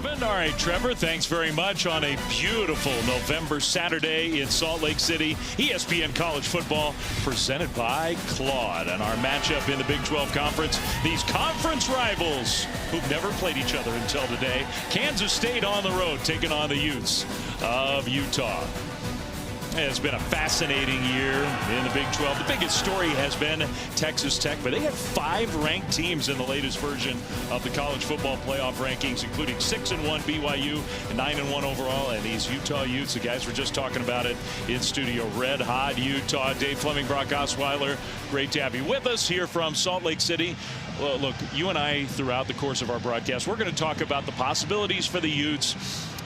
7. All right, Trevor, thanks very much on a beautiful November Saturday in Salt Lake City. ESPN College Football presented by Claude. And our matchup in the Big 12 Conference, these conference rivals who've never played each other until today. Kansas State on the road taking on the Utes of Utah. It's been a fascinating year in the Big 12. The biggest story has been Texas Tech, but they have 5 ranked teams in the latest version of the college football playoff rankings, including 6-1 BYU and 9-1 overall. And these Utah Utes, the guys were just talking about it in studio, red hot Utah. Dave Fleming, Brock Osweiler, great to have you with us here from Salt Lake City. Well, look, you and I, throughout the course of our broadcast, we're going to talk about the possibilities for the Utes.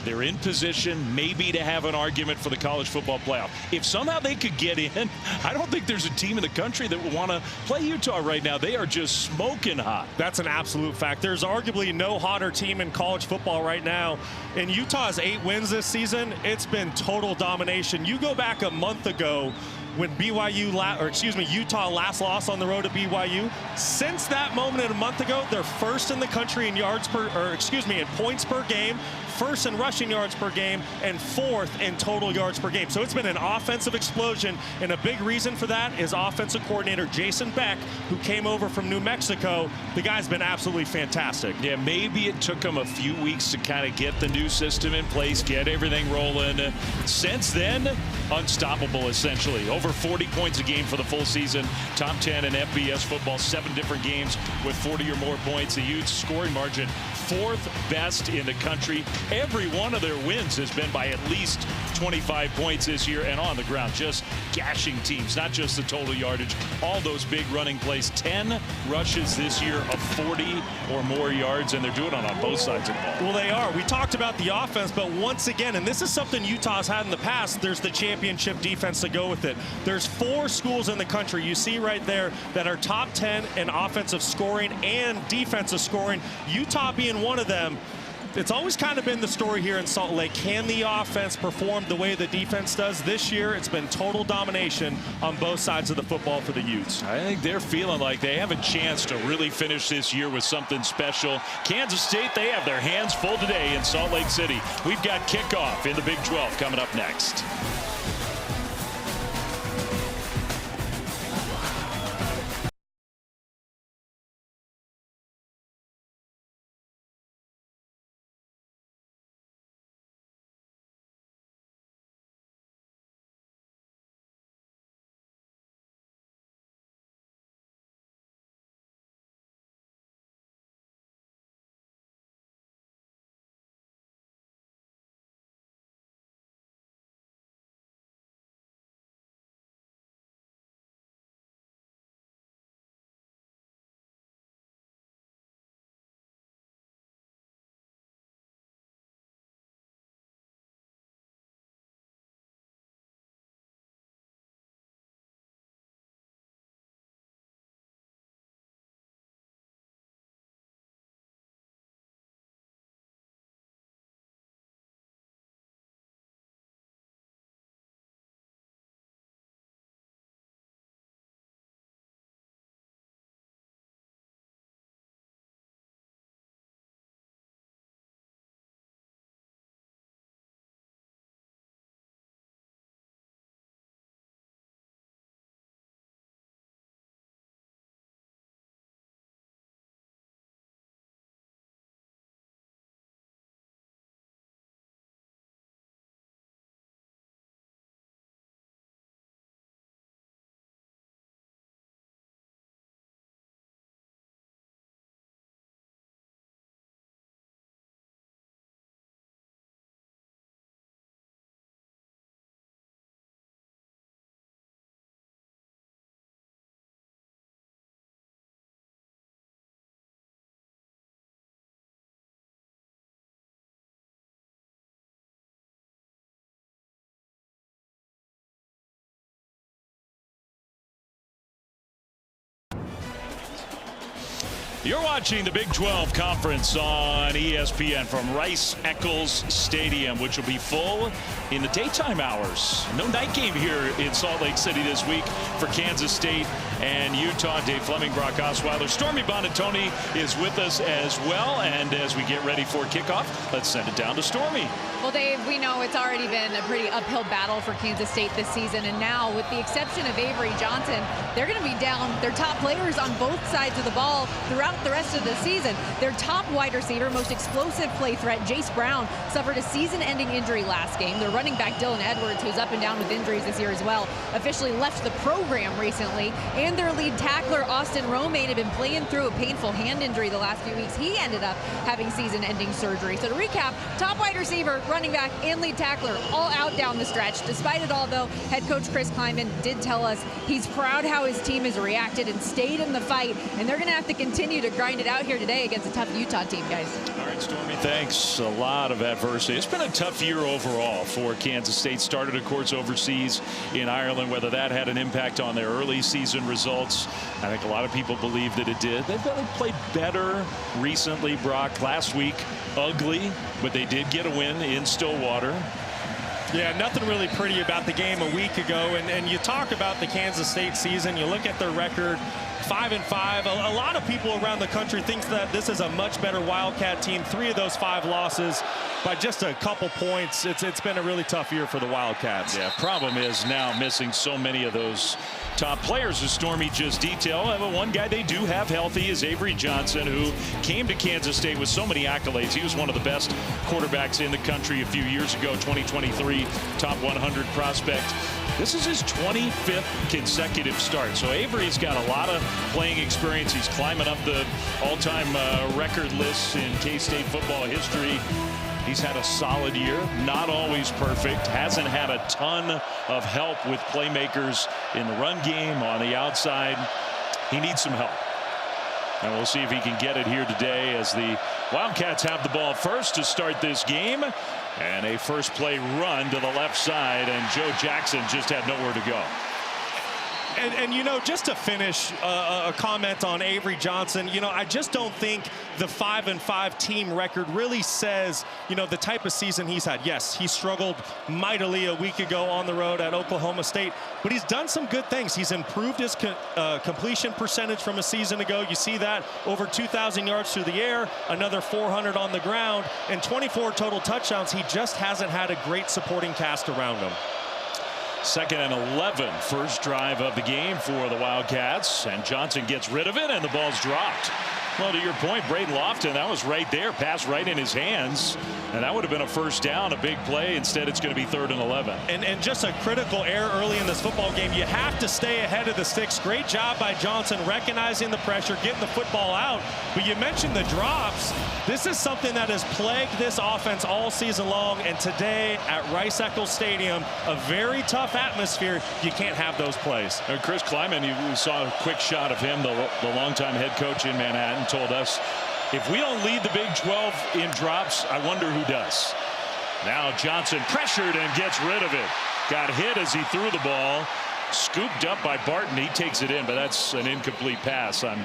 They're in position maybe to have an argument for the college football playoff. If somehow they could get in, I don't think there's a team in the country that would want to play Utah right now. They are just smoking hot. That's an absolute fact. There's arguably no hotter team in college football right now. In Utah's 8 wins this season, it's been total domination. You go back a month ago when Utah last lost on the road to BYU. Since that moment a month ago, they're first in the country in in points per game, first in rushing yards per game, and 4th in total yards per game. So it's been an offensive explosion, and a big reason for that is offensive coordinator Jason Beck, who came over from New Mexico. The guy's been absolutely fantastic. Yeah, maybe it took him a few weeks to kind of get the new system in place, get everything rolling. Since then, unstoppable essentially. Over 40 points a game for the full season. Top 10 in FBS football, 7 different games with 40 or more points. The Utes scoring margin 4th best in the country. Every one of their wins has been by at least 25 points this year, and on the ground just gashing teams, not just the total yardage, all those big running plays. 10 rushes this year of 40 or more yards, and they're doing it on both sides of the ball. Well, they are. We talked about the offense, but once again, and this is something Utah's had in the past, there's the championship defense to go with it. There's 4 schools in the country you see right there that are top 10 in offensive scoring and defensive scoring. Utah being one of them. It's always kind of been the story here in Salt Lake. Can the offense perform the way the defense does? This year, it's been total domination on both sides of the football for the Utes. I think they're feeling like they have a chance to really finish this year with something special. Kansas State, they have their hands full today in Salt Lake City. We've got kickoff in the Big 12 coming up next. You're watching the Big 12 Conference on ESPN from Rice-Eccles Stadium, which will be full in the daytime hours. No night game here in Salt Lake City this week for Kansas State and Utah. Dave Fleming, Brock Osweiler, Stormy Buonantony is with us as well. And as we get ready for kickoff, let's send it down to Stormy. Well, Dave, we know it's already been a pretty uphill battle for Kansas State this season, and now with the exception of Avery Johnson, they're going to be down their top players on both sides of the ball throughout the rest of the season. Their top wide receiver, most explosive play threat, Jace Brown, suffered a season-ending injury last game. Their running back, Dylan Edwards, who's up and down with injuries this year as well, officially left the program recently. And their lead tackler, Austin Romaine, had been playing through a painful hand injury the last few weeks. He ended up having season-ending surgery. So to recap, top wide receiver, running back, and lead tackler all out down the stretch. Despite it all, though, head coach Chris Klieman did tell us he's proud how his team has reacted and stayed in the fight, and they're going to have to continue to grind it out here today against a tough Utah team, guys. All right, Stormy, thanks. A lot of adversity. It's been a tough year overall for Kansas State. Started, of course, overseas in Ireland. Whether that had an impact on their early season results, I think a lot of people believe that it did. They've really played better recently, Brock. Last week, ugly, but they did get a win in Stillwater. Yeah, nothing really pretty about the game a week ago. And you talk about the Kansas State season, you look at their record, 5-5. A lot of people around the country think that this is a much better Wildcat team. 3 of those 5 losses by just a couple points. It's been a really tough year for the Wildcats. Yeah, problem is now missing so many of those top players, as Stormy just detailed. But one guy they do have healthy is Avery Johnson, who came to Kansas State with so many accolades. He was one of the best quarterbacks in the country a few years ago, 2023 top 100 prospect. This is his 25th consecutive start. So Avery's got a lot of playing experience. He's climbing up the all-time record lists in K-State football history. He's had a solid year, not always perfect, hasn't had a ton of help with playmakers in the run game on the outside. He needs some help. And we'll see if he can get it here today as the Wildcats have the ball first to start this game. And a first play run to the left side, and Joe Jackson just had nowhere to go. And you know, just to finish a comment on Avery Johnson, you know, I just don't think the 5-5 team record really says, you know, the type of season he's had. Yes, he struggled mightily a week ago on the road at Oklahoma State, but he's done some good things. He's improved his completion percentage from a season ago. You see that, over 2,000 yards through the air, another 400 on the ground, and 24 total touchdowns. He just hasn't had a great supporting cast around him. 2nd and 11, first drive of the game for the Wildcats, and Johnson gets rid of it, and the ball's dropped. Well, to your point, Braden Lofton, that was right there, passed right in his hands, and that would have been a first down, a big play. Instead, it's going to be 3rd and 11. And just a critical error early in this football game. You have to stay ahead of the sticks. Great job by Johnson, recognizing the pressure, getting the football out. But you mentioned the drops. This is something that has plagued this offense all season long, and today at Rice-Eccles Stadium, a very tough atmosphere. You can't have those plays. Chris Klieman, we saw a quick shot of him, the longtime head coach in Manhattan, told us, if we don't lead the Big 12 in drops, I wonder who does. Now Johnson pressured and gets rid of it. Got hit as he threw the ball. Scooped up by Barton. He takes it in, but that's an incomplete pass. I'm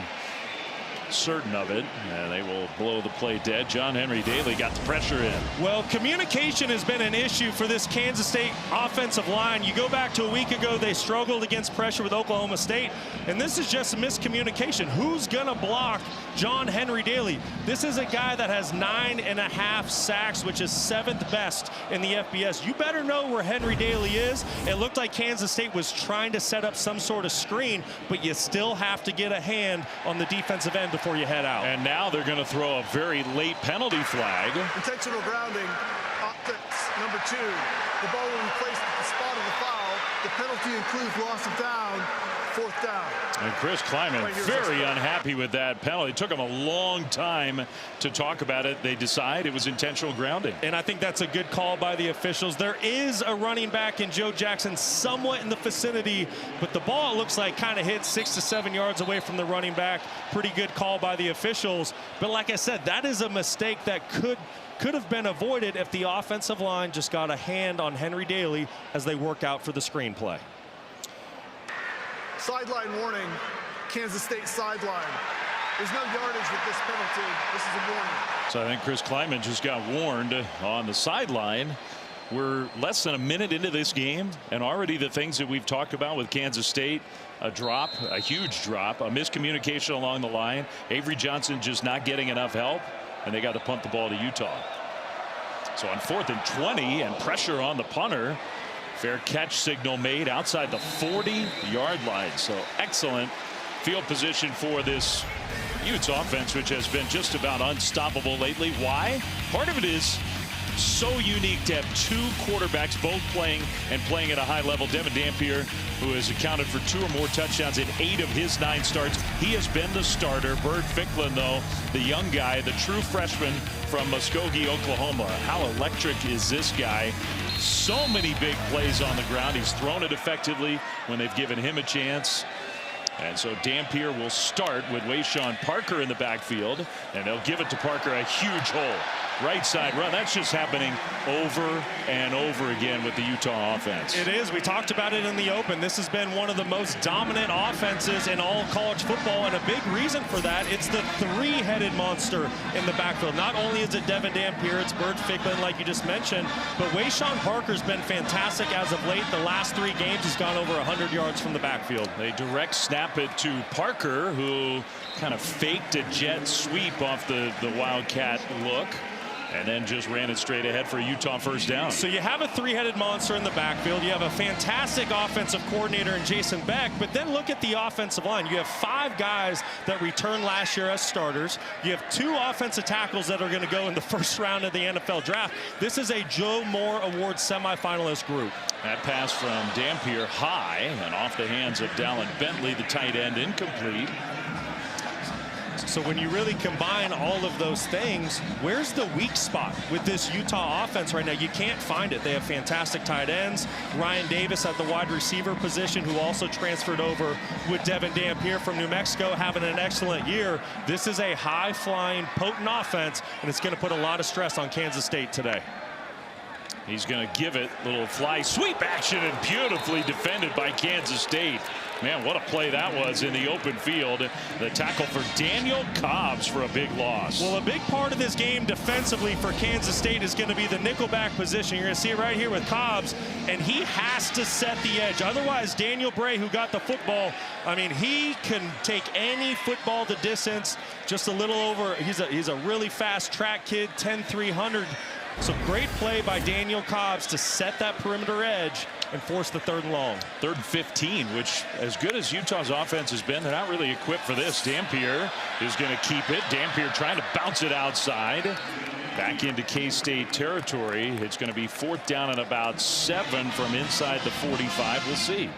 certain of it, and they will blow the play dead. John Henry Daly got the pressure in. Well, communication has been an issue for this Kansas State offensive line. You go back to a week ago, they struggled against pressure with Oklahoma State, and this is just miscommunication. Who's gonna block John Henry Daly? This is a guy that has 9.5 sacks, which is 7th best in the FBS. You better know where Henry Daly is. It looked like Kansas State was trying to set up some sort of screen, but you still have to get a hand on the defensive end before you head out. And now they're going to throw a very late penalty flag. Intentional grounding, optics number 2. The ball will be placed at the spot of the foul. The penalty includes loss of down, 4th down. And Chris Klieman Right, very unhappy with that penalty. It took him a long time to talk about it. They decide it was intentional grounding. And I think that's a good call by the officials. There is a running back in Joe Jackson somewhat in the vicinity, but the ball looks like kind of hit 6 to 7 yards away from the running back. Pretty good call by the officials. But like I said, that is a mistake that could have been avoided if the offensive line just got a hand on Henry Daly as they work out for the screenplay. Sideline warning, Kansas State sideline. There's no yardage with this penalty. This is a warning. So I think Chris Klieman just got warned on the sideline. We're less than a minute into this game, and already the things that we've talked about with Kansas State, a drop, a huge drop, a miscommunication along the line, Avery Johnson just not getting enough help, and they got to punt the ball to Utah. So on 4th and 20 and pressure on the punter, fair catch signal made outside the 40-yard line. So excellent field position for this Utes offense, which has been just about unstoppable lately. Why? Part of it is so unique to have two quarterbacks both playing at a high level. Devin Dampier, who has accounted for 2 or more touchdowns in 8 of his 9 starts. He has been the starter. Bird Ficklin, though, the young guy, the true freshman from Muskogee, Oklahoma. How electric is this guy? So many big plays on the ground. He's thrown it effectively when they've given him a chance. And so Dampier will start with Wayshawn Parker in the backfield, and they'll give it to Parker, a huge hole. Right side run. That's just happening over and over again with the Utah offense. It is. We talked about it in the open. This has been one of the most dominant offenses in all college football, and a big reason for that, it's the 3-headed monster in the backfield. Not only is it Devin Dampier, it's Bird Ficklin, like you just mentioned, but Wayshawn Parker's been fantastic as of late. The last 3 games, he's gone over 100 yards from the backfield. They direct snap it to Parker, who kind of faked a jet sweep off the Wildcat look, and then just ran it straight ahead for a Utah first down. So you have a 3-headed monster in the backfield. You have a fantastic offensive coordinator in Jason Beck, but then look at the offensive line. You have 5 guys that returned last year as starters. You have 2 offensive tackles that are going to go in the first round of the NFL draft. This is a Joe Moore Award semifinalist group. That pass from Dampier high and off the hands of Dallin Bentley, the tight end, incomplete. So when you really combine all of those things, where's the weak spot with this Utah offense right now? You can't find it. They have fantastic tight ends. Ryan Davis at the wide receiver position, who also transferred over with Devin Dampier from New Mexico, having an excellent year. This is a high-flying, potent offense, and it's going to put a lot of stress on Kansas State today. He's going to give it a little fly sweep action, and beautifully defended by Kansas State. Man, what a play that was in the open field. The tackle for Daniel Cobbs for a big loss. Well, a big part of this game defensively for Kansas State is going to be the nickelback position. You're going to see it right here with Cobbs, and he has to set the edge. Otherwise, Daniel Bray, who got the football, I mean, he can take any football the distance, just a little over. He's a really fast track kid, 10-300. So great play by Daniel Cobbs to set that perimeter edge and force the 3rd and long. 3rd and 15, which, as good as Utah's offense has been, they're not really equipped for this. Dampier is going to keep it. Dampier trying to bounce it outside. Back into K-State territory. It's going to be 4th down and about 7 from inside the 45. We'll see.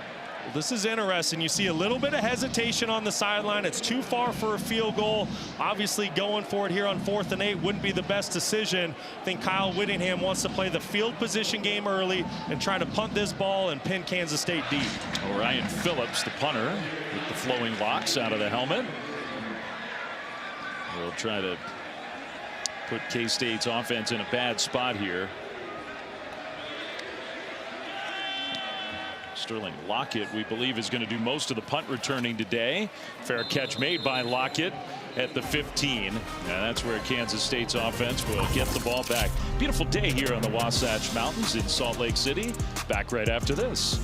Well, this is interesting. You see a little bit of hesitation on the sideline. It's too far for a field goal. Obviously, going for it here on 4th and 8 wouldn't be the best decision. I think Kyle Whittingham wants to play the field position game early and try to punt this ball and pin Kansas State deep. Ryan Phillips, the punter, with the flowing locks out of the helmet. We'll try to put K-State's offense in a bad spot here. Sterling Lockett, we believe, is going to do most of the punt returning today. Fair catch made by Lockett at the 15. And that's where Kansas State's offense will get the ball back. Beautiful day here on the Wasatch Mountains in Salt Lake City. Back right after this.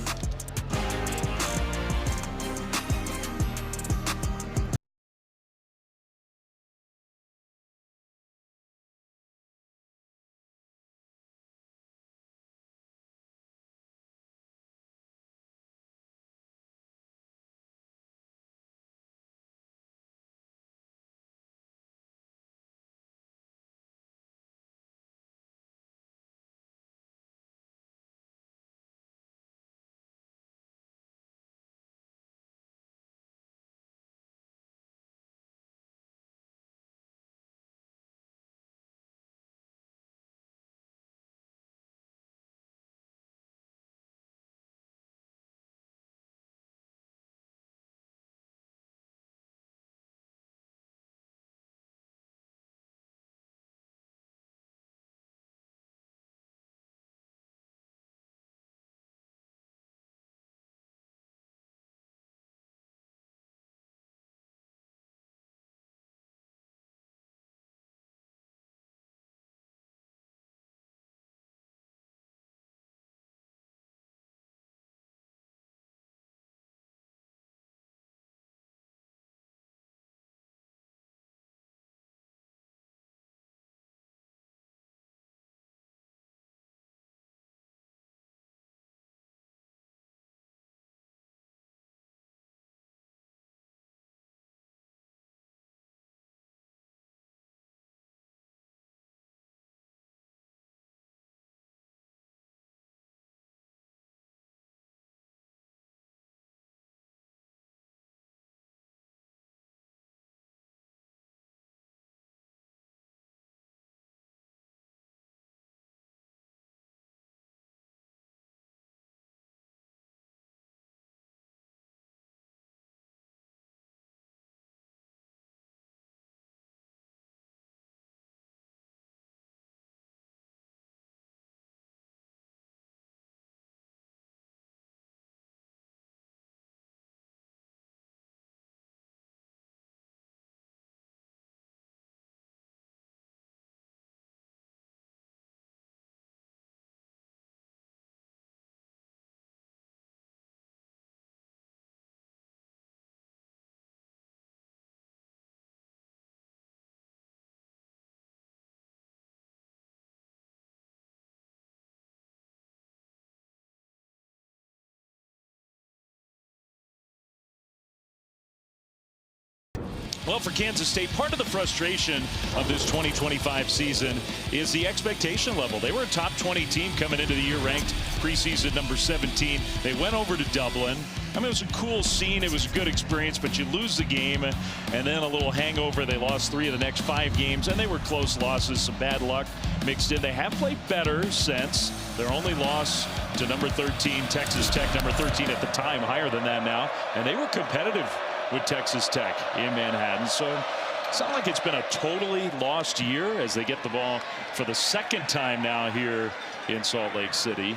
Well, for Kansas State, part of the frustration of this 2025 season is the expectation level. They were a top 20 team coming into the year, ranked preseason number 17. They went over to Dublin. I mean, it was a cool scene. It was a good experience, but you lose the game, and then a little hangover. They lost 3 of the next 5 games, and they were close losses, some bad luck mixed in. They have played better since. Their only loss to number 13, Texas Tech, number 13 at the time, higher than that now, and they were competitive with Texas Tech in Manhattan. So it's not like it's been a totally lost year as they get the ball for the second time now here in Salt Lake City.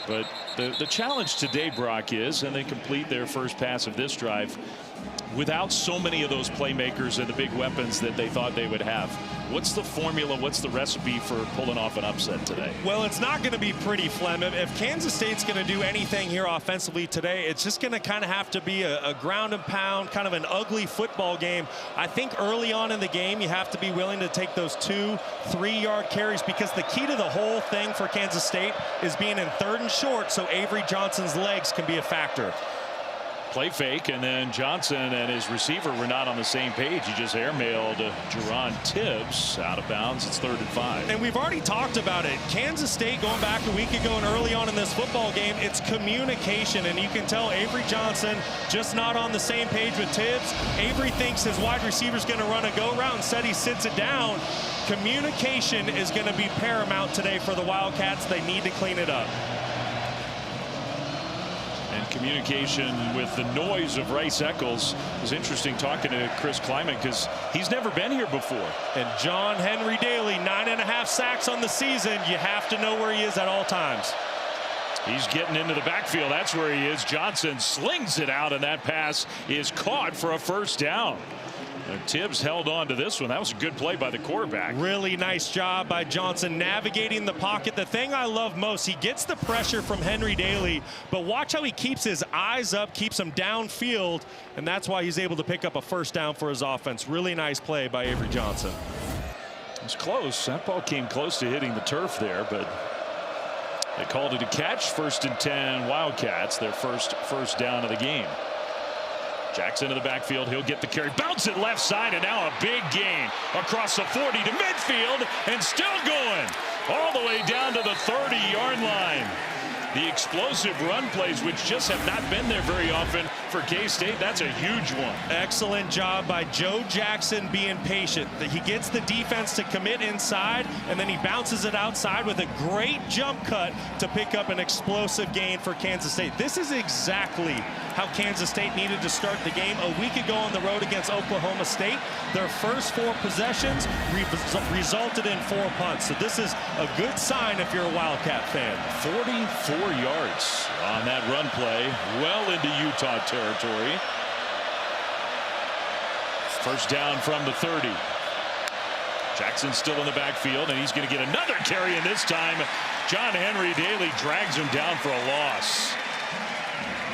But the challenge today, Brock, is, and they complete their first pass of this drive without so many of those playmakers and the big weapons that they thought they would have. What's the formula? What's the recipe for pulling off an upset today? Well, it's not going to be pretty, Flem. If Kansas State's going to do anything here offensively today, it's just going to kind of have to be a ground and pound, kind of an ugly football game. I think early on in the game, you have to be willing to take those 2-3 yard carries, because the key to the whole thing for Kansas State is being in 3rd and short so Avery Johnson's legs can be a factor. Play fake, and then Johnson and his receiver were not on the same page. He just airmailed Jerron Tibbs out of bounds. It's 3rd and 5. And we've already talked about it. Kansas State, going back a week ago and early on in this football game, it's communication, and you can tell Avery Johnson just not on the same page with Tibbs. Avery thinks his wide receiver's going to run a go route. Instead, he sits it down. Communication is going to be paramount today for the Wildcats. They need to clean it up. And communication with the noise of Rice Eccles. It was interesting talking to Chris Kleiman because he's never been here before. And John Henry Daly, 9.5 sacks on the season. You have to know where he is at all times. He's getting into the backfield. That's where he is. Johnson slings it out, and that pass is caught for a first down. And Tibbs held on to this one. That was a good play by the quarterback. Really nice job by Johnson navigating the pocket. The thing I love most, he gets the pressure from Henry Daly, but watch how he keeps his eyes up, keeps him downfield, and that's why he's able to pick up a first down for his offense. Really nice play by Avery Johnson. It was close. That ball came close to hitting the turf there, but they called it a catch. 1st and 10 Wildcats, their first down of the game. Jackson in the backfield. He'll get the carry. Bounce it left side, and now a big gain across the 40 to midfield, and still going all the way down to the 30-yard line. The explosive run plays, which just have not been there very often for K-State. That's a huge one. Excellent job by Joe Jackson being patient. He gets the defense to commit inside, and then he bounces it outside with a great jump cut to pick up an explosive gain for Kansas State. This is exactly how Kansas State needed to start the game a week ago on the road against Oklahoma State. Their first 4 possessions resulted in 4 punts. So this is a good sign if you're a Wildcat fan. 44 yards on that run play, well into Utah territory. First down from the 30. Jackson still in the backfield, and he's going to get another carry, and this time John Henry Daly drags him down for a loss.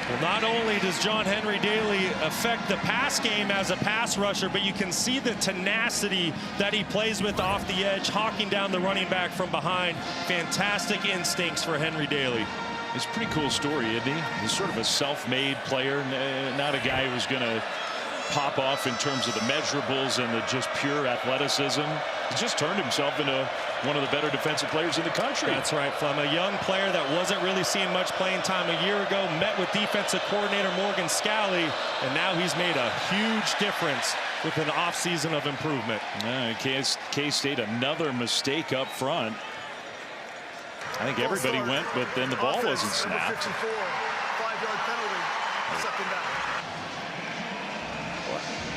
Well, not only does John Henry Daly affect the pass game as a pass rusher, but you can see the tenacity that he plays with off the edge, hawking down the running back from behind. Fantastic instincts for Henry Daly. It's a pretty cool story, isn't he? He's sort of a self-made player, not a guy who's going to pop off in terms of the measurables and the just pure athleticism. He just turned himself into one of the better defensive players in the country. That's right, Flem. A young player that wasn't really seeing much playing time a year ago, met with defensive coordinator Morgan Scalley, and now he's made a huge difference with an offseason of improvement. K-State, another mistake up front. I think everybody went, but then the ball wasn't snapped. 5-yard penalty, 2nd down.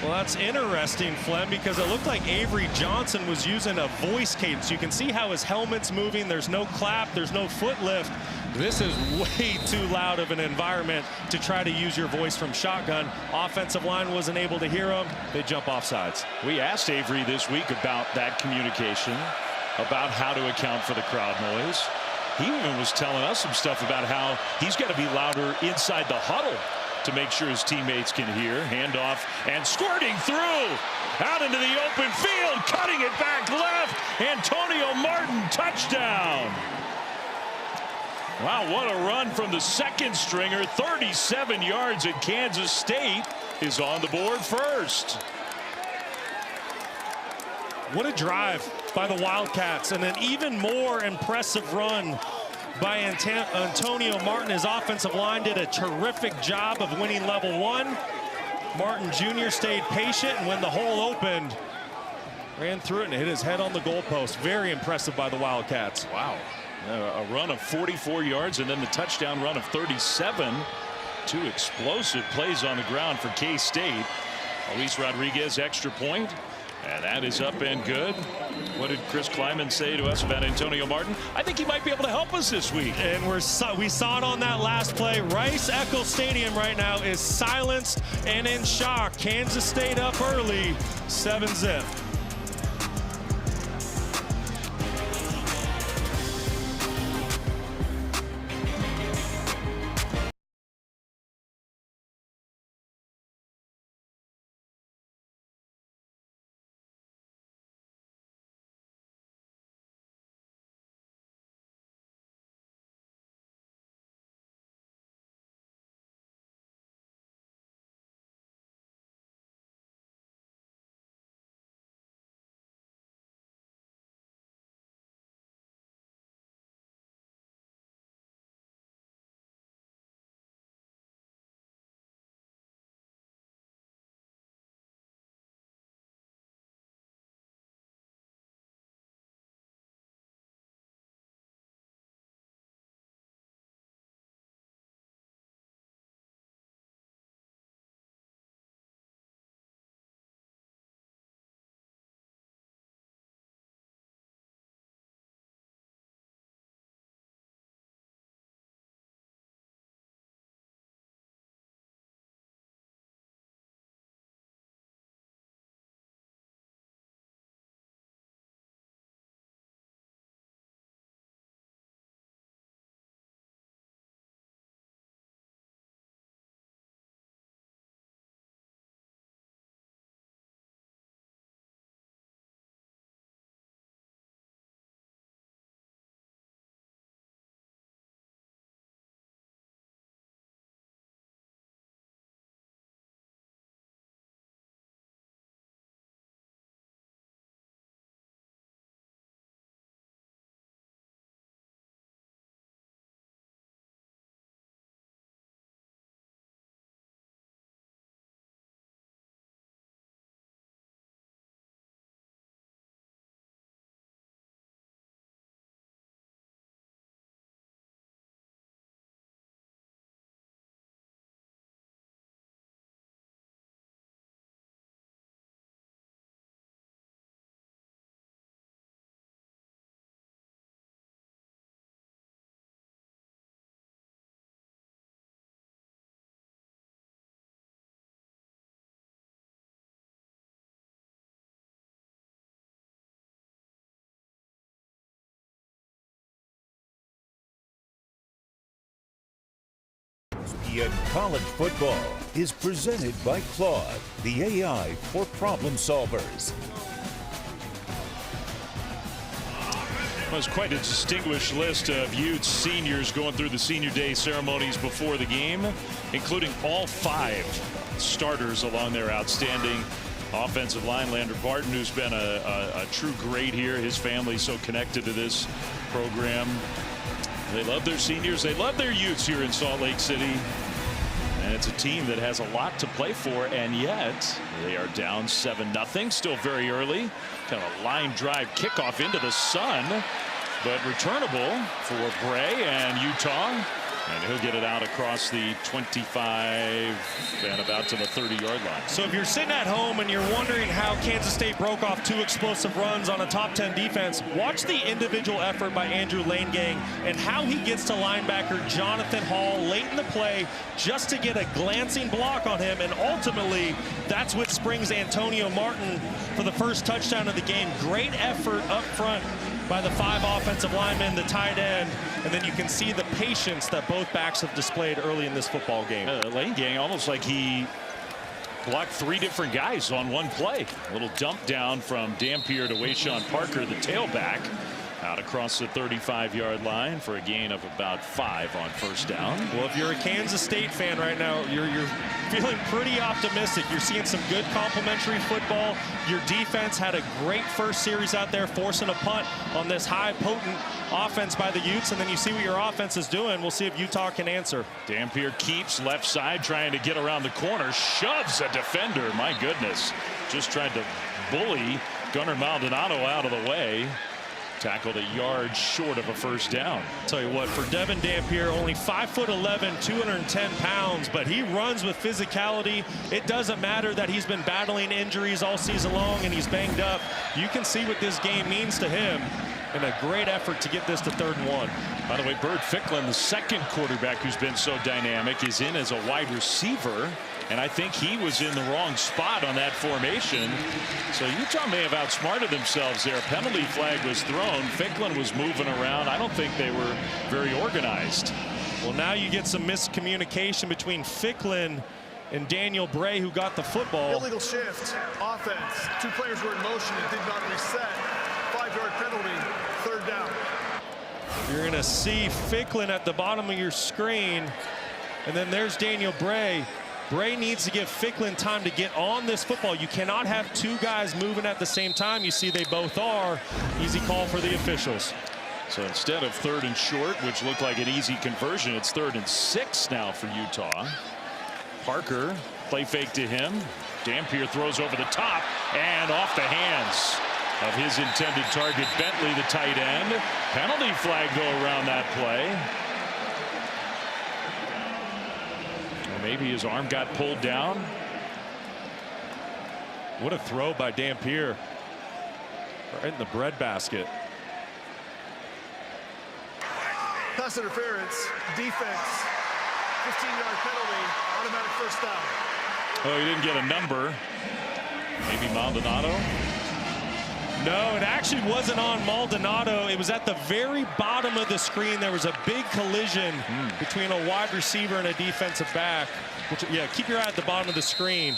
Well, that's interesting, Flem, because it looked like Avery Johnson was using a voice cadence. You can see how his helmet's moving. There's no clap. There's no foot lift. This is way too loud of an environment to try to use your voice from shotgun. Offensive line wasn't able to hear him. They jump off sides. We asked Avery this week about that communication, about how to account for the crowd noise. He even was telling us some stuff about how he's got to be louder inside the huddle to make sure his teammates can hear. Handoff and squirting through out into the open field, cutting it back left. Antonio Martin, touchdown. Wow, what a run from the 2nd stringer. 37 yards, and Kansas State is on the board first. What a drive by the Wildcats, and an even more impressive run by Antonio Martin. His offensive line did a terrific job of winning level 1. Martin Jr. stayed patient, and when the hole opened, ran through it and hit his head on the goalpost. Very impressive by the Wildcats. Wow. A run of 44 yards and then the touchdown run of 37. 2 explosive plays on the ground for K-State. Luis Rodriguez, extra point, and that is up and good. What did Chris Kleiman say to us about Antonio Martin? I think he might be able to help us this week. And we saw it on that last play. Rice-Eccles Stadium right now is silenced and in shock. Kansas State up early, 7-zip. ESPN College Football is presented by Claude, the AI for problem solvers. It was quite a distinguished list of Utes seniors going through the senior day ceremonies before the game, including all 5 starters along their outstanding offensive line. Lander Barton, who's been a true great here. His family's so connected to this program. They love their seniors. They love their Utes here in Salt Lake City. And it's a team that has a lot to play for, and yet they are down 7-0. Still very early. Kind of a line drive kickoff into the sun, but returnable for Bray and Utah. And he'll get it out across the 25 and about to the 30-yard line. So if you're sitting at home and you're wondering how Kansas State broke off 2 explosive runs on a top 10 defense, watch the individual effort by Andrew Lanegang and how he gets to linebacker Jonathan Hall late in the play just to get a glancing block on him. And ultimately, that's what springs Antonio Martin for the first touchdown of the game. Great effort up front by the 5 offensive linemen, the tight end, and then you can see the patience that both backs have displayed early in this football game. Lanegang almost like he blocked 3 different guys on one play. A little dump down from Dampier to Wayshawn Parker, the tailback. Out across the 35-yard line for a gain of about 5 on first down. Well, if you're a Kansas State fan right now, you're feeling pretty optimistic. You're seeing some good complementary football. Your defense had a great first series out there, forcing a punt on this high potent offense by the Utes, and then you see what your offense is doing. We'll see if Utah can answer. Dampier keeps left side, trying to get around the corner, shoves a defender. My goodness, just tried to bully Gunnar Maldonado out of the way. Tackled a yard short of a first down. Tell you what, for Devin Dampier, only 5'11", 210 pounds, but he runs with physicality. It doesn't matter that he's been battling injuries all season long and he's banged up. You can see what this game means to him, and a great effort to get this to 3rd and 1. By the way, Bert Ficklin, the second quarterback who's been so dynamic, is in as a wide receiver. And I think he was in the wrong spot on that formation. So Utah may have outsmarted themselves there. Penalty flag was thrown. Ficklin was moving around. I don't think they were very organized. Well, now you get some miscommunication between Ficklin and Daniel Bray, who got the football. Illegal shift, offense. 2 players were in motion and did not reset. 5-yard penalty, 3rd down. You're going to see Ficklin at the bottom of your screen. And then there's Daniel Bray. Bray needs to give Ficklin time to get on this football. You cannot have 2 guys moving at the same time. You see they both are. Easy call for the officials. So instead of 3rd and short, which looked like an easy conversion, it's 3rd and 6 now for Utah. Parker, play fake to him. Dampier throws over the top and off the hands of his intended target, Bentley, the tight end. Penalty flag go around that play. Maybe his arm got pulled down. What a throw by Dampier. Right in the breadbasket. Pass interference, defense, 15-yard penalty, automatic first down. Oh, he didn't get a number. Maybe Maldonado. No, it actually wasn't on Maldonado. It was at the very bottom of the screen. There was a big collision between a wide receiver and a defensive back. Which, yeah, keep your eye at the bottom of the screen.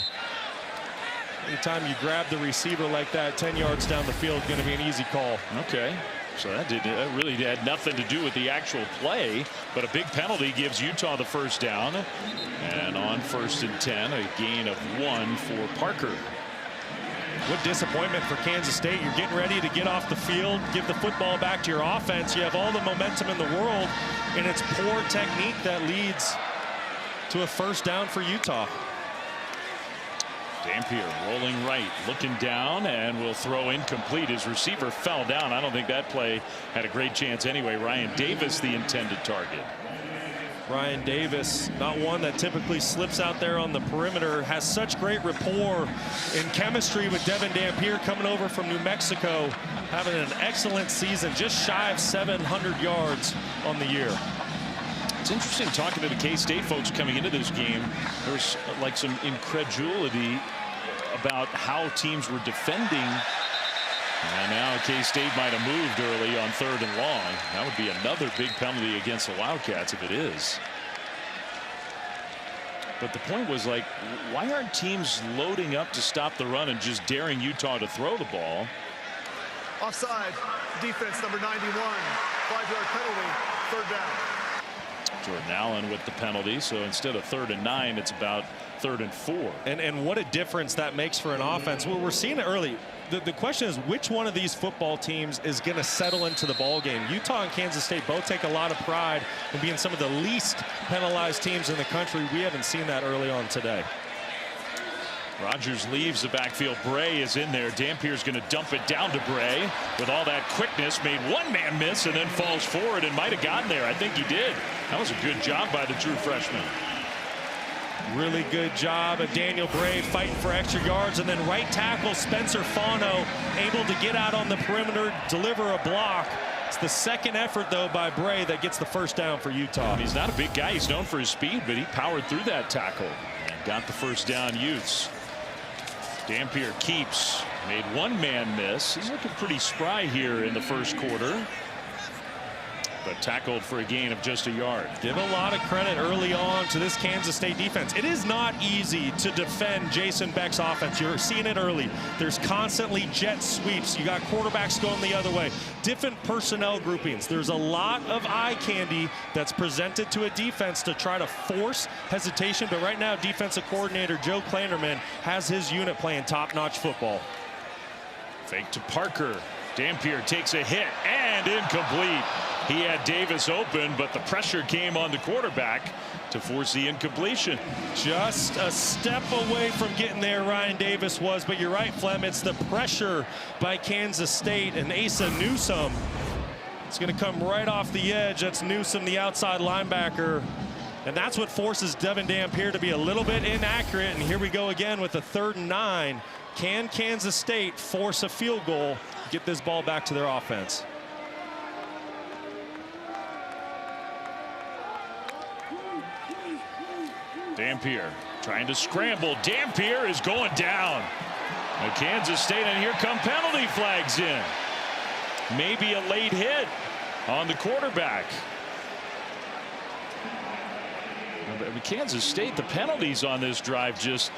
Anytime you grab the receiver like that, 10 yards down the field, going to be an easy call. Okay. So that really had nothing to do with the actual play, but a big penalty gives Utah the first down. And on 1st and 10, a gain of 1 for Parker. What disappointment for Kansas State. You're getting ready to get off the field, give the football back to your offense. You have all the momentum in the world, and it's poor technique that leads to a first down for Utah. Dampier rolling right, looking down, and will throw incomplete. His receiver fell down. I don't think that play had a great chance anyway. Ryan Davis, the intended target. Ryan Davis, not one that typically slips out there on the perimeter, has such great rapport and chemistry with Devin Dampier, coming over from New Mexico, having an excellent season, just shy of 700 yards on the year. It's interesting talking to the K-State folks coming into this game. There's like some incredulity about how teams were defending. And now K-State might have moved early on 3rd and long. That would be another big penalty against the Wildcats if it is. But the point was, like, why aren't teams loading up to stop the run and just daring Utah to throw the ball? Offside, defense number 91, 5-yard penalty, 3rd down. Jordan Allen with the penalty, so instead of 3rd and 9, it's about 3rd and 4. And what a difference that makes for an offense. Well, we're seeing it early. The question is, which one of these football teams is going to settle into the ball game? Utah and Kansas State both take a lot of pride in being some of the least penalized teams in the country. We haven't seen that early on today. Rogers leaves the backfield. Bray is in there. Dampier's going to dump it down to Bray with all that quickness. Made one man miss and then falls forward and might have gotten there. I think he did. That was a good job by the true freshman. Really good job of Daniel Bray fighting for extra yards, and then right tackle Spencer Fano able to get out on the perimeter, deliver a block. It's the second effort, though, by Bray that gets the first down for Utah. He's not a big guy. He's known for his speed, but he powered through that tackle and got the first down. Utes. Dampier keeps. Made one man miss. He's looking pretty spry here in the first quarter. but tackled for a gain of just a yard. Give a lot of credit early on to this Kansas State defense. It is not easy to defend Jason Beck's offense. You're seeing it early. There's constantly jet sweeps. You got quarterbacks going the other way. Different personnel groupings. There's a lot of eye candy that's presented to a defense to try to force hesitation. But right now, defensive coordinator Joe Klanderman has his unit playing top-notch football. Fake to Parker. Dampier takes a hit and incomplete. He had Davis open, but the pressure came on the quarterback to force the incompletion. Just a step away from getting there, Ryan Davis was, but you're right, Flem. It's the pressure by Kansas State, and Asa Newsome. It's going to come right off the edge. That's Newsome, the outside linebacker. And that's what forces Devin Dampier to be a little bit inaccurate. And here we go again with a 3rd and 9. Can Kansas State force a field goal, get this ball back to their offense? Dampier trying to scramble. Dampier is going down. Now Kansas State, and here come penalty flags in. Maybe a late hit on the quarterback. Kansas State, the penalties on this drive just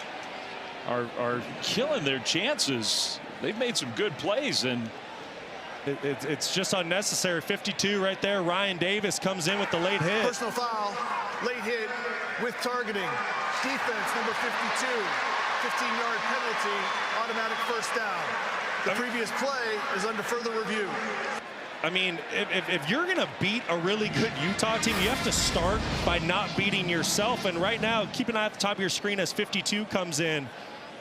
are killing their chances. They've made some good plays, and it's just unnecessary. 52 right there. Ryan Davis comes in with the late hit. Personal foul, late hit with targeting. Defense number 52, 15-yard penalty, automatic first down. The previous play is under further review. I mean, if you're going to beat a really good Utah team, you have to start by not beating yourself. And right now, keep an eye at the top of your screen as 52 comes in.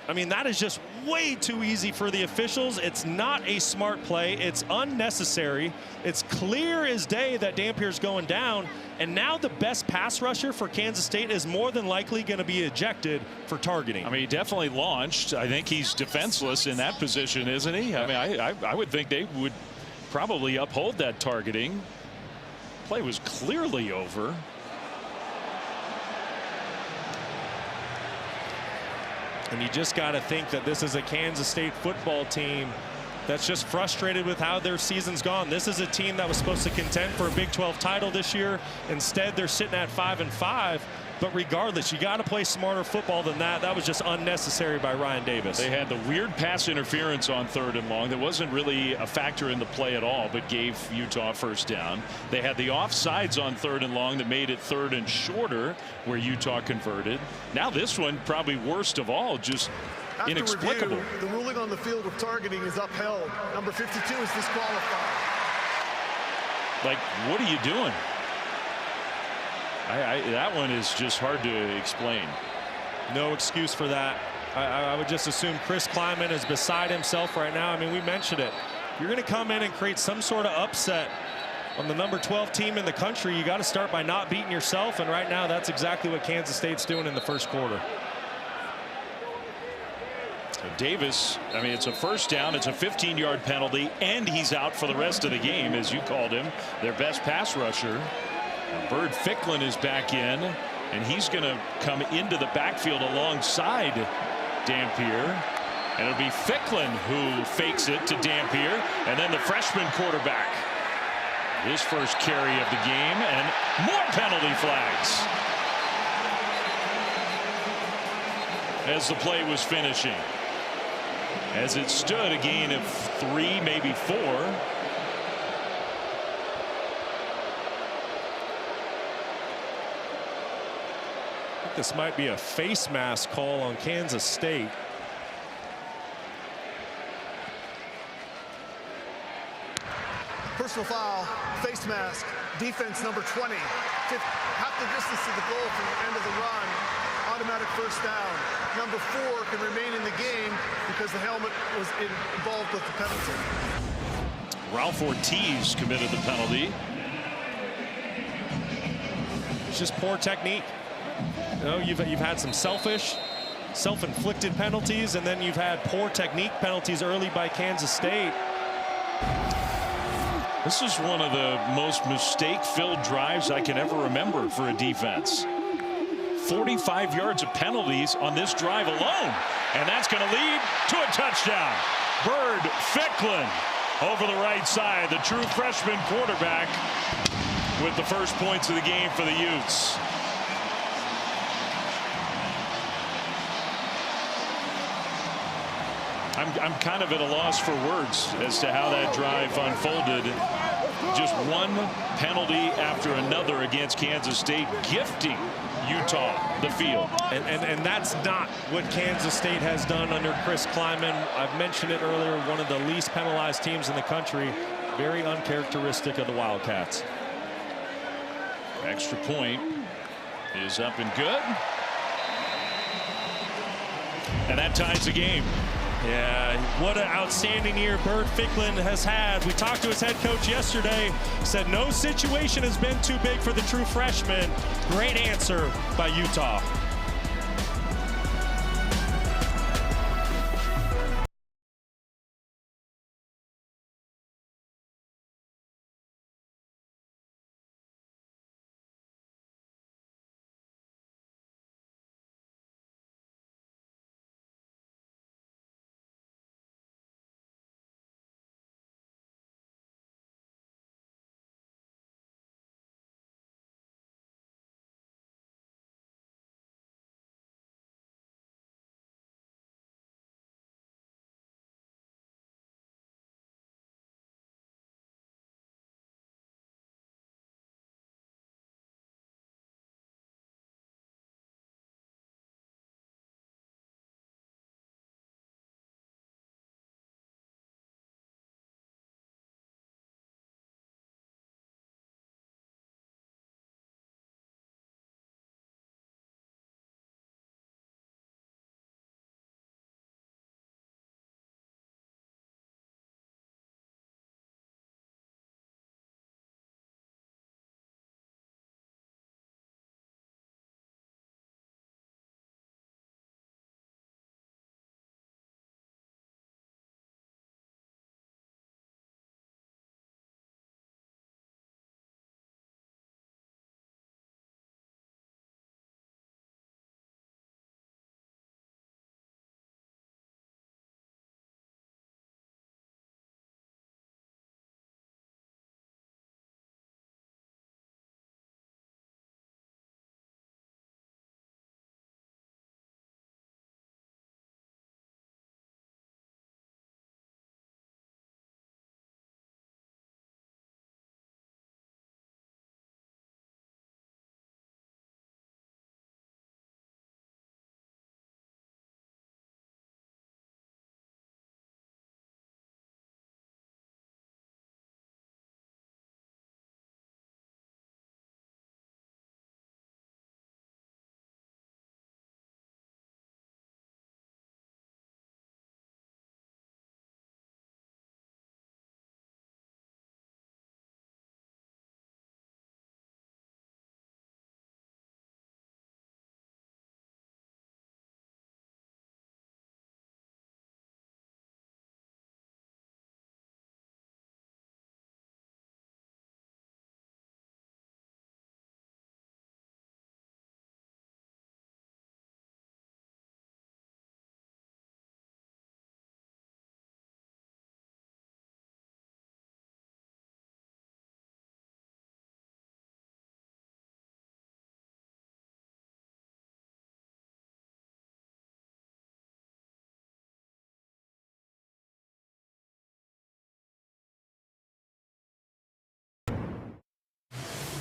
I mean, that is just way too easy for the officials. It's not a smart play. It's unnecessary. It's clear as day that Dampier's going down. And now the best pass rusher for Kansas State is more than likely going to be ejected for targeting. I mean, he definitely launched. I think he's defenseless in that position, isn't he? I mean, I would think they would probably uphold that targeting. Play was clearly over. And you just got to think that this is a Kansas State football team that's just frustrated with how their season's gone. This is a team that was supposed to contend for a Big 12 title this year. Instead, they're sitting at 5-5. But regardless, you got to play smarter football than that. That was just unnecessary by Ryan Davis. They had the weird pass interference on 3rd and long that wasn't really a factor in the play at all, but gave Utah first down. They had the offsides on 3rd and long that made it 3rd and shorter, where Utah converted. Now this one, probably worst of all, just After inexplicable. Review, the ruling on the field of targeting is upheld. Number 52 is disqualified. Like, what are you doing? That one is just hard to explain. No excuse for that. I would just assume Chris Klieman is beside himself right now. I mean, we mentioned it. You're going to come in and create some sort of upset on the number 12 team in the country. You got to start by not beating yourself. And right now, that's exactly what Kansas State's doing in the first quarter. So Davis, I mean, it's a first down. It's a 15-yard penalty, and he's out for the rest of the game, as you called him, their best pass rusher. Bird Ficklin is back in, and he's going to come into the backfield alongside Dampier. And it'll be Ficklin who fakes it to Dampier, and then the freshman quarterback. His first carry of the game, and more penalty flags as the play was finishing. As it stood, a gain of 3, maybe 4. This might be a face mask call on Kansas State. Personal foul, face mask, defense number 20. Half the distance to the goal from the end of the run. Automatic first down. Number 4 can remain in the game because the helmet was involved with the penalty. Ralph Ortiz committed the penalty. It's just poor technique. You know, you've had some self-inflicted penalties, and then you've had poor technique penalties early by Kansas State. This is one of the most mistake-filled drives I can ever remember for a defense. 45 yards of penalties on this drive alone, and that's going to lead to a touchdown. Bird Ficklin over the right side, the true freshman quarterback. with the first points of the game for the Utes. I'm kind of at a loss for words as to how that drive unfolded. Just one penalty after another against Kansas State, gifting Utah the field. And that's not what Kansas State has done under Chris Klieman. I've mentioned it earlier, one of the least penalized teams in the country. Very uncharacteristic of the Wildcats. Extra point is up and good. And that ties the game. Yeah, what an outstanding year Bert Ficklin has had. We talked to his head coach yesterday, said no situation has been too big for the true freshman. Great answer by Utah.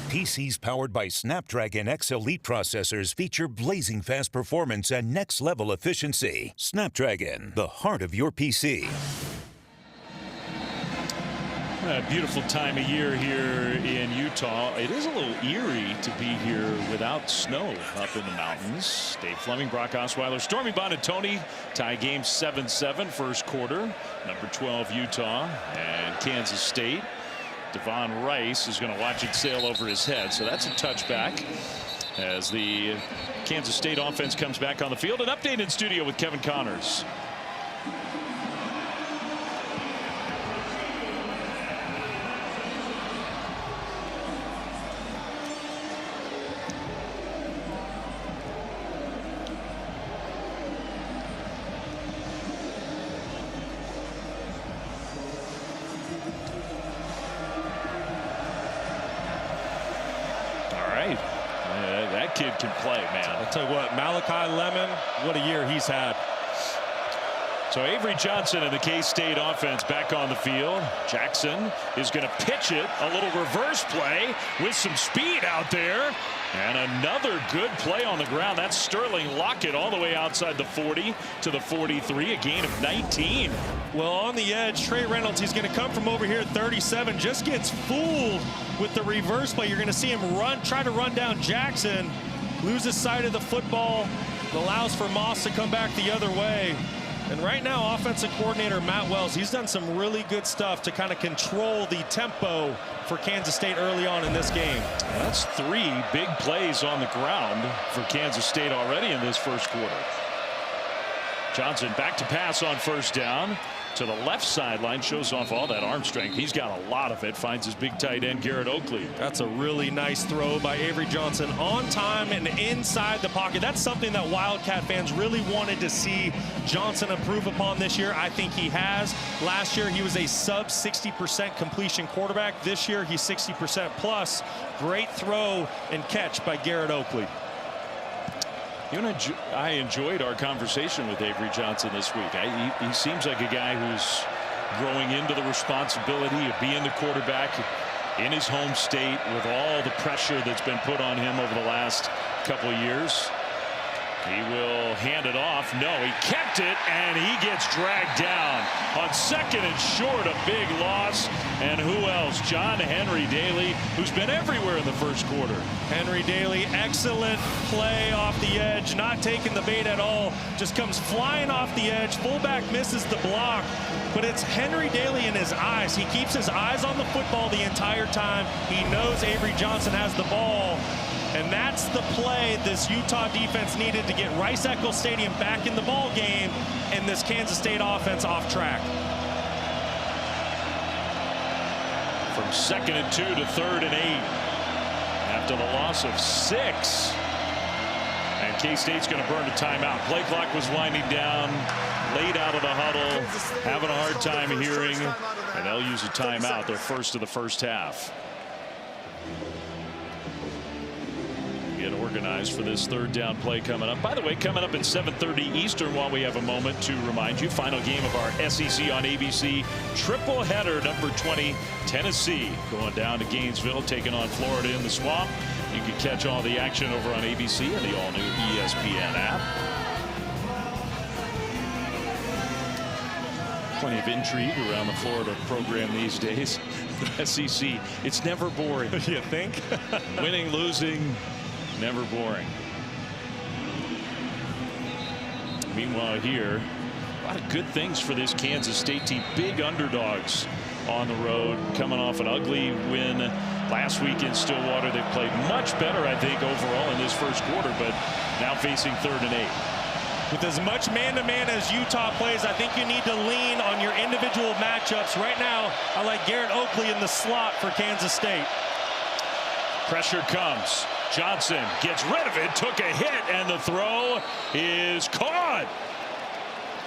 PCs powered by Snapdragon X Elite processors feature blazing fast performance and next-level efficiency. Snapdragon, the heart of your PC. A beautiful time of year here in Utah. It is a little eerie to be here without snow up in the mountains. Dave Fleming, Brock Osweiler, Stormy Buonantony tie game 7-7 first quarter. Number 12 Utah and Kansas State. Devon Rice is going to watch it sail over his head, so that's a touchback as the Kansas State offense comes back on the field. An update in studio with Kevin Connors. kid can play, man. I'll tell you what, Malachi Lemon, what a year he's had. So Avery Johnson and the K-State offense back on the field. Jackson is going to pitch it. A little reverse play with some speed out there. And another good play on the ground. That's Sterling Lockett all the way outside the 40 to the 43. A gain of 19. Well, on the edge, Trey Reynolds, he's going to come from over here at 37. Just gets fooled with the reverse play. You're going to see him try to run down Jackson. Loses sight of the football. Allows for Moss to come back the other way. And right now, offensive coordinator Matt Wells, he's done some really good stuff to kind of control the tempo for Kansas State early on in this game. That's 3 big plays on the ground for Kansas State already in this first quarter. Johnson back to pass on first down to the left sideline, shows off all that arm strength. He's got a lot of it. Finds his big tight end Garrett Oakley. That's a really nice throw by Avery Johnson, on time and inside the pocket. That's something that Wildcat fans really wanted to see Johnson improve upon this year. I think he has. Last year he was a sub 60% completion quarterback. This year he's 60% plus. Great throw and catch by Garrett Oakley. You know, I enjoyed our conversation with Avery Johnson this week. He seems like a guy who's growing into the responsibility of being the quarterback in his home state with all the pressure that's been put on him over the last couple of years. He will hand it off. No, he kept it, and he gets dragged down on second and short. A big loss. And who else? John Henry Daly, who's been everywhere in the first quarter. Henry Daly, excellent play off the edge, not taking the bait at all. Just comes flying off the edge. Fullback misses the block, but it's Henry Daly in his eyes. He keeps his eyes on the football the entire time. He knows Avery Johnson has the ball. And that's the play this Utah defense needed to get Rice-Eccles Stadium back in the ball game and this Kansas State offense off track. From 2nd and 2 to 3rd and 8 after the loss of 6. And K-State's going to burn a timeout. Play clock was winding down, late out of the huddle, having a hard time hearing, and they'll use a timeout, their first of the first half. Get organized for this 3rd down play coming up. By the way, coming up at 7:30 Eastern, while we have a moment to remind you, final game of our SEC on ABC triple header, number 20 Tennessee going down to Gainesville, taking on Florida in the Swamp. You can catch all the action over on ABC and the all-new ESPN app. Plenty of intrigue around the Florida program these days. The SEC, it's never boring. You think? Winning, losing, never boring. Meanwhile here, a lot of good things for this Kansas State team. Big underdogs on the road, coming off an ugly win last week in Stillwater. They've played much better, I think, overall in this first quarter, but now facing 3rd and 8. With as much man-to-man as Utah plays, I think you need to lean on your individual matchups. Right now, I like Garrett Oakley in the slot for Kansas State. Pressure comes. Johnson gets rid of it, took a hit, and the throw is caught.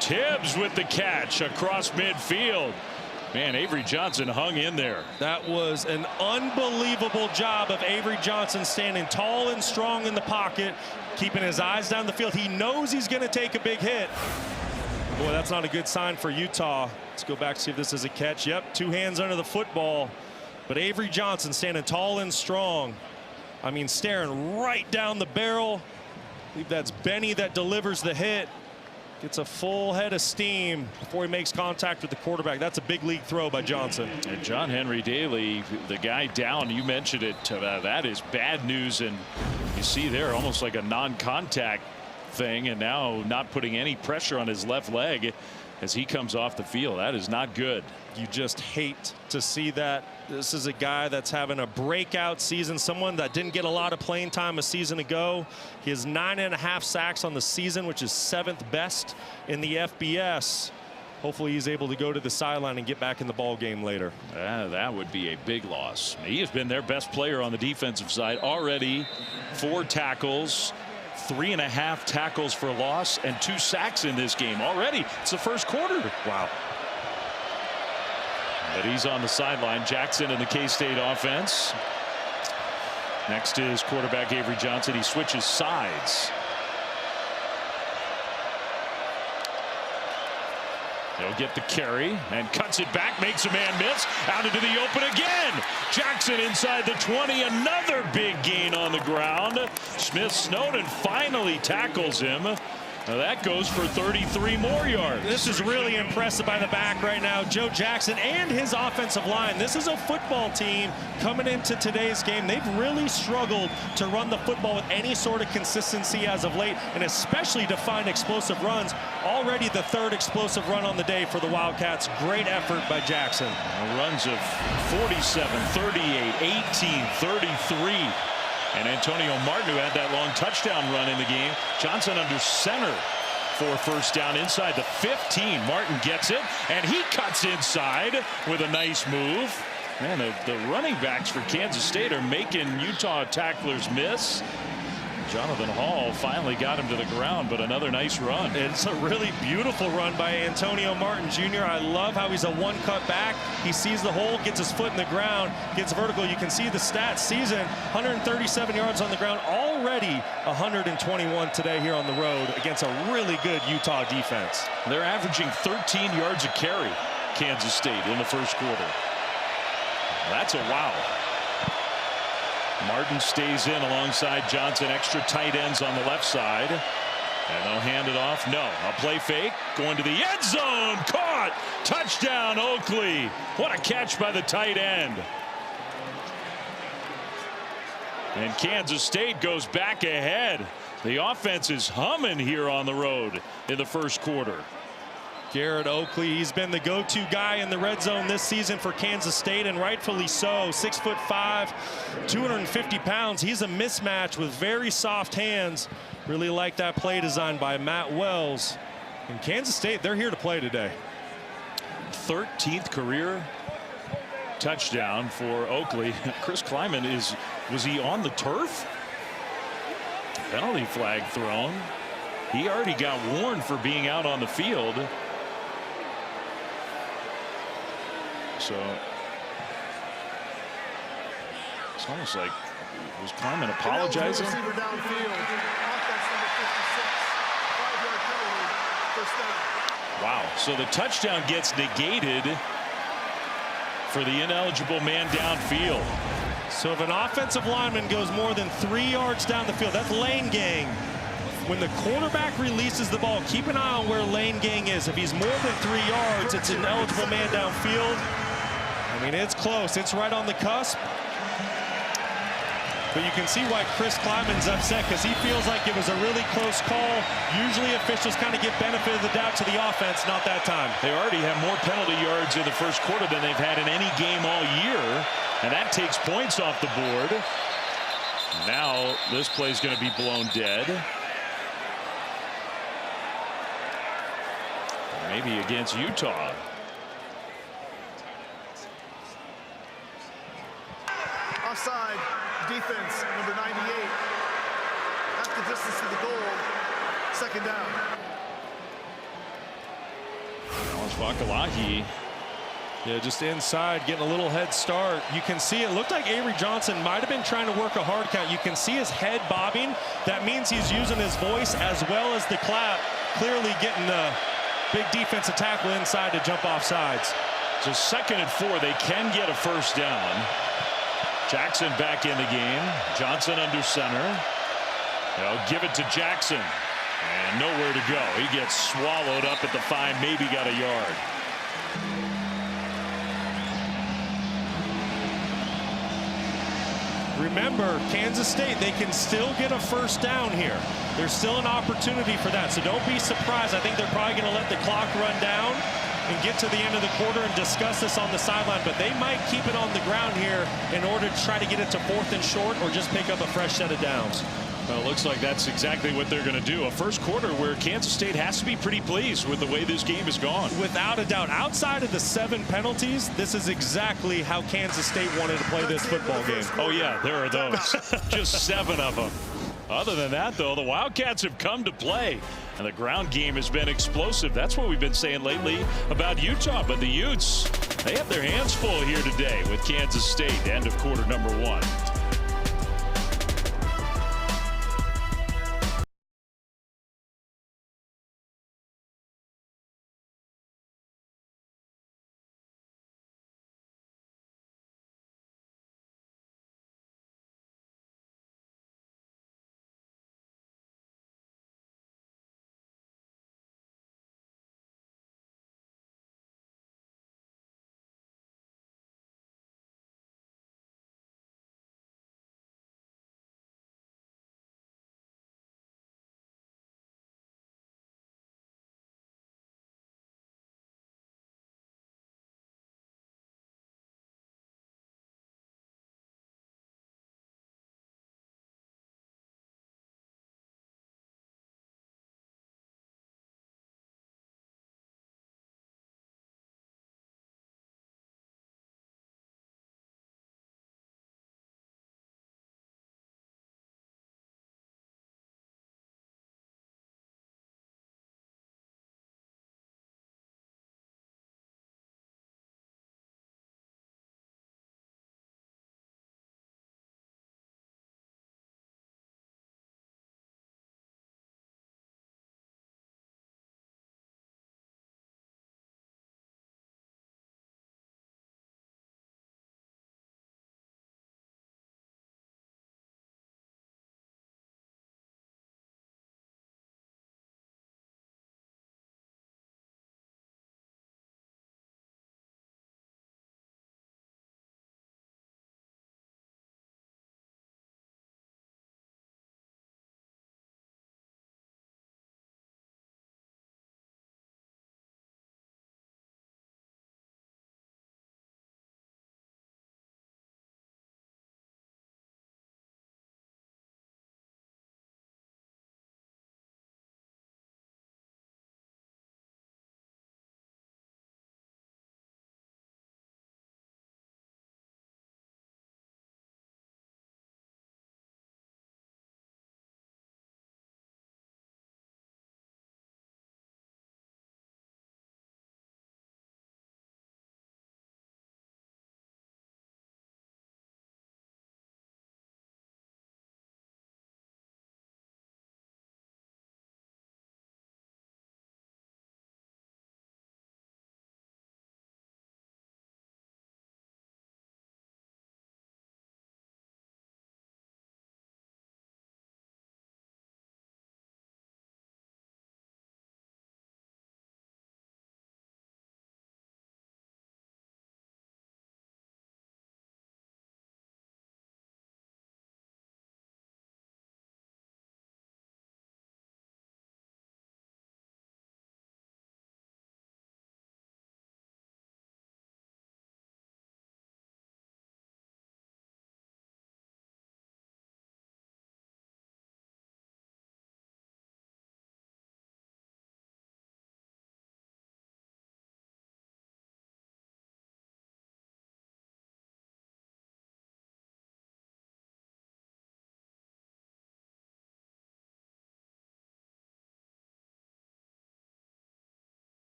Tibbs with the catch across midfield. Man, Avery Johnson hung in there. That was an unbelievable job of Avery Johnson, standing tall and strong in the pocket, keeping his eyes down the field. He knows he's going to take a big hit. Boy, that's not a good sign for Utah. Let's go back to see if this is a catch. Yep, 2 hands under the football. But Avery Johnson standing tall and strong. I mean, staring right down the barrel. I believe that's Benny that delivers the hit. Gets a full head of steam before he makes contact with the quarterback. That's a big league throw by Johnson. And John Henry Daly, the guy down, you mentioned it, that is bad news. And you see there almost like a non-contact thing, and now not putting any pressure on his left leg as he comes off the field. That is not good. You just hate to see that. This is a guy that's having a breakout season, someone that didn't get a lot of playing time a season ago. He has 9.5 sacks on the season, which is 7th best in the FBS. Hopefully he's able to go to the sideline and get back in the ball game later. That would be a big loss. He has been their best player on the defensive side already. 4 tackles, 3.5 tackles for loss, and 2 sacks in this game already. It's the first quarter. Wow. But he's on the sideline. Jackson and the K-State offense. Next is quarterback Avery Johnson. He switches sides. He'll get the carry and cuts it back, makes a man miss, out into the open again. Jackson inside the 20, another big gain on the ground. Smith Snowden finally tackles him. Now that goes for 33 more yards. This is really impressive by the back right now, Joe Jackson and his offensive line. This is a football team coming into today's game. They've really struggled to run the football with any sort of consistency as of late, and especially to find explosive runs. Already the third explosive run on the day for the Wildcats. Great effort by Jackson. Runs of 47, 38, 18, 33. And Antonio Martin, who had that long touchdown run in the game. Johnson under center for first down inside the 15. Martin gets it, and he cuts inside with a nice move. Man, the running backs for Kansas State are making Utah tacklers miss. Jonathan Hall finally got him to the ground, but another nice run. It's a really beautiful run by Antonio Martin Jr. I love how he's a one-cut back. He sees the hole, gets his foot in the ground, gets vertical. You can see the stats. Season 137 yards on the ground, already 121 today here on the road against a really good Utah defense. They're averaging 13 yards a carry, Kansas State, in the first quarter. That's a wow. Martin stays in alongside Johnson. Extra tight ends on the left side. And they'll hand it off. No, a play fake. Going to the end zone. Caught. Touchdown, Oakley. What a catch by the tight end. And Kansas State goes back ahead. The offense is humming here on the road in the first quarter. Garrett Oakley, he's been the go-to guy in the red zone this season for Kansas State, and rightfully so. 6'5", 250 pounds. He's a mismatch with very soft hands. Really like that play design by Matt Wells. And Kansas State, they're here to play today. 13th career touchdown for Oakley. Chris Kleiman, was he on the turf? Penalty flag thrown. He already got warned for being out on the field. So it's almost like, was Kleiman apologizing? Receiver downfield. Offense number 56. 5-yard penalty. First down. Wow. So the touchdown gets negated for the ineligible man downfield. So if an offensive lineman goes more than 3 yards down the field, that's lane gang. When the quarterback releases the ball, keep an eye on where lane gang is. If he's more than 3 yards, it's an eligible man downfield. I mean, it's close. It's right on the cusp. But you can see why Chris Kleiman's upset, because he feels like it was a really close call. Usually officials kind of give benefit of the doubt to the offense. Not that time. They already have more penalty yards in the first quarter than they've had in any game all year. And that takes points off the board. Now this play's going to be blown dead. Maybe against Utah. Offside, defense, number 98. At the distance of the goal, second down. Alex Vakalahi. Yeah, just inside, getting a little head start. You can see it looked like Avery Johnson might have been trying to work a hard count. You can see his head bobbing. That means he's using his voice as well as the clap, clearly getting the big defensive tackle inside to jump off sides. So 2nd and 4, they can get a first down. Jackson back in the game. Johnson under center. They'll give it to Jackson. And nowhere to go. He gets swallowed up at the 5, maybe got a yard. Remember, Kansas State, they can still get a first down here. There's still an opportunity for that, so don't be surprised. I think they're probably going to let the clock run down and get to the end of the quarter and discuss this on the sideline, but they might keep it on the ground here in order to try to get it to 4th and short or just pick up a fresh set of downs. Well, it looks like that's exactly what they're going to do. A first quarter where Kansas State has to be pretty pleased with the way this game has gone. Without a doubt. Outside of the 7 penalties, this is exactly how Kansas State wanted to play this football game. Oh, yeah, there are those. Just 7 of them. Other than that, though, the Wildcats have come to play. And the ground game has been explosive. That's what we've been saying lately about Utah. But the Utes, they have their hands full here today with Kansas State. End of quarter number 1.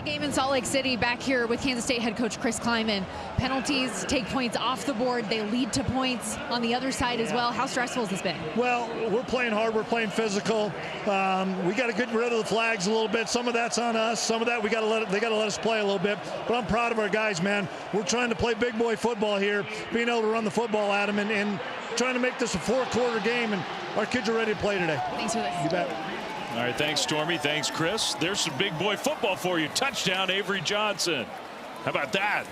That game in Salt Lake City, back here with Kansas State head coach Chris Kleiman. Penalties take points off the board. They lead to points on the other side as well. How stressful has this been? Well, we're playing hard. We're playing physical. We got to get rid of the flags a little bit. Some of that's on us. Some of that they got to let us play a little bit. But I'm proud of our guys, man. We're trying to play big boy football here, being able to run the football at them and trying to make this a 4-quarter game. And our kids are ready to play today. Thanks for this. You bet. All right, thanks, Stormy. Thanks, Chris. There's some big boy football for you. Touchdown, Avery Johnson. How about that?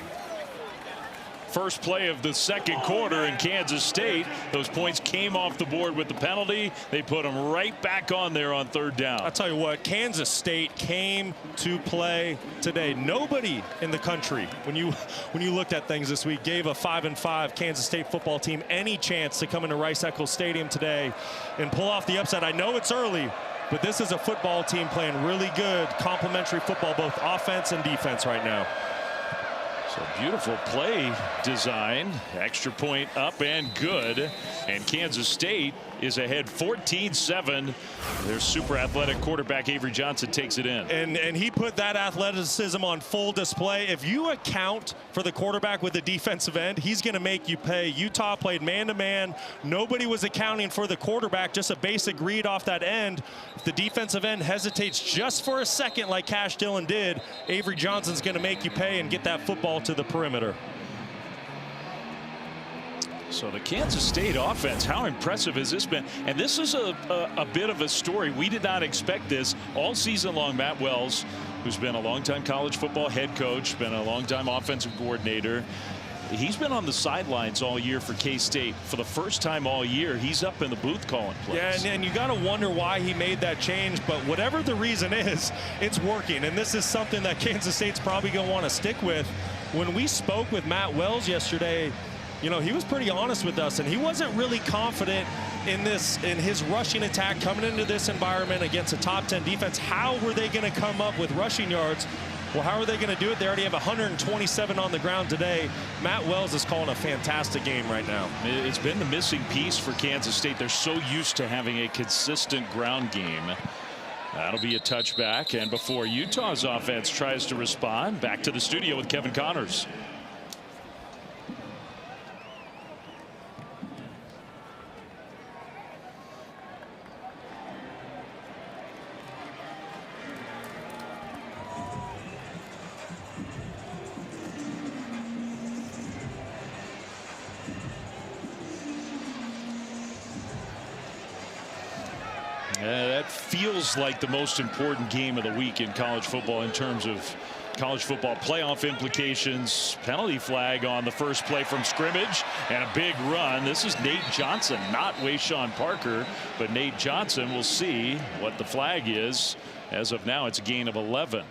First play of the second quarter in Kansas State. Those points came off the board with the penalty. They put them right back on there on third down. I'll tell you what, Kansas State came to play today. Nobody in the country, when you looked at things this week, gave a 5-5 Kansas State football team any chance to come into Rice-Eccles Stadium today and pull off the upset. I know it's early, but this is a football team playing really good complementary football, both offense and defense right now. So beautiful play design. Extra point up and good. And Kansas State is ahead 14-7. Their super athletic quarterback Avery Johnson takes it in. And he put that athleticism on full display. If you account for the quarterback with the defensive end, he's going to make you pay. Utah played man-to-man. Nobody was accounting for the quarterback, just a basic read off that end. If the defensive end hesitates just for a second like Cash Dillon did, Avery Johnson's going to make you pay and get that football to the perimeter. So the Kansas State offense, how impressive has this been? And this is a bit of a story. We did not expect this all season long. Matt Wells, who's been a longtime college football head coach, been a longtime offensive coordinator. He's been on the sidelines all year for K-State. For the first time all year, he's up in the booth calling plays. Yeah, and you got to wonder why he made that change. But whatever the reason is, it's working. And this is something that Kansas State's probably going to want to stick with. When we spoke with Matt Wells yesterday, you know, he was pretty honest with us, and he wasn't really confident in his rushing attack coming into this environment against a top 10 defense. How were they going to come up with rushing yards? Well, how are they going to do it? They already have 127 on the ground today. Matt Wells is calling a fantastic game right now. It's been the missing piece for Kansas State. They're so used to having a consistent ground game. That'll be a touchback. And before Utah's offense tries to respond, back to the studio with Kevin Connors. That feels like the most important game of the week in college football in terms of college football playoff implications. Penalty flag on the first play from scrimmage and a big run. This is Nate Johnson, not Wayshawn Parker, but Nate Johnson. We'll see what the flag is. As of now, it's a gain of 11.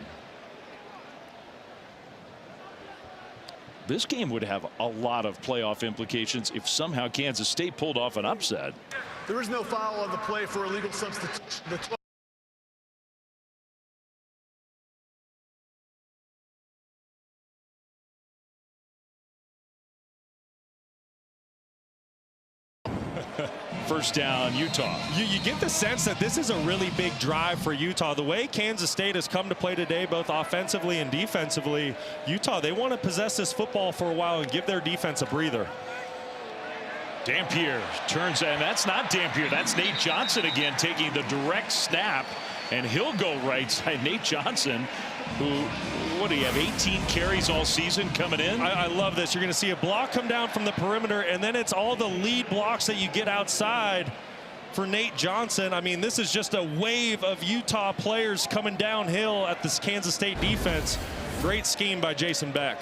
This game would have a lot of playoff implications if somehow Kansas State pulled off an upset. There is no foul on the play for illegal substitution. First down, Utah. You get the sense that this is a really big drive for Utah. The way Kansas State has come to play today, both offensively and defensively, Utah, they want to possess this football for a while and give their defense a breather. Dampier turns, and that's not Dampier. That's Nate Johnson again taking the direct snap, and he'll go right side. Nate Johnson, who, what do you have, 18 carries all season coming in? I love this. You're going to see a block come down from the perimeter, and then it's all the lead blocks that you get outside for Nate Johnson. I mean, this is just a wave of Utah players coming downhill at this Kansas State defense. Great scheme by Jason Beck.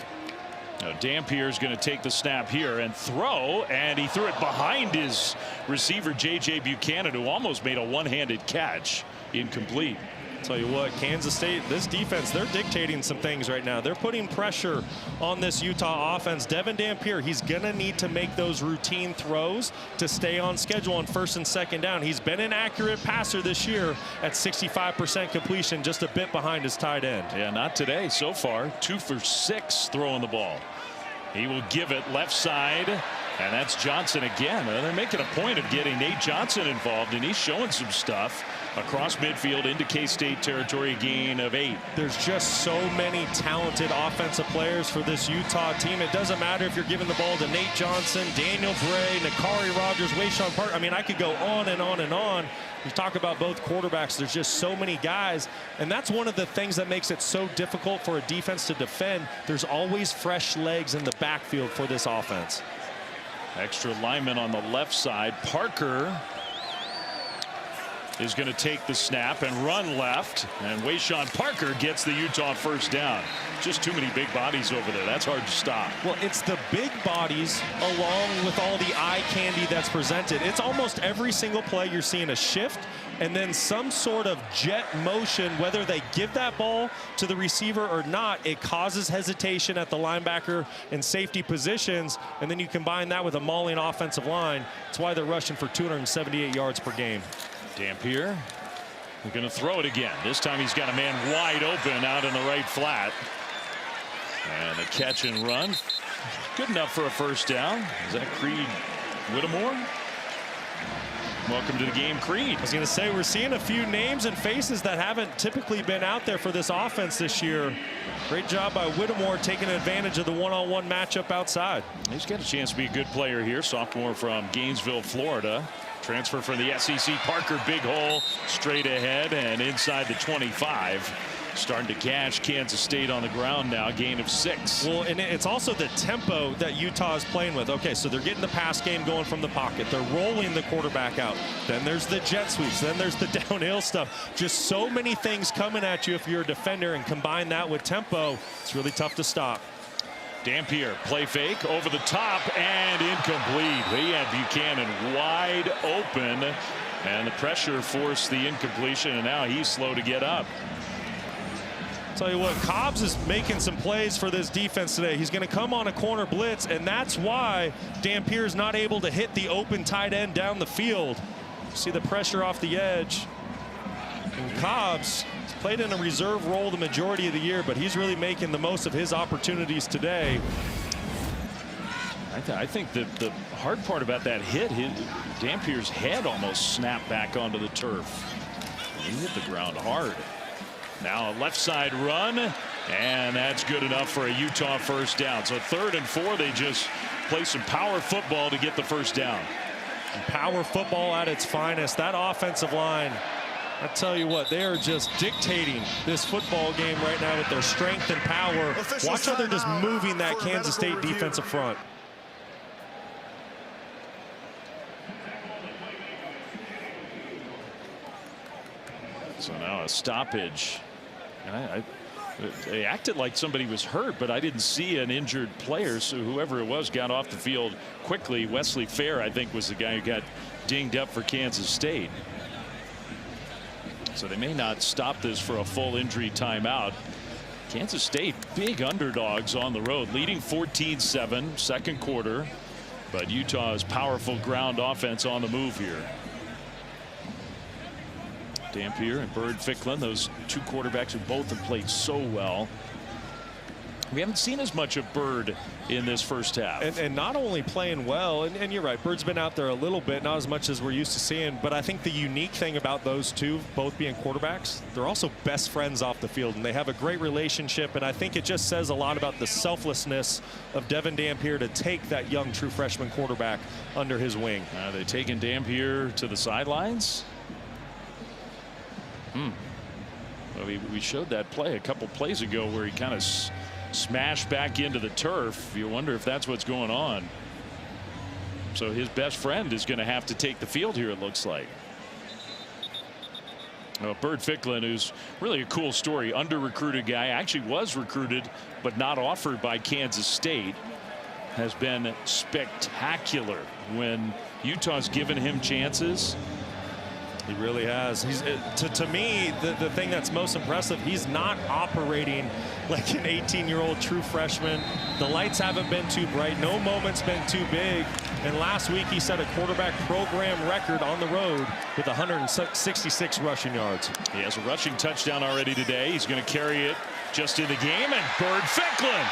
Now Dampier is going to take the snap here and throw, and he threw it behind his receiver J.J. Buchanan, who almost made a one-handed catch. Incomplete. Tell you what, Kansas State, this defense, they're dictating some things right now. They're putting pressure on this Utah offense. Devin Dampier, he's going to need to make those routine throws to stay on schedule on first and second down. He's been an accurate passer this year at 65% completion, just a bit behind his tight end. Yeah, not today so far. 2 for 6 throwing the ball. He will give it left side, and that's Johnson again. They're making a point of getting Nate Johnson involved, and he's showing some stuff. across midfield into K-State territory, a gain of 8. There's just so many talented offensive players for this Utah team. It doesn't matter if you're giving the ball to Nate Johnson, Daniel Bray, Nakari Rogers, Wayshawn Park. I mean, I could go on and on and on. You talk about both quarterbacks. There's just so many guys, and that's one of the things that makes it so difficult for a defense to defend. There's always fresh legs in the backfield for this offense. Extra lineman on the left side. Parker is going to take the snap and run left, and Wayshawn Parker gets the Utah first down. Just too many big bodies over there. That's hard to stop. Well, it's the big bodies along with all the eye candy that's presented. It's almost every single play you're seeing a shift and then some sort of jet motion. Whether they give that ball to the receiver or not, it causes hesitation at the linebacker and safety positions, and then you combine that with a mauling offensive line. That's why they're rushing for 278 yards per game. Dampier, we're going to throw it again. This time he's got a man wide open out in the right flat. And a catch and run. Good enough for a first down. Is that Creed Whittemore? Welcome to the game, Creed. I was going to say, we're seeing a few names and faces that haven't typically been out there for this offense this year. Great job by Whittemore taking advantage of the one-on-one matchup outside. He's got a chance to be a good player here. Sophomore from Gainesville, Florida. Transfer from the SEC. Parker, big hole, straight ahead and inside the 25. Starting to cash Kansas State on the ground now, gain of 6. Well, and it's also the tempo that Utah is playing with. Okay, so they're getting the pass game going from the pocket. They're rolling the quarterback out. Then there's the jet sweeps. Then there's the downhill stuff. Just so many things coming at you if you're a defender, and combine that with tempo, it's really tough to stop. Dampier, play fake, over the top, and incomplete. He had Buchanan wide open, and the pressure forced the incompletion, and now he's slow to get up. Tell you what, Cobbs is making some plays for this defense today. He's going to come on a corner blitz, and that's why Dampier is not able to hit the open tight end down the field. See the pressure off the edge. And Cobbs played in a reserve role the majority of the year, but he's really making the most of his opportunities today. I think the hard part about that hit, Dampier's head almost snapped back onto the turf. He hit the ground hard. Now a left side run, and that's good enough for a Utah first down. So 3rd and 4, they just play some power football to get the first down. And power football at its finest. That offensive line, I tell you what, they are just dictating this football game right now with their strength and power. Watch how they're just moving that Kansas State defensive front. So now a stoppage. They acted like somebody was hurt, but I didn't see an injured player. So whoever it was got off the field quickly. Wesley Fair, I think, was the guy who got dinged up for Kansas State. So they may not stop this for a full injury timeout. Kansas State, big underdogs on the road, leading 14-7, second quarter. But Utah's powerful ground offense on the move here. Dampier and Bird Ficklin, those two quarterbacks who both have played so well. We haven't seen as much of Bird in this first half. And not only playing well, and you're right, Bird's been out there a little bit, not as much as we're used to seeing, but I think the unique thing about those two, both being quarterbacks, they're also best friends off the field, and they have a great relationship, and I think it just says a lot about the selflessness of Devin Dampier to take that young true freshman quarterback under his wing. Are they taking Dampier to the sidelines? Well, we showed that play a couple plays ago where he kind of smashed back into the turf. You wonder if that's what's going on. So his best friend is going to have to take the field here, it looks like. Bird Ficklin, who's really a cool story, under-recruited guy, actually was recruited but not offered by Kansas State, has been spectacular when Utah's given him chances. He really has. He's to me, the thing that's most impressive, he's not operating like an 18-year-old true freshman. The lights haven't been too bright. No moment's been too big. And last week he set a quarterback program record on the road with 166 rushing yards. He has a rushing touchdown already today. He's going to carry it just in the game. And Bird Ficklin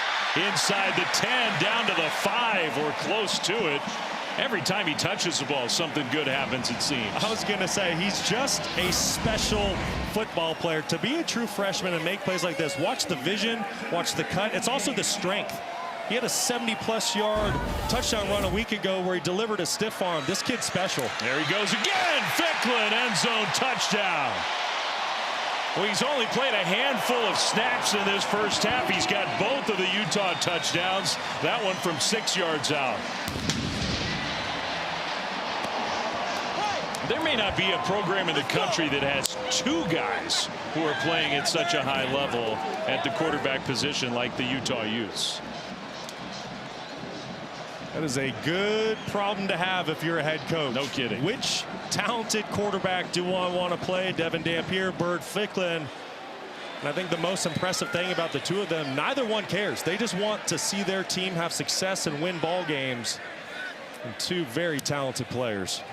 inside the 10, down to the 5 or close to it. Every time he touches the ball, something good happens, it seems. I was going to say, he's just a special football player. To be a true freshman and make plays like this, watch the vision, watch the cut. It's also the strength. He had a 70-plus yard touchdown run a week ago where he delivered a stiff arm. This kid's special. There he goes again. Ficklin, end zone touchdown. Well, he's only played a handful of snaps in this first half. He's got both of the Utah touchdowns. That one from 6 yards out. There may not be a program in the country that has 2 guys who are playing at such a high level at the quarterback position like the Utah Utes. That is a good problem to have if you're a head coach. No kidding. Which talented quarterback do I want to play? Devin Dampier, Burt Ficklin. And I think the most impressive thing about the 2 of them, neither one cares. They just want to see their team have success and win ball games. And 2 very talented players.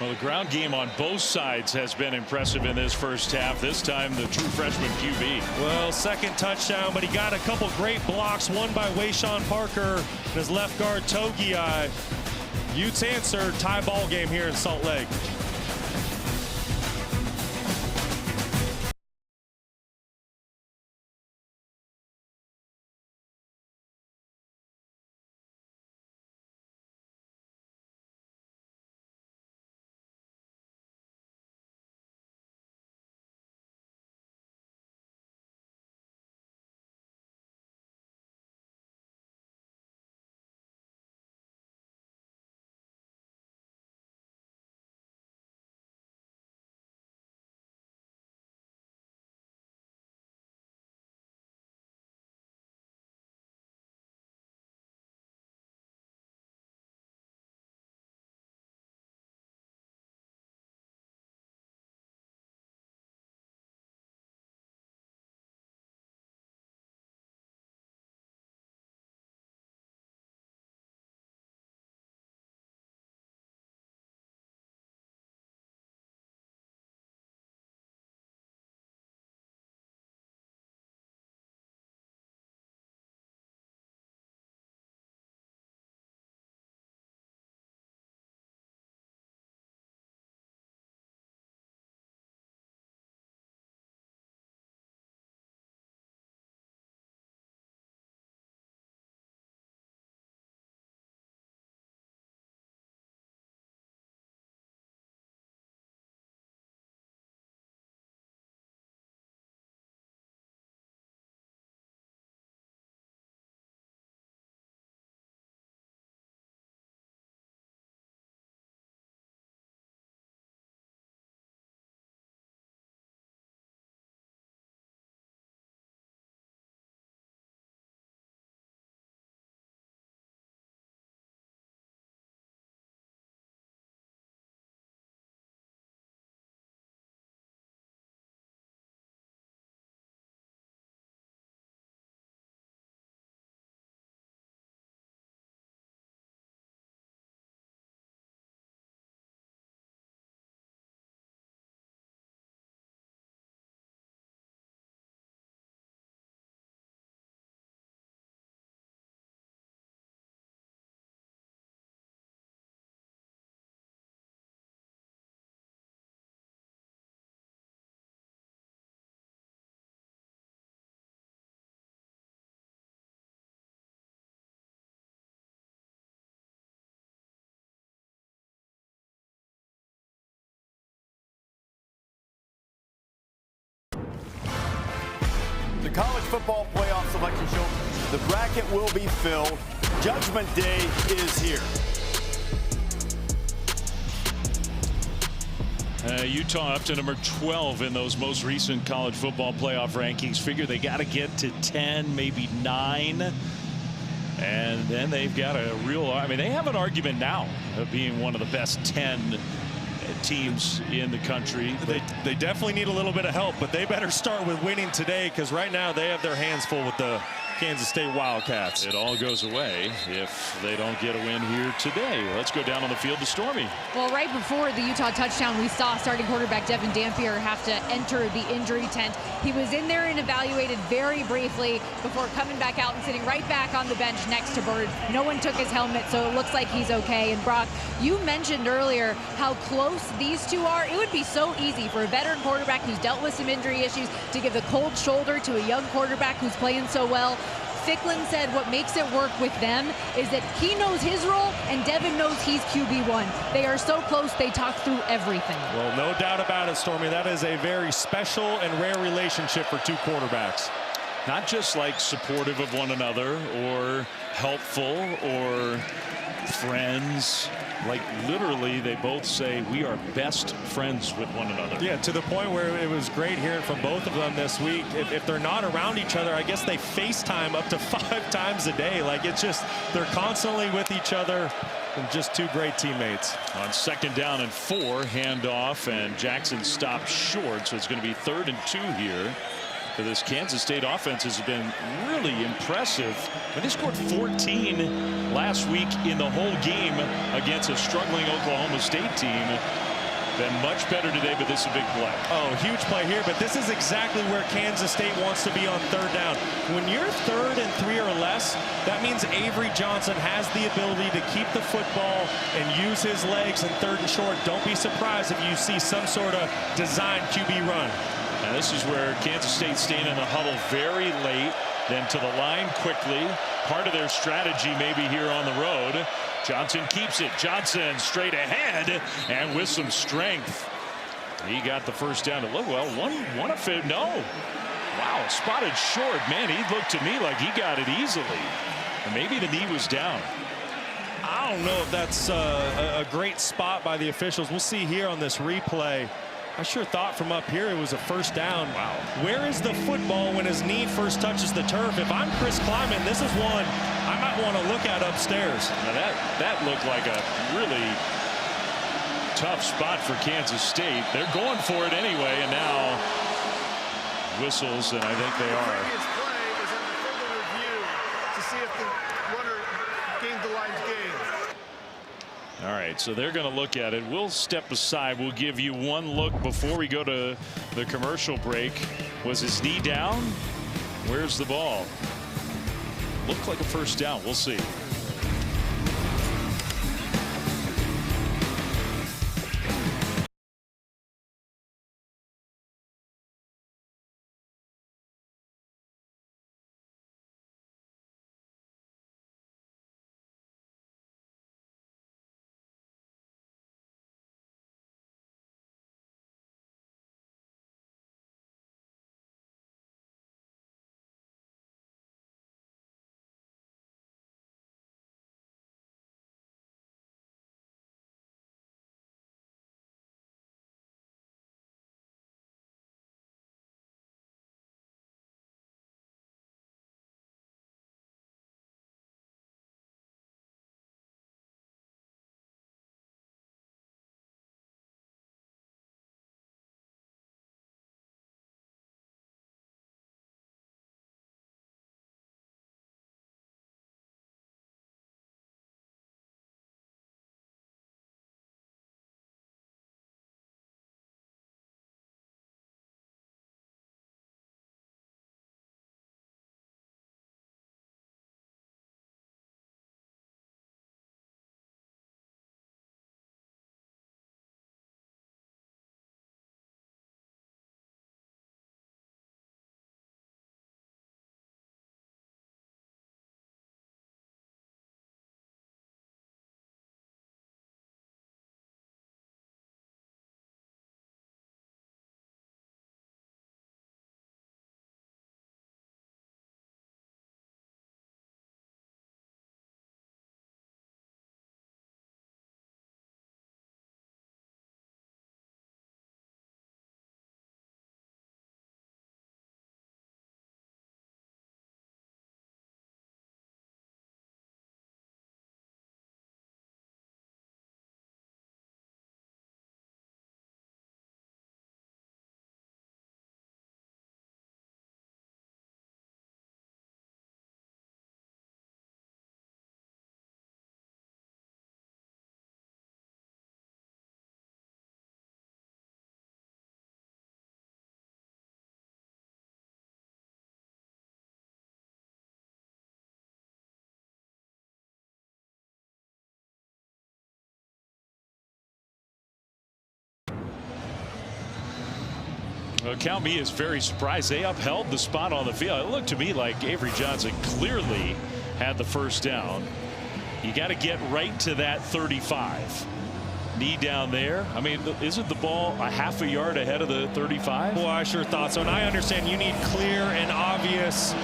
Well, the ground game on both sides has been impressive in this first half. This time, the true freshman QB. Well, second touchdown, but he got a couple great blocks. One by Wayshawn Parker and his left guard, Togiai. Utes answer, tie ball game here in Salt Lake. The college football playoff selection show, the bracket will be filled. Judgment Day is here. Utah up to number 12 in those most recent college football playoff rankings. Figure they got to get to 10, maybe 9. And then they've got a real, I mean, they have an argument now of being one of the best 10 teams in the country. They definitely need a little bit of help, but they better start with winning today, because right now they have their hands full with the Kansas State Wildcats. It all goes away if they don't get a win here today. Let's go down on the field to Stormy. Well, right before the Utah touchdown, we saw starting quarterback Devin Dampier have to enter the injury tent. He was in there and evaluated very briefly before coming back out and sitting right back on the bench next to Bird. No one took his helmet, so it looks like he's okay. And Brock, you mentioned earlier how close these two are. It would be so easy for a veteran quarterback who's dealt with some injury issues to give the cold shoulder to a young quarterback who's playing so well. Ficklin said what makes it work with them is that he knows his role and Devin knows he's QB1. They are so close, they talk through everything. Well, no doubt about it, Stormy. That is a very special and rare relationship for two quarterbacks. Not just like supportive of one another or helpful or friends. Like literally, they both say we are best friends with one another. Yeah, to the point where it was great hearing from both of them this week. If they're not around each other, I guess they FaceTime up to 5 times a day. Like it's just, they're constantly with each other and just two great teammates. On 2nd down and 4, handoff, and Jackson stopped short, so it's going to be 3rd and 2 here. For this Kansas State offense has been really impressive. And they scored 14 last week in the whole game against a struggling Oklahoma State team. Been much better today, but this is a big play. Oh, huge play here, but this is exactly where Kansas State wants to be on 3rd down. When you're 3rd and 3 or less, that means Avery Johnson has the ability to keep the football and use his legs in 3rd and short. Don't be surprised if you see some sort of design QB run. And this is where Kansas State staying in the huddle very late, then to the line quickly. Part of their strategy maybe here on the road. Johnson keeps it. Johnson straight ahead and with some strength. He got the first down to look well. One of it. No. Wow, spotted short. Man, he looked to me like he got it easily. And maybe the knee was down. I don't know if that's a great spot by the officials. We'll see here on this replay. I sure thought from up here it was a first down. Wow. Where is the football when his knee first touches the turf? If I'm Chris Kleiman, this is one I might want to look at upstairs. Now that looked like a really tough spot for Kansas State. They're going for it anyway, and now whistles, and I think they are. The previous play is under further review to see if the runner gained the line's gain. All right, so they're going to look at it. We'll step aside. We'll give you one look before we go to the commercial break. Was his knee down? Where's the ball? Looked like a first down. We'll see. Well, count me as very surprised. They upheld the spot on the field. It looked to me like Avery Johnson clearly had the first down. You got to get right to that 35. Knee down there. I mean, isn't the ball a half a yard ahead of the 35? Well, I sure thought so. And I understand you need clear and obvious,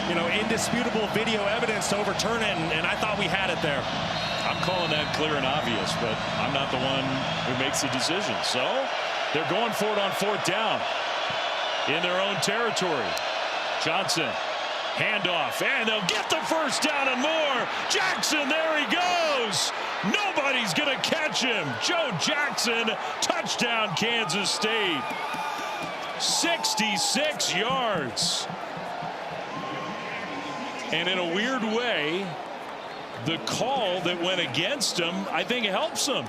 indisputable video evidence to overturn it. And I thought we had it there. I'm calling that clear and obvious, but I'm not the one who makes the decision. So they're going for it on 4th down in their own territory. Johnson, handoff, and they'll get the first down and more. Jackson, there he goes. Nobody's going to catch him. Joe Jackson, touchdown, Kansas State. 66 yards. And in a weird way, the call that went against him, I think, helps him.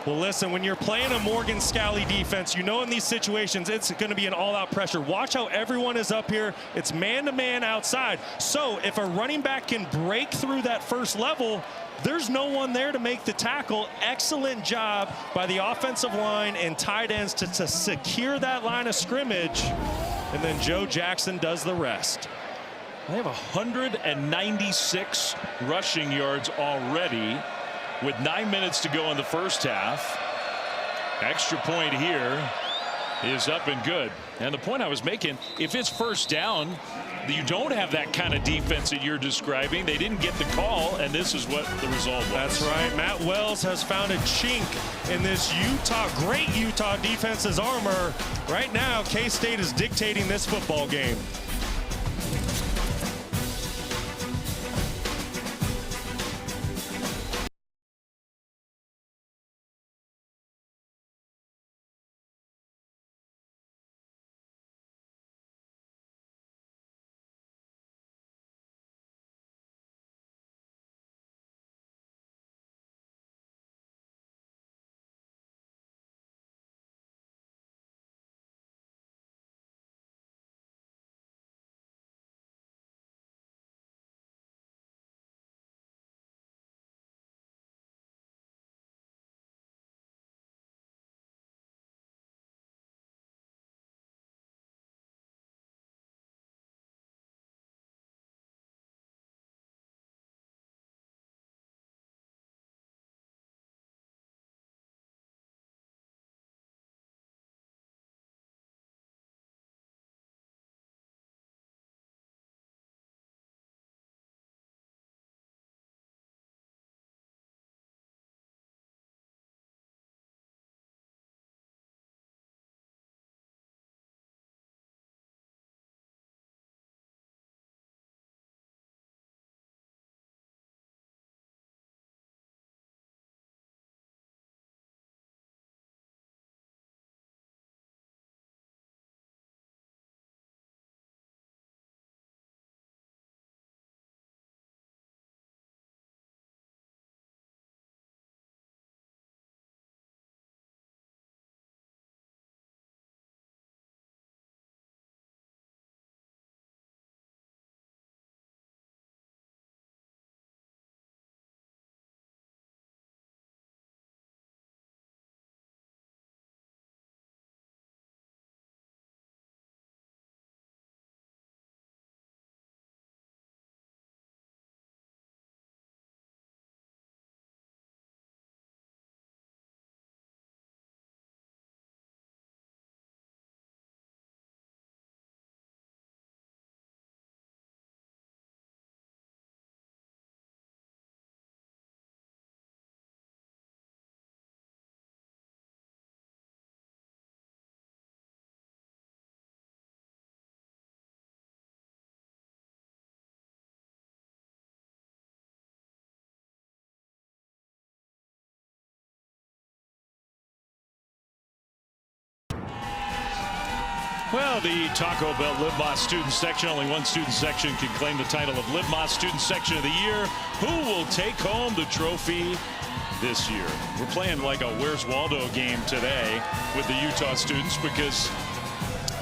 Well, listen, when you're playing a Morgan Scalley defense, in these situations, it's going to be an all-out pressure. Watch how everyone is up here. It's man-to-man outside. So if a running back can break through that first level, there's no one there to make the tackle. Excellent job by the offensive line and tight ends to secure that line of scrimmage. And then Joe Jackson does the rest. They have 196 rushing yards already with 9 minutes to go in the first half. Extra point here is up and good. And the point I was making, if it's first down, you don't have that kind of defense that you're describing. They didn't get the call, and this is what the result was. That's right. Matt Wells has found a chink in this great Utah defense's armor. Right now, K-State is dictating this football game. Well, the Taco Bell Live Más student section, only one student section can claim the title of Live Más student section of the year. Who will take home the trophy this year? We're playing like a Where's Waldo game today with the Utah students because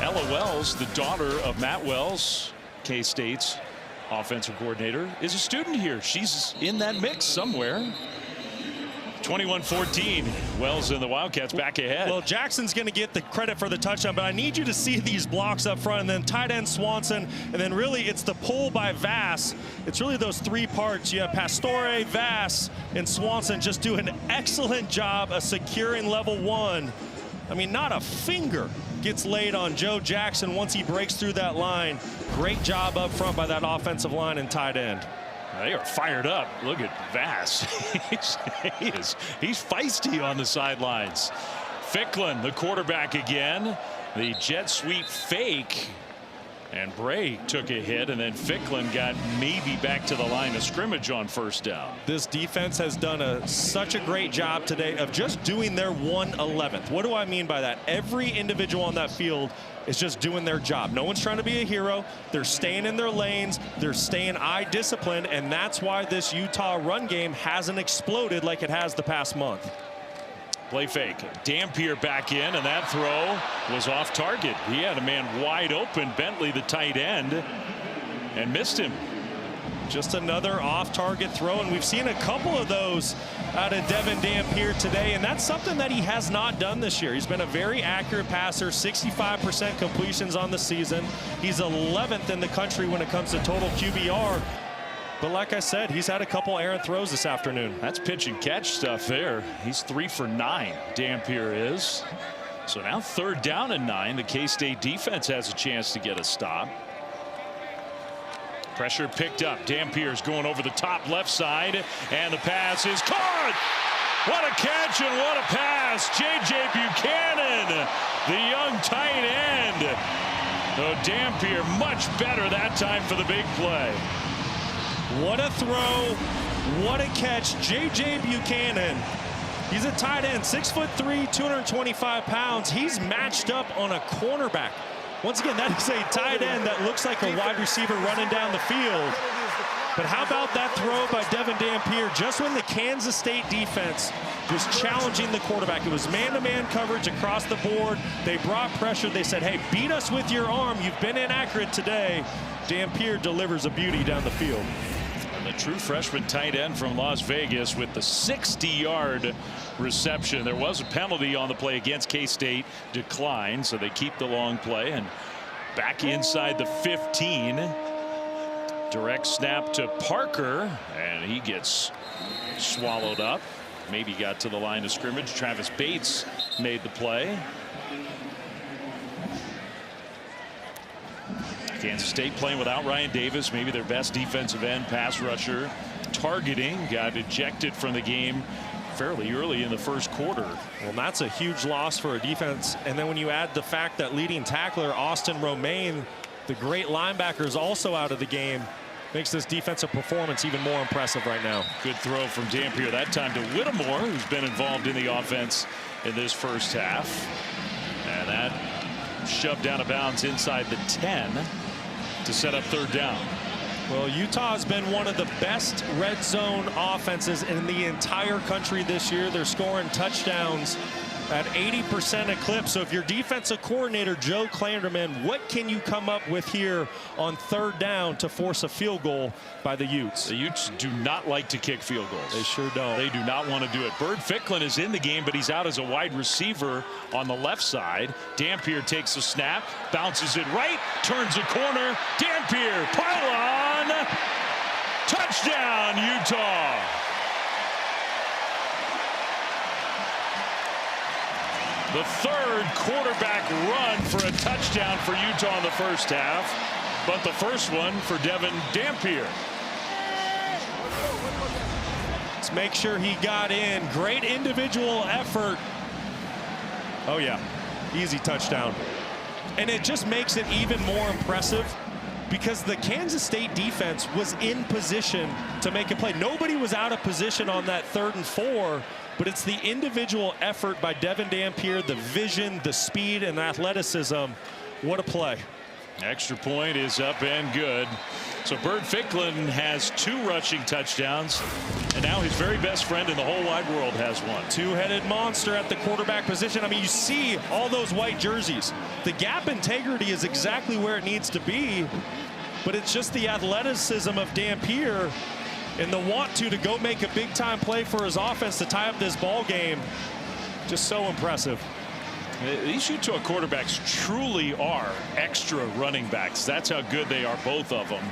Ella Wells, the daughter of Matt Wells, K-State's offensive coordinator, is a student here. She's in that mix somewhere. 21-14. Wells and the Wildcats back ahead. Well, Jackson's going to get the credit for the touchdown, but I need you to see these blocks up front, and then tight end Swanson, and then really it's the pull by Vass. It's really those three parts. You have Pastore, Vass, and Swanson just do an excellent job of securing level one. I mean, not a finger gets laid on Joe Jackson once he breaks through that line. Great job up front by that offensive line and tight end. They are fired up. Look at Vass. he's feisty on the sidelines. Ficklin, the quarterback again. The jet sweep fake. And Bray took a hit, and then Ficklin got maybe back to the line of scrimmage on first down. This defense has done such a great job today of just doing their 1/11th. What do I mean by that? Every individual on that field is just doing their job. No one's trying to be a hero. They're staying in their lanes. They're staying eye disciplined, and that's why this Utah run game hasn't exploded like it has the past month. Play fake. Dampier back in, and that throw was off target. He had a man wide open, Bentley, the tight end, and missed him. Just another off-target throw, and we've seen a couple of those out of Devin Dampier today, and that's something that he has not done this year. He's been a very accurate passer, 65% completions on the season. He's 11th in the country when it comes to total QBR. But like I said, he's had a couple errant throws this afternoon. That's pitch and catch stuff there. He's 3 for 9, Dampier is. So now 3rd down and 9. The K-State defense has a chance to get a stop. Pressure picked up. Dampier's going over the top left side, and the pass is caught. What a catch and what a pass. J.J. Buchanan, the young tight end. Though Dampier much better that time for the big play. What a throw. What a catch. J.J. Buchanan. He's a tight end, 6'3", 225 pounds. He's matched up on a cornerback. Once again, that is a tight end that looks like a wide receiver running down the field. But how about that throw by Devin Dampier just when the Kansas State defense was challenging the quarterback? It was man-to-man coverage across the board. They brought pressure. They said, hey, beat us with your arm. You've been inaccurate today. Dampier delivers a beauty down the field. And the true freshman tight end from Las Vegas with the 60-yard reception. There was a penalty on the play against K-State, declined, so they keep the long play, and back inside the 15. Direct snap to Parker, and he gets swallowed up. Maybe got to the line of scrimmage. Travis Bates made the play. Kansas State playing without Ryan Davis, maybe their best defensive end pass rusher. Targeting, got ejected from the game fairly early in the first quarter. Well, that's a huge loss for a defense. And then when you add the fact that leading tackler Austin Romaine, the great linebacker, is also out of the game, makes this defensive performance even more impressive right now. Good throw from Dampier that time to Whittemore, who's been involved in the offense in this first half. And that shoved out of bounds inside the 10 to set up 3rd down. Well, Utah has been one of the best red zone offenses in the entire country this year. They're scoring touchdowns at 80% a clip. So if you're defensive coordinator Joe Klanderman, what can you come up with here on 3rd down to force a field goal by the Utes? The Utes do not like to kick field goals. They sure don't. They do not want to do it. Bird Ficklin is in the game, but he's out as a wide receiver on the left side. Dampier takes a snap, bounces it right, turns a corner. Dampier, pylon, touchdown, Utah. The 3rd quarterback run for a touchdown for Utah in the first half, but the first one for Devin Dampier. Let's make sure he got in. Great individual effort. Oh yeah, easy touchdown. And it just makes it even more impressive because the Kansas State defense was in position to make a play. Nobody was out of position on that 3rd and 4. But it's the individual effort by Devin Dampier, the vision, the speed, and athleticism. What a play. Extra point is up and good. So Bird Ficklin has 2 rushing touchdowns, and now his very best friend in the whole wide world has one. Two-headed monster at the quarterback position. I mean, you see all those white jerseys. The gap integrity is exactly where it needs to be, but it's just the athleticism of Dampier and the want to go make a big time play for his offense to tie up this ball game. Just so impressive. These Utah quarterbacks truly are extra running backs. That's how good they are, both of them,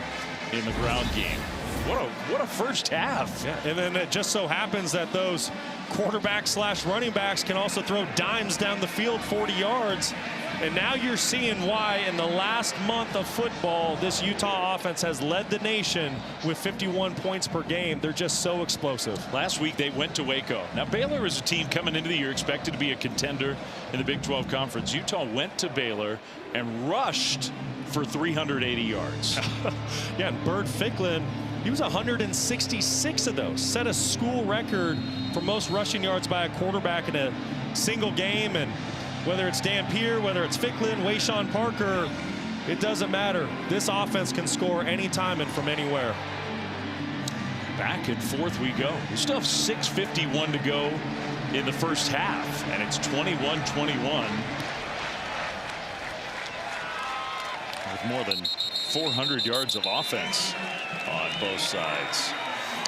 in the ground game. What a first half. Yeah, and then it just so happens that those quarterbacks slash running backs can also throw dimes down the field 40 yards. And now you're seeing why in the last month of football, this Utah offense has led the nation with 51 points per game. They're just so explosive. Last week they went to Waco. Now Baylor is a team coming into the year expected to be a contender in the Big 12 Conference. Utah went to Baylor and rushed for 380 yards. Yeah, and Bird Ficklin, he was 166 of those. Set a school record for most rushing yards by a quarterback in a single game. And whether it's Dampier, whether it's Ficklin, Wayshawn Parker, it doesn't matter. This offense can score anytime and from anywhere. Back and forth we go. We still have 6:51 to go in the first half, and it's 21-21. With more than 400 yards of offense on both sides.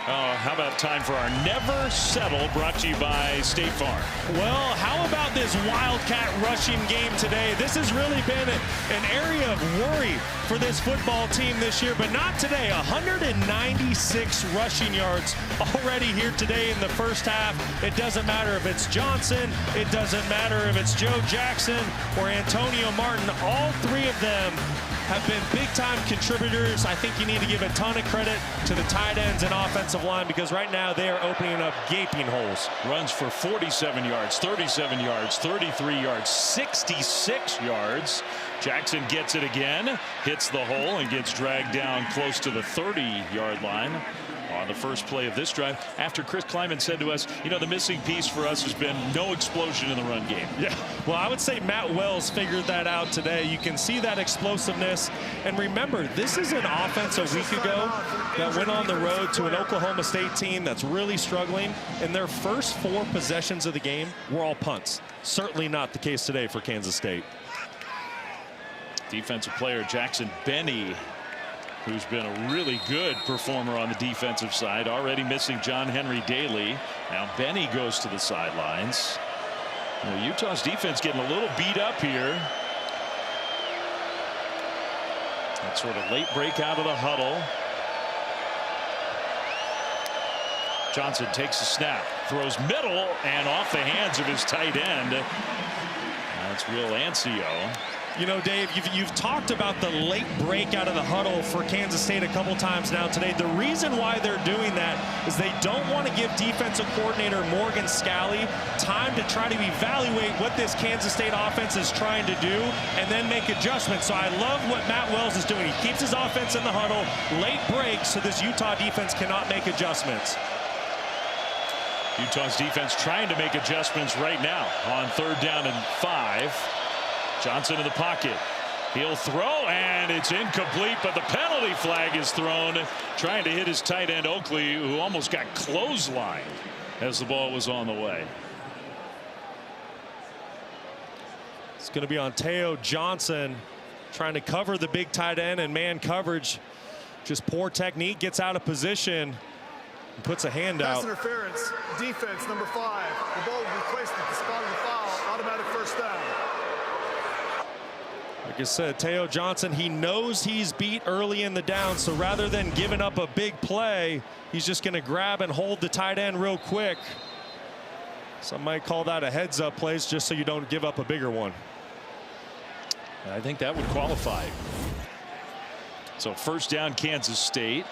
How about time for our Never Settle, brought to you by State Farm. Well, how about this Wildcat rushing game today? This has really been an area of worry for this football team this year, but not today. 196 rushing yards already here today in the first half. It doesn't matter if it's Johnson, it doesn't matter if it's Joe Jackson or Antonio Martin. All three of them have been big-time contributors. I think you need to give a ton of credit to the tight ends and offensive line, because right now they are opening up gaping holes. Runs for 47 yards, 37 yards, 33 yards, 66 yards. Jackson gets it again, hits the hole, and gets dragged down close to the 30-yard line on the first play of this drive, after Chris Kleiman said to us, you know, the missing piece for us has been no explosion in the run game. Yeah, well, I would say Matt Wells figured that out today. You can see that explosiveness. And remember, this is an offense a week ago that went on the road to an Oklahoma State team that's really struggling. And their first 4 possessions of the game were all punts. Certainly not the case today for Kansas State. Defensive player Jackson Benny, who's been a really good performer on the defensive side, already missing John Henry Daly. Now Benny goes to the sidelines. Well, Utah's defense getting a little beat up here. That sort of late break out of the huddle. Johnson takes the snap, throws middle, and off the hands of his tight end. That's Will Ancio. You know, Dave, you've talked about the late break out of the huddle for Kansas State a couple times now today. The reason why they're doing that is they don't want to give defensive coordinator Morgan Scalley time to try to evaluate what this Kansas State offense is trying to do and then make adjustments. So I love what Matt Wells is doing. He keeps his offense in the huddle, late breaks, so this Utah defense cannot make adjustments. Utah's defense trying to make adjustments right now on 3rd down and 5. Johnson in the pocket. He'll throw, and it's incomplete, but the penalty flag is thrown, trying to hit his tight end Oakley, who almost got clotheslined as the ball was on the way. It's going to be on Teo Johnson, trying to cover the big tight end, and man coverage. Just poor technique, gets out of position, and puts a hand out. Pass interference, defense number 5. The ball will be placed at the spot of the foul, automatic first down. Like I said, Teo Johnson, he knows he's beat early in the down, so rather than giving up a big play, he's just going to grab and hold the tight end real quick. Some might call that a heads-up play, just so you don't give up a bigger one. I think that would qualify. So 1st down, Kansas State.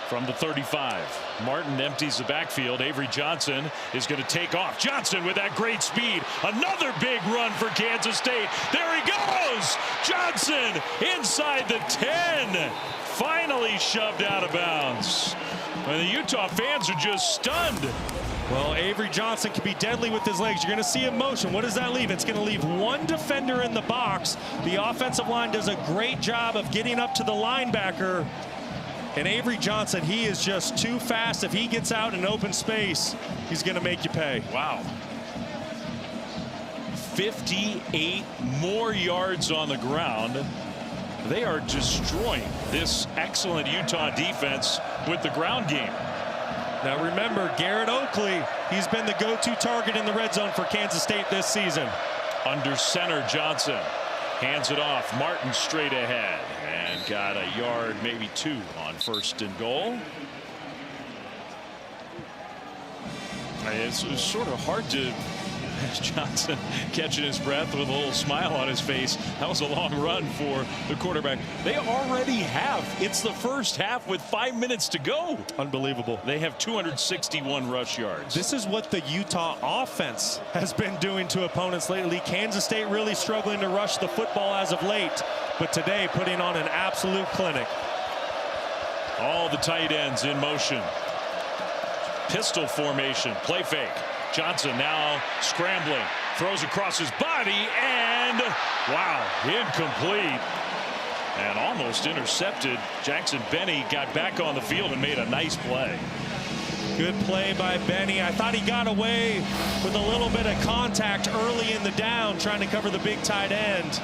From the 35, Martin empties the backfield. Avery Johnson is going to take off. Johnson with that great speed. Another big run for Kansas State. There he goes. Johnson inside the 10. Finally shoved out of bounds. And the Utah fans are just stunned. Well, Avery Johnson can be deadly with his legs. You're going to see him motion. What does that leave? It's going to leave one defender in the box. The offensive line does a great job of getting up to the linebacker. And Avery Johnson, he is just too fast. If he gets out in open space, he's going to make you pay. Wow. 58 more yards on the ground. They are destroying this excellent Utah defense with the ground game. Now remember, Garrett Oakley, he's been the go-to target in the red zone for Kansas State this season. Under center, Johnson hands it off. Martin straight ahead and got a yard, maybe 2 on 1st and goal. It's sort of hard to. Johnson catching his breath with a little smile on his face. That was a long run for the quarterback. They already have. It's the first half with 5 minutes to go. Unbelievable. They have 261 rush yards. This is what the Utah offense has been doing to opponents lately. Kansas State really struggling to rush the football as of late, but today putting on an absolute clinic. All the tight ends in motion. Pistol formation, play fake. Johnson now scrambling, throws across his body, and wow, incomplete and almost intercepted. Jackson Benny got back on the field and made a nice play. Good play by Benny. I thought he got away with a little bit of contact early in the down, trying to cover the big tight end,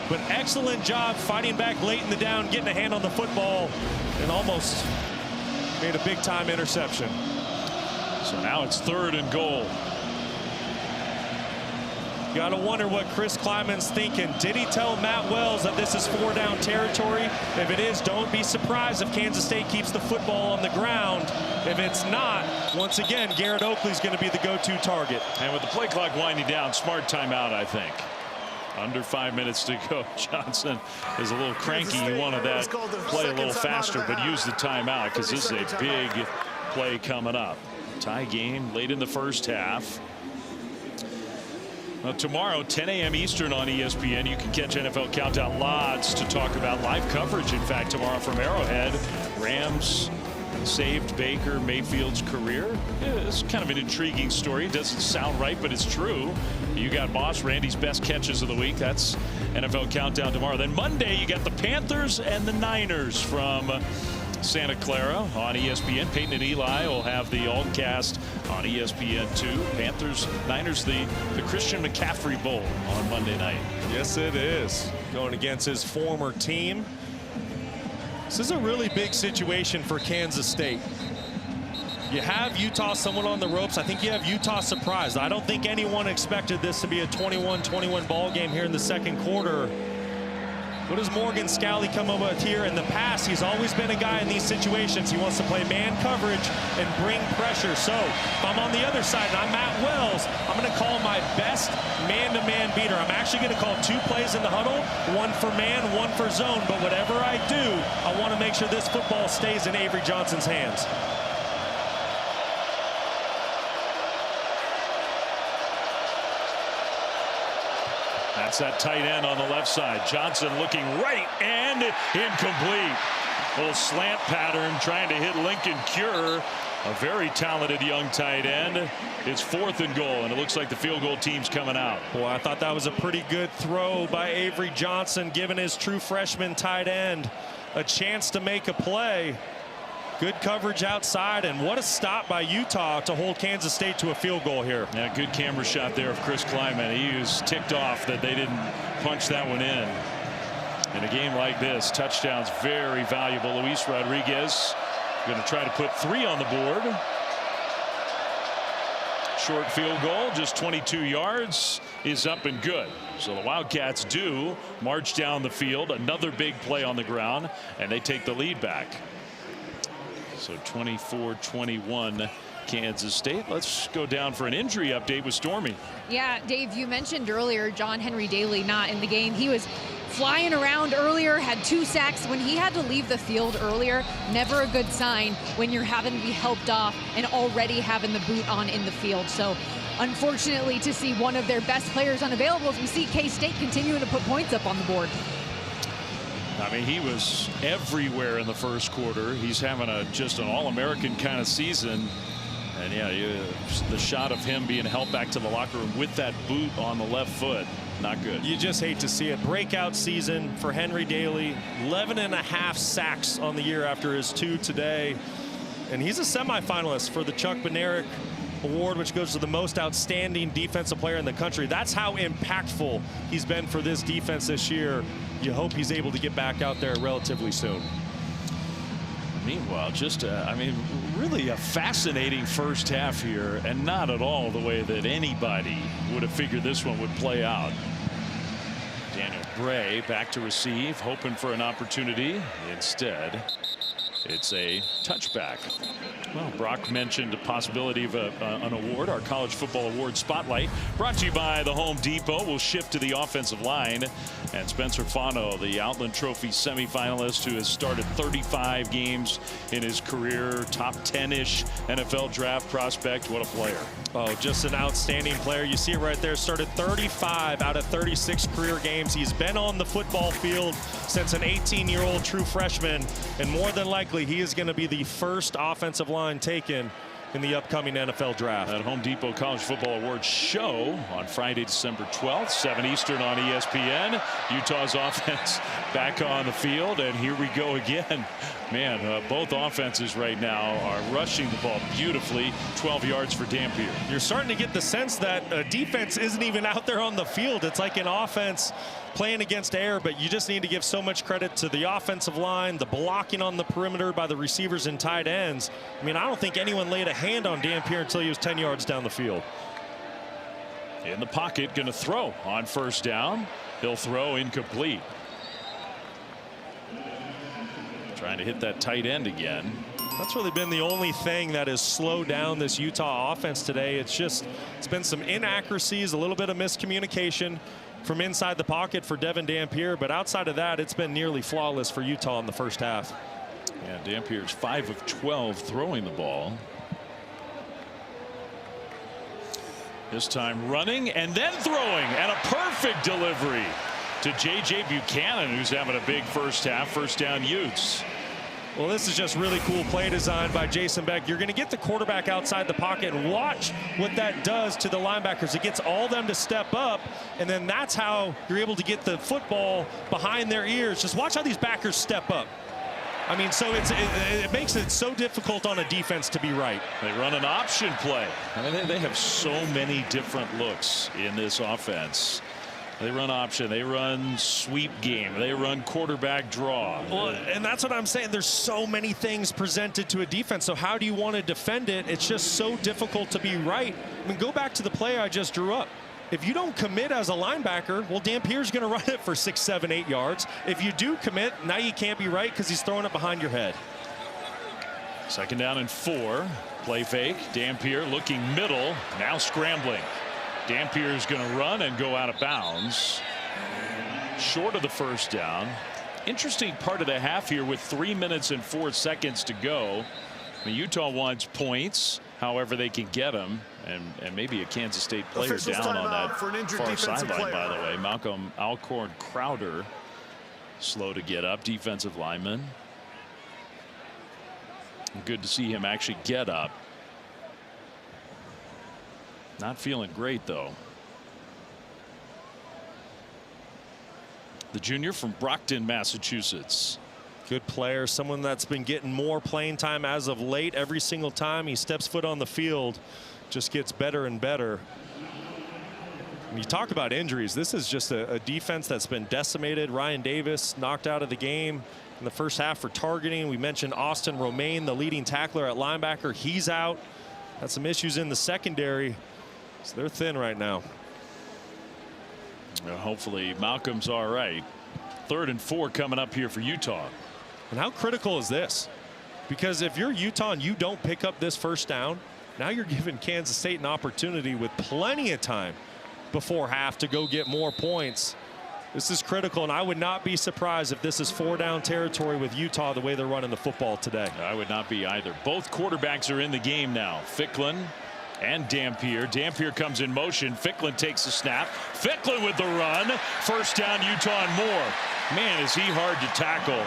but excellent job fighting back late in the down, getting a hand on the football, and almost made a big time interception. So now it's 3rd and goal. You got to wonder what Chris Kleiman's thinking. Did he tell Matt Wells that this is 4-down territory? If it is, don't be surprised if Kansas State keeps the football on the ground. If it's not, once again, Garrett Oakley's going to be the go-to target. And with the play clock winding down, smart timeout, I think. Under 5 minutes to go. Johnson is a little cranky. He wanted that play a little faster, but use the timeout because this is a big play coming up. Tie game late in the first half. Tomorrow, 10 a.m. Eastern on ESPN, you can catch NFL Countdown. Lots to talk about. Live coverage, in fact, tomorrow from Arrowhead. Rams saved Baker Mayfield's career. It's kind of an intriguing story. It doesn't sound right, but it's true. You got Moss, Randy's best catches of the week. That's NFL Countdown tomorrow. Then Monday, you got the Panthers and the Niners from Santa Clara on ESPN. Peyton and Eli will have the all-cast on ESPN2. Panthers, Niners, the Christian McCaffrey Bowl on Monday night. Yes, it is. Going against his former team. This is a really big situation for Kansas State. You have Utah somewhat on the ropes. I think you have Utah surprised. I don't think anyone expected this to be a 21-21 ball game here in the second quarter. What does Morgan Scalley come up with here? In the past, he's always been a guy in these situations. He wants to play man coverage and bring pressure. So if I'm on the other side and I'm Matt Wells, I'm going to call my best man-to-man beater. I'm actually going to call 2 plays in the huddle, 1 for man, 1 for zone. But whatever I do, I want to make sure this football stays in Avery Johnson's hands. That's that tight end on the left side. Johnson looking right and incomplete. Little slant pattern trying to hit Lincoln Cure, a very talented young tight end. It's 4th and goal, and it looks like the field goal team's coming out. Boy, I thought that was a pretty good throw by Avery Johnson, giving his true freshman tight end a chance to make a play. Good coverage outside, and what a stop by Utah to hold Kansas State to a field goal here. Yeah, good camera shot there of Chris Kleiman. He was ticked off that they didn't punch that one in. In a game like this, touchdowns very valuable. Luis Rodriguez going to try to put 3 on the board. Short field goal, just 22 yards, is up and good. So the Wildcats do march down the field. Another big play on the ground, and they take the lead back. So 24-21 Kansas State. Let's go down for an injury update with Stormy. Yeah, Dave, you mentioned earlier John Henry Daly not in the game. He was flying around earlier, had 2 sacks. When he had to leave the field earlier, never a good sign when you're having to be helped off and already having the boot on in the field. So unfortunately, to see one of their best players unavailable, as we see K-State continuing to put points up on the board. I mean, he was everywhere in the first quarter. He's having just an all-American kind of season. And yeah, the shot of him being held back to the locker room with that boot on the left foot, not good. You just hate to see it. Breakout season for Henry Daly. 11.5 sacks on the year after his 2 today. And he's a semifinalist for the Chuck Bednarik award, which goes to the most outstanding defensive player in the country. That's how impactful he's been for this defense this year. You hope he's able to get back out there relatively soon. Meanwhile, just, I mean, really a fascinating first half here, and not at all the way that anybody would have figured this one would play out. Daniel Bray back to receive, hoping for an opportunity. Instead, it's a touchback. Well, Brock mentioned the possibility of an award, our college football award spotlight, brought to you by the Home Depot. We'll shift to the offensive line, and Spencer Fano, the Outland Trophy semifinalist, who has started 35 games in his career, top 10-ish NFL draft prospect. What a player. Oh, just an outstanding player. You see it right there. Started 35 out of 36 career games. He's been on the football field since an 18-year-old true freshman, and more than likely he is going to be the first offensive line taken in the upcoming NFL draft. At Home Depot College Football Awards show on Friday, December 12th, 7 Eastern on ESPN. Utah's offense back on the field, and here we go again. Man, both offenses right now are rushing the ball beautifully. 12 yards for Dampier. You're starting to get the sense that defense isn't even out there on the field. It's like an offense playing against air, but you just need to give so much credit to the offensive line, the blocking on the perimeter by the receivers and tight ends. I mean, I don't think anyone laid a hand on Dampier until he was 10 yards down the field. In the pocket, going to throw on first down. He'll throw incomplete. Trying to hit that tight end again. That's really been the only thing that has slowed down this Utah offense today. It's been some inaccuracies, a little bit of miscommunication from inside the pocket for Devin Dampier, but outside of that, it's been nearly flawless for Utah in the first half. Yeah, Dampier's 5 of 12 throwing the ball. This time running and then throwing, and a perfect delivery to J.J. Buchanan, who's having a big first half. First down Utes. Well, this is just really cool play design by Jason Beck. You're going to get the quarterback outside the pocket, and watch what that does to the linebackers. It gets all them to step up, and then that's how you're able to get the football behind their ears. Just watch how these backers step up. I mean, so it makes it so difficult on a defense to be right. They run an option play. I mean, they have so many different looks in this offense. They run option, they run sweep game, they run quarterback draw. Well, and that's what I'm saying. There's so many things presented to a defense. So how do you want to defend it? It's just so difficult to be right. I mean, go back to the play I just drew up. If you don't commit as a linebacker, well, Dampier's going to run it for 6, 7, 8 yards. If you do commit, now you can't be right because he's throwing it behind your head. Second down and 4. Play fake. Dampier looking middle, now scrambling. Dampier is going to run and go out of bounds. Short of the first down. Interesting part of the half here with 3 minutes and 4 seconds to go. I mean, Utah wants points, however they can get them, and maybe a Kansas State player Officials down on that for an injured far defensive sideline, player. by the way. Malcolm Alcorn Crowder, slow to get up, defensive lineman. Good to see him actually get up. Not feeling great, though. The junior from Brockton, Massachusetts. Good player, someone that's been getting more playing time as of late. Every single time he steps foot on the field, just gets better and better. When you talk about injuries, this is just a defense that's been decimated. Ryan Davis knocked out of the game in the first half for targeting. We mentioned Austin Romaine, the leading tackler at linebacker. He's out. Had some issues in the secondary. So they're thin right now. Well, hopefully Malcolm's all right. 3rd and 4 coming up here for Utah. And how critical is this? Because if you're Utah and you don't pick up this first down, now you're giving Kansas State an opportunity with plenty of time before half to go get more points. This is critical, and I would not be surprised if this is 4-down territory with Utah the way they're running the football today. I would not be either. Both quarterbacks are in the game now. Ficklin and Dampier. Dampier comes in motion. Ficklin takes the snap. Ficklin with the run. First down, Utah and more. Man, is he hard to tackle.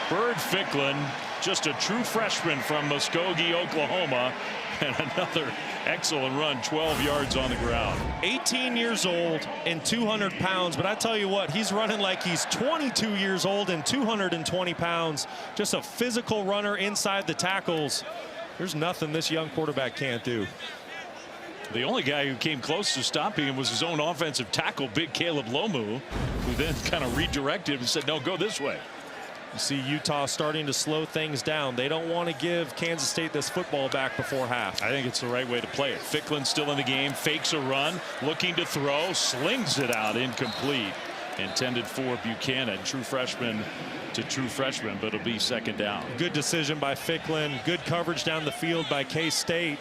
Bird Ficklin, just a true freshman from Muskogee, Oklahoma, and another excellent run, 12 yards on the ground. 18 years old and 200 pounds, but I tell you what, he's running like he's 22 years old and 220 pounds. Just a physical runner inside the tackles. There's nothing this young quarterback can't do. The only guy who came close to stopping him was his own offensive tackle, big Caleb Lomu, who then kind of redirected and said, no, go this way. You see Utah starting to slow things down. They don't want to give Kansas State this football back before half. I think it's the right way to play it. Ficklin still in the game, fakes a run, looking to throw, slings it out, incomplete. Intended for Buchanan, true freshman to true freshman, but it'll be second down. Good decision by Ficklin. Good coverage down the field by K-State.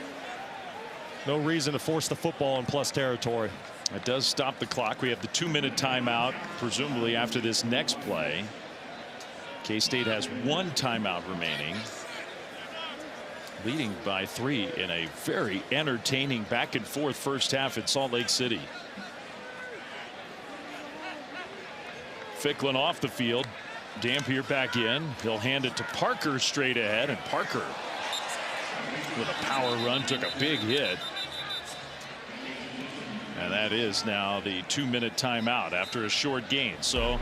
No reason to force the football in plus territory. It does stop the clock. We have the 2-minute timeout, presumably after this next play. K-State has 1 timeout remaining, leading by 3 in a very entertaining back and forth first half in Salt Lake City. Ficklin off the field, Dampier back in. He'll hand it to Parker straight ahead, and Parker with a power run took a big hit. And that is now the 2-minute timeout after a short gain. So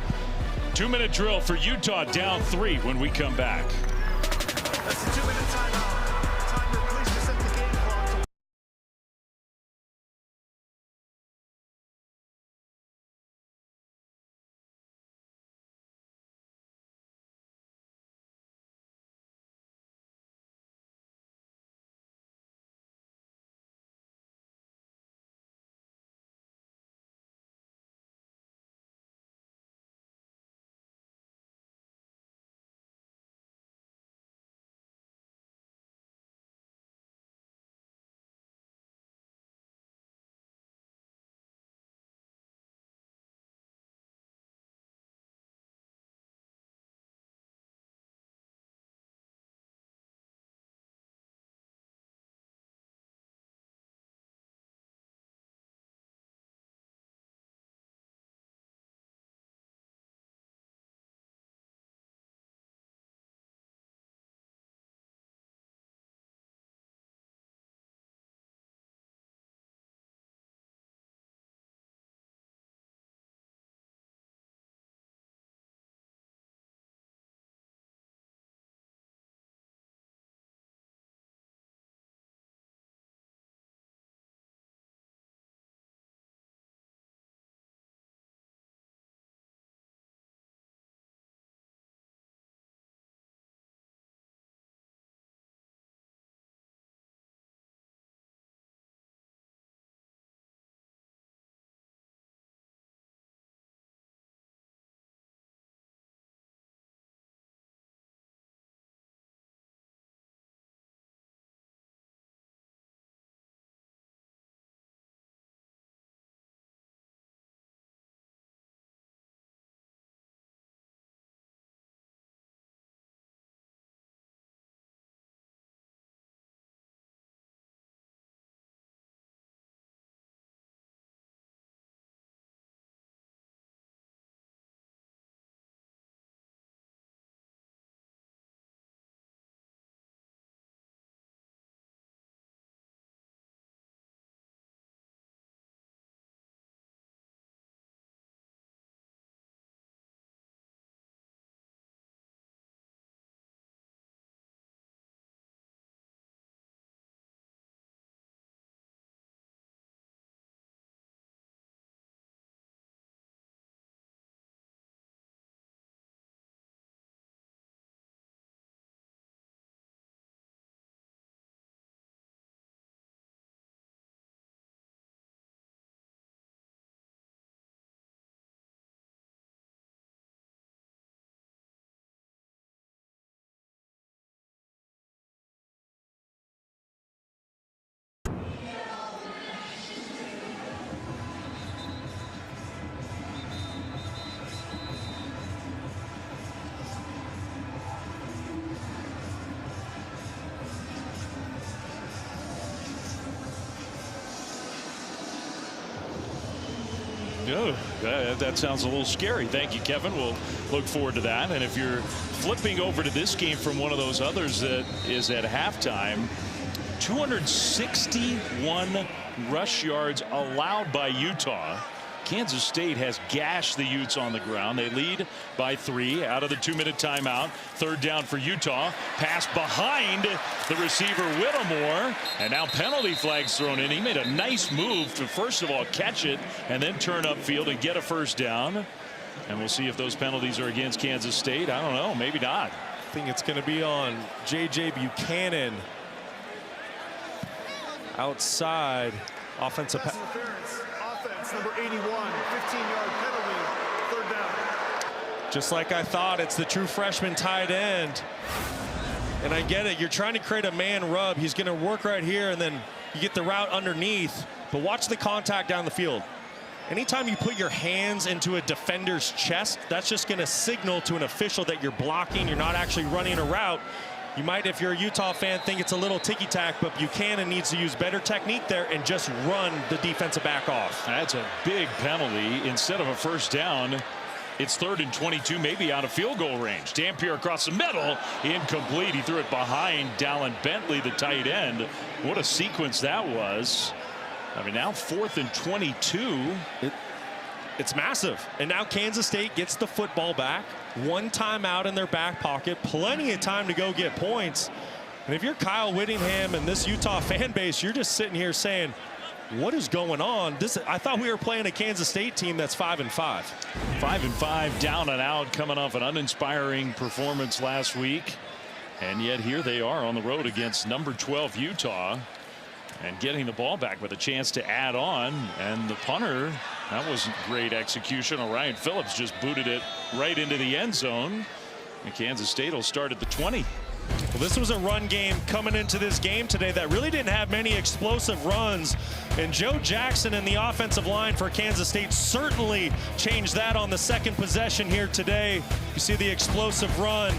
2-minute drill for Utah, down 3 when we come back. That's the 2-minute timeout. Timer, please set the game clock. Oh, that sounds a little scary. Thank you, Kevin. We'll look forward to that. And if you're flipping over to this game from one of those others that is at halftime, 261 rush yards allowed by Utah. Kansas State has gashed the Utes on the ground. They lead by 3 out of the 2-minute timeout. 3rd down for Utah. Pass behind the receiver Whittemore, and now penalty flags thrown in. He made a nice move to first of all catch it and then turn upfield and get a 1st down. And we'll see if those penalties are against Kansas State. I don't know, maybe not. I think it's going to be on J.J. Buchanan. Outside offensive Pass interference. Offense number 81, 15-yard penalty, 3rd down. Just like I thought, it's the true freshman tight end. And I get it, you're trying to create a man rub. He's going to work right here, and then you get the route underneath. But watch the contact down the field. Anytime you put your hands into a defender's chest, that's just going to signal to an official that you're blocking. You're not actually running a route. You might, if you're a Utah fan, think it's a little ticky-tack, but Buchanan needs to use better technique there and just run the defensive back off. That's a big penalty. Instead of a 1st down, it's 3rd and 22, maybe out of field goal range. Dampier across the middle, incomplete. He threw it behind Dallin Bentley, the tight end. What a sequence that was. I mean, now 4th and 22. It's massive. And now Kansas State gets the football back. 1 timeout in their back pocket. Plenty of time to go get points. And if you're Kyle Whittingham and this Utah fan base, you're just sitting here saying, what is going on? I thought we were playing a Kansas State team that's 5-5. 5-5, down and out, coming off an uninspiring performance last week. And yet here they are on the road against number 12 Utah. And getting the ball back with a chance to add on. And the punter, that wasn't great execution. Orion Phillips just booted it right into the end zone. And Kansas State will start at the 20. Well, this was a run game coming into this game today that really didn't have many explosive runs. And Joe Jackson and the offensive line for Kansas State certainly changed that on the 2nd possession here today. You see the explosive run.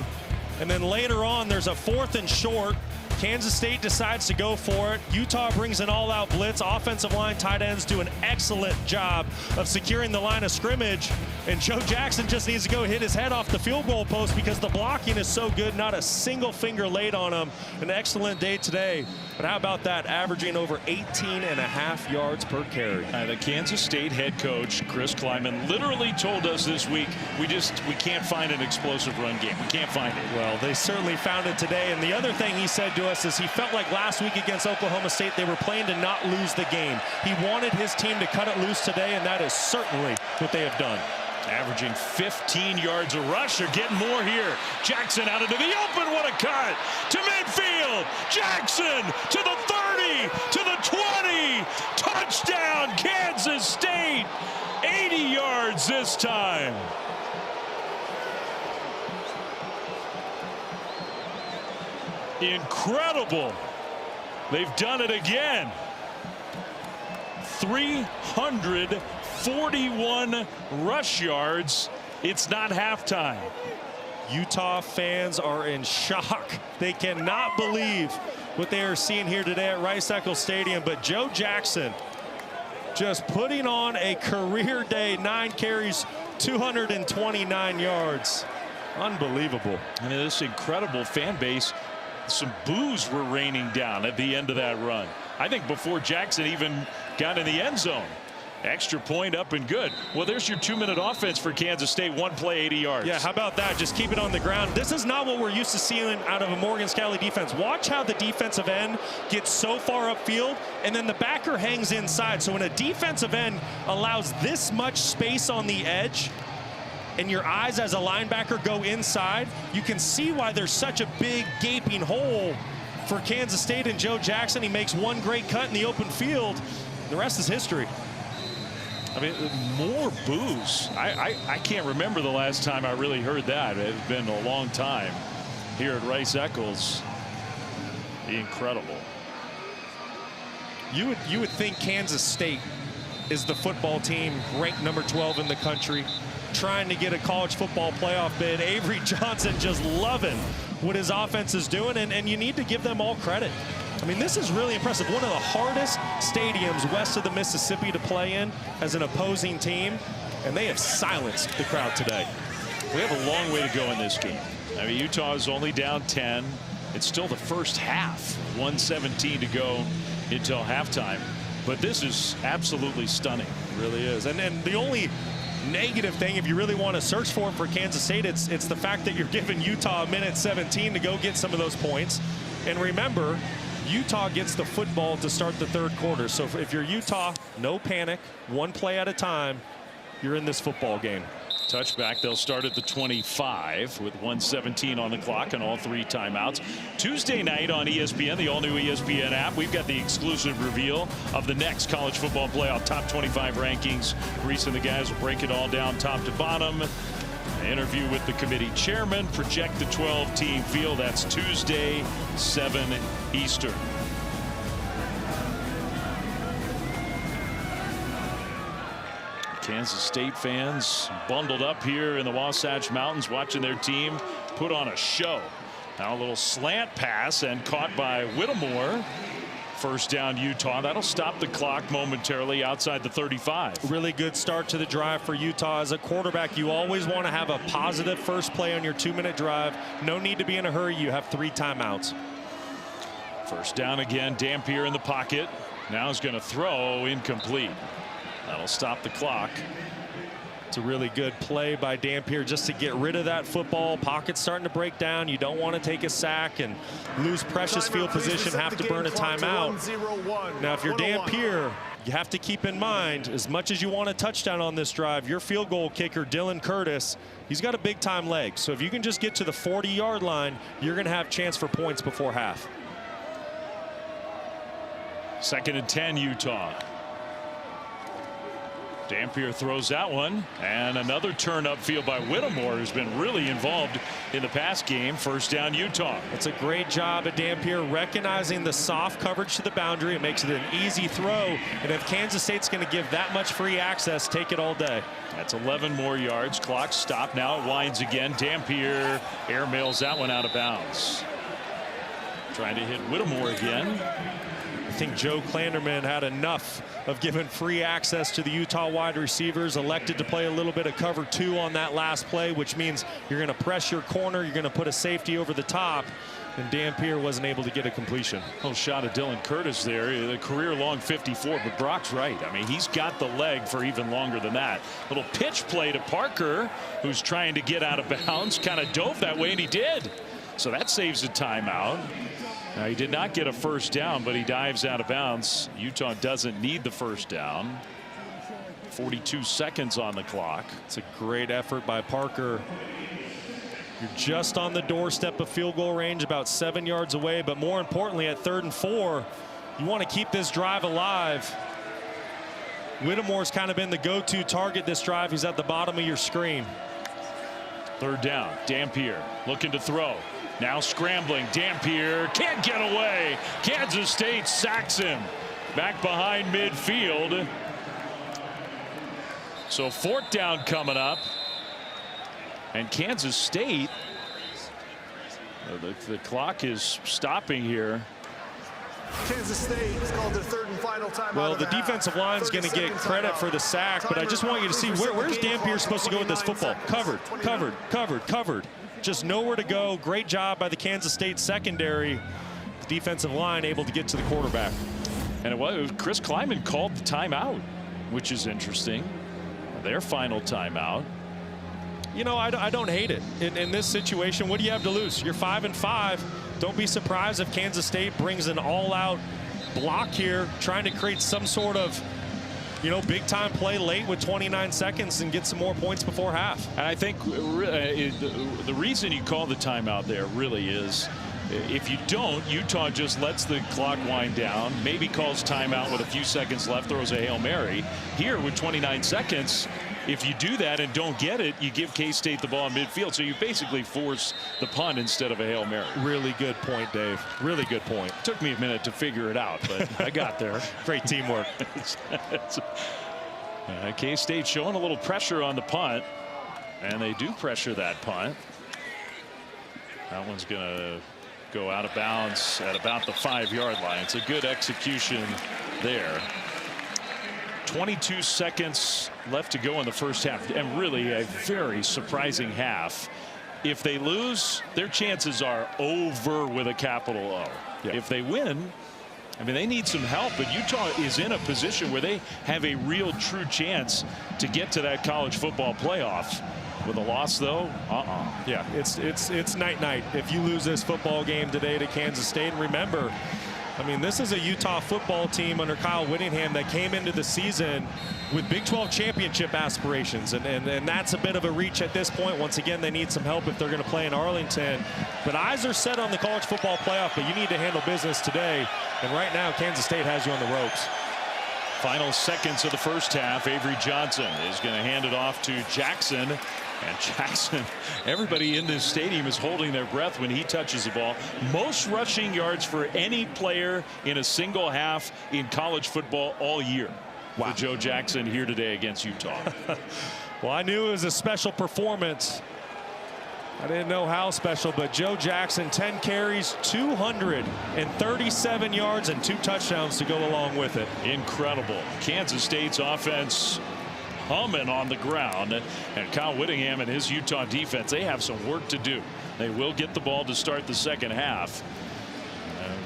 And then later on, there's a 4th and short. Kansas State decides to go for it. Utah brings an all-out blitz. Offensive line tight ends do an excellent job of securing the line of scrimmage. And Joe Jackson just needs to go hit his head off the field goal post because the blocking is so good. Not a single finger laid on him. An excellent day today. But how about that? Averaging over 18.5 yards per carry. The Kansas State head coach, Chris Kleiman, literally told us this week, we can't find an explosive run game. We can't find it. Well, they certainly found it today. And the other thing he said to us is he felt like last week against Oklahoma State they were playing to not lose the game. He wanted his team to cut it loose today, and that is certainly what they have done. Averaging 15 yards a rush. They're getting more here. Jackson out into the open. What a cut to midfield. Jackson to the 30, to the 20. Touchdown, Kansas State. 80 yards this time. Incredible. They've done it again. 341 rush yards. It's not halftime. Utah fans are in shock. They cannot believe what they are seeing here today at Rice-Eccles Stadium. But Joe Jackson just putting on a career day. 9 carries, 229 yards. Unbelievable. I mean, this incredible fan base. Some boos were raining down at the end of that run. I think before Jackson even got in the end zone. Extra point up and good. Well, there's your 2-minute offense for Kansas State. 1 play, 80 yards. Yeah, how about that? Just keep it on the ground. This is not what we're used to seeing out of a Morgan Scalley defense. Watch how the defensive end gets so far upfield, and then the backer hangs inside. So when a defensive end allows this much space on the edge, and your eyes as a linebacker go inside, you can see why there's such a big gaping hole for Kansas State and Joe Jackson. He makes 1 great cut in the open field. The rest is history. I mean, more boos. I can't remember the last time I really heard that. It's been a long time here at Rice-Eccles. Incredible. You would think Kansas State is the football team ranked number 12 in the country, trying to get a college football playoff bid. Avery Johnson just loving what his offense is doing, and you need to give them all credit. I mean, this is really impressive. One of the hardest stadiums west of the Mississippi to play in as an opposing team, and they have silenced the crowd today. We have a long way to go in this game. I mean, Utah is only down 10. It's still the first half. 1:17 to go until halftime. But this is absolutely stunning. Really is. And the only negative thing, if you really want to search for it for Kansas State, it's the fact that you're giving Utah a minute 17 to go get some of those points. And remember, Utah gets the football to start the third quarter. So if you're Utah, no panic, one play at a time, you're in this football game. Touchback. They'll start at the 25 with 1:17 on the clock and all 3 timeouts. Tuesday night on ESPN, the all-new ESPN app, we've got the exclusive reveal of the next college football playoff top 25 rankings. Reese and the guys will break it all down top to bottom. An interview with the committee chairman, project the 12-team field. That's Tuesday, 7 Eastern. Kansas State fans bundled up here in the Wasatch Mountains watching their team put on a show. Now a little slant pass and caught by Whittemore. First down Utah. That'll stop the clock momentarily outside the 35. Really good start to the drive for Utah. As a quarterback, you always want to have a positive first play on your 2-minute drive. No need to be in a hurry. You have 3 timeouts. First down again. Dampier in the pocket. Now he's going to throw incomplete. That'll stop the clock. It's a really good play by Dampier just to get rid of that football. Pocket's starting to break down. You don't want to take a sack and lose precious field position, have to burn a timeout. Now, if you're Dampier, you have to keep in mind, as much as you want a touchdown on this drive, your field goal kicker, Dylan Curtis, he's got a big-time leg. So if you can just get to the 40-yard line, you're going to have a chance for points before half. 2nd and 10, Utah. Dampier throws that one, and another turn upfield by Whittemore, who's been really involved in the pass game. First down Utah. It's a great job at Dampier recognizing the soft coverage to the boundary. It makes it an easy throw, and if Kansas State's going to give that much free access, take it all day. That's 11 more yards. Clock stopped. Now it winds again. Dampier airmails that one out of bounds. Trying to hit Whittemore again. I think Joe Klanderman had enough of giving free access to the Utah wide receivers, elected to play a little bit of cover 2 on that last play, which means you're going to press your corner, you're going to put a safety over the top, and Dampier wasn't able to get a completion. Little shot of Dylan Curtis there, the career-long 54, but Brock's right. I mean, he's got the leg for even longer than that. Little pitch play to Parker, who's trying to get out of bounds, kind of dove that way, and he did. So that saves a timeout. Now, he did not get a first down, but he dives out of bounds. Utah doesn't need the first down. 42 seconds on the clock. It's a great effort by Parker. You're just on the doorstep of field goal range, about 7 yards away, but more importantly, at 3rd and 4, you want to keep this drive alive. Whittemore's kind of been the go-to target this drive. He's at the bottom of your screen. 3rd down. Dampier looking to throw. Now scrambling. Dampier can't get away. Kansas State sacks him back behind midfield. So 4th down coming up. And Kansas State, the clock is stopping here. Kansas State has called their 3rd and final timeout. Well, the defensive line's going to get credit for the sack, but I just want you to see where's Dampier supposed to go with this football? Covered, covered, covered, covered. Just nowhere to go. Great job by the Kansas State secondary. The defensive line able to get to the quarterback. And it was Chris Kleiman called the timeout, which is interesting. Their final timeout. You know, I don't hate it. In this situation, what do you have to lose? You're 5-5. Don't be surprised if Kansas State brings an all-out block here, trying to create some sort of, you know, big-time play late with 29 seconds and get some more points before half. And I think the reason you call the timeout there really is, if you don't, Utah just lets the clock wind down, maybe calls timeout with a few seconds left, throws a Hail Mary. Here with 29 seconds, if you do that and don't get it, you give K-State the ball in midfield. So you basically force the punt instead of a Hail Mary. Really good point, Dave. Really good point. Took me a minute to figure it out, but I got there. Great teamwork. K-State showing a little pressure on the punt, and they do pressure that punt. That one's going to go out of bounds at about the 5-yard line. It's a good execution there. 22 seconds left to go in the first half, and really a very surprising half. If they lose, their chances are over with a capital O. Yeah. If they win, I mean, they need some help, but Utah is in a position where they have a real true chance to get to that college football playoff. With a loss, though, Yeah, it's night-night if you lose this football game today to Kansas State. And remember, I mean, this is a Utah football team under Kyle Whittingham that came into the season with Big 12 championship aspirations, and that's a bit of a reach at this point. Once again, they need some help if they're going to play in Arlington. But eyes are set on the college football playoff, but you need to handle business today. And right now, Kansas State has you on the ropes. Final seconds of the first half. Avery Johnson is going to hand it off to Jackson. And Jackson, everybody in this stadium is holding their breath when he touches the ball. Most rushing yards for any player in a single half in college football all year. Wow. For Joe Jackson here today against Utah. Well, I knew it was a special performance. I didn't know how special, but Joe Jackson, 10 carries, 237 yards, and 2 touchdowns to go along with it. Incredible. Kansas State's offense humming on the ground, and Kyle Whittingham and his Utah defense, they have some work to do. They will get the ball to start the second half.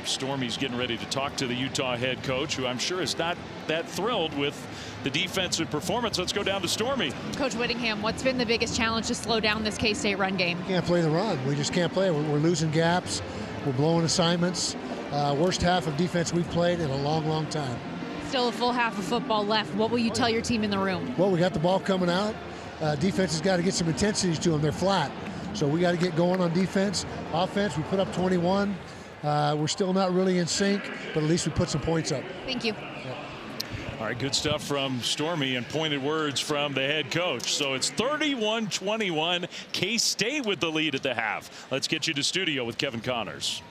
Stormy's getting ready to talk to the Utah head coach, who I'm sure is not that thrilled with the defensive performance. Let's go down to Stormy. Coach Whittingham, what's been the biggest challenge to slow down this K-State run game? Can't play the run. We just can't play. We're losing gaps. We're blowing assignments. Worst half of defense we've played in a long time. Still a full half of football left. What will you tell your team in the room? Well, we got the ball coming out. Defense has got to get some intensities to them. They're flat. So we got to get going on defense. Offense, we put up 21. We're still not really in sync, but at least we put some points up. Thank you. Yeah. All right, good stuff from Stormy and pointed words from the head coach. So it's 31-21. K-State with the lead at the half. Let's get you to studio with Kevin Connors.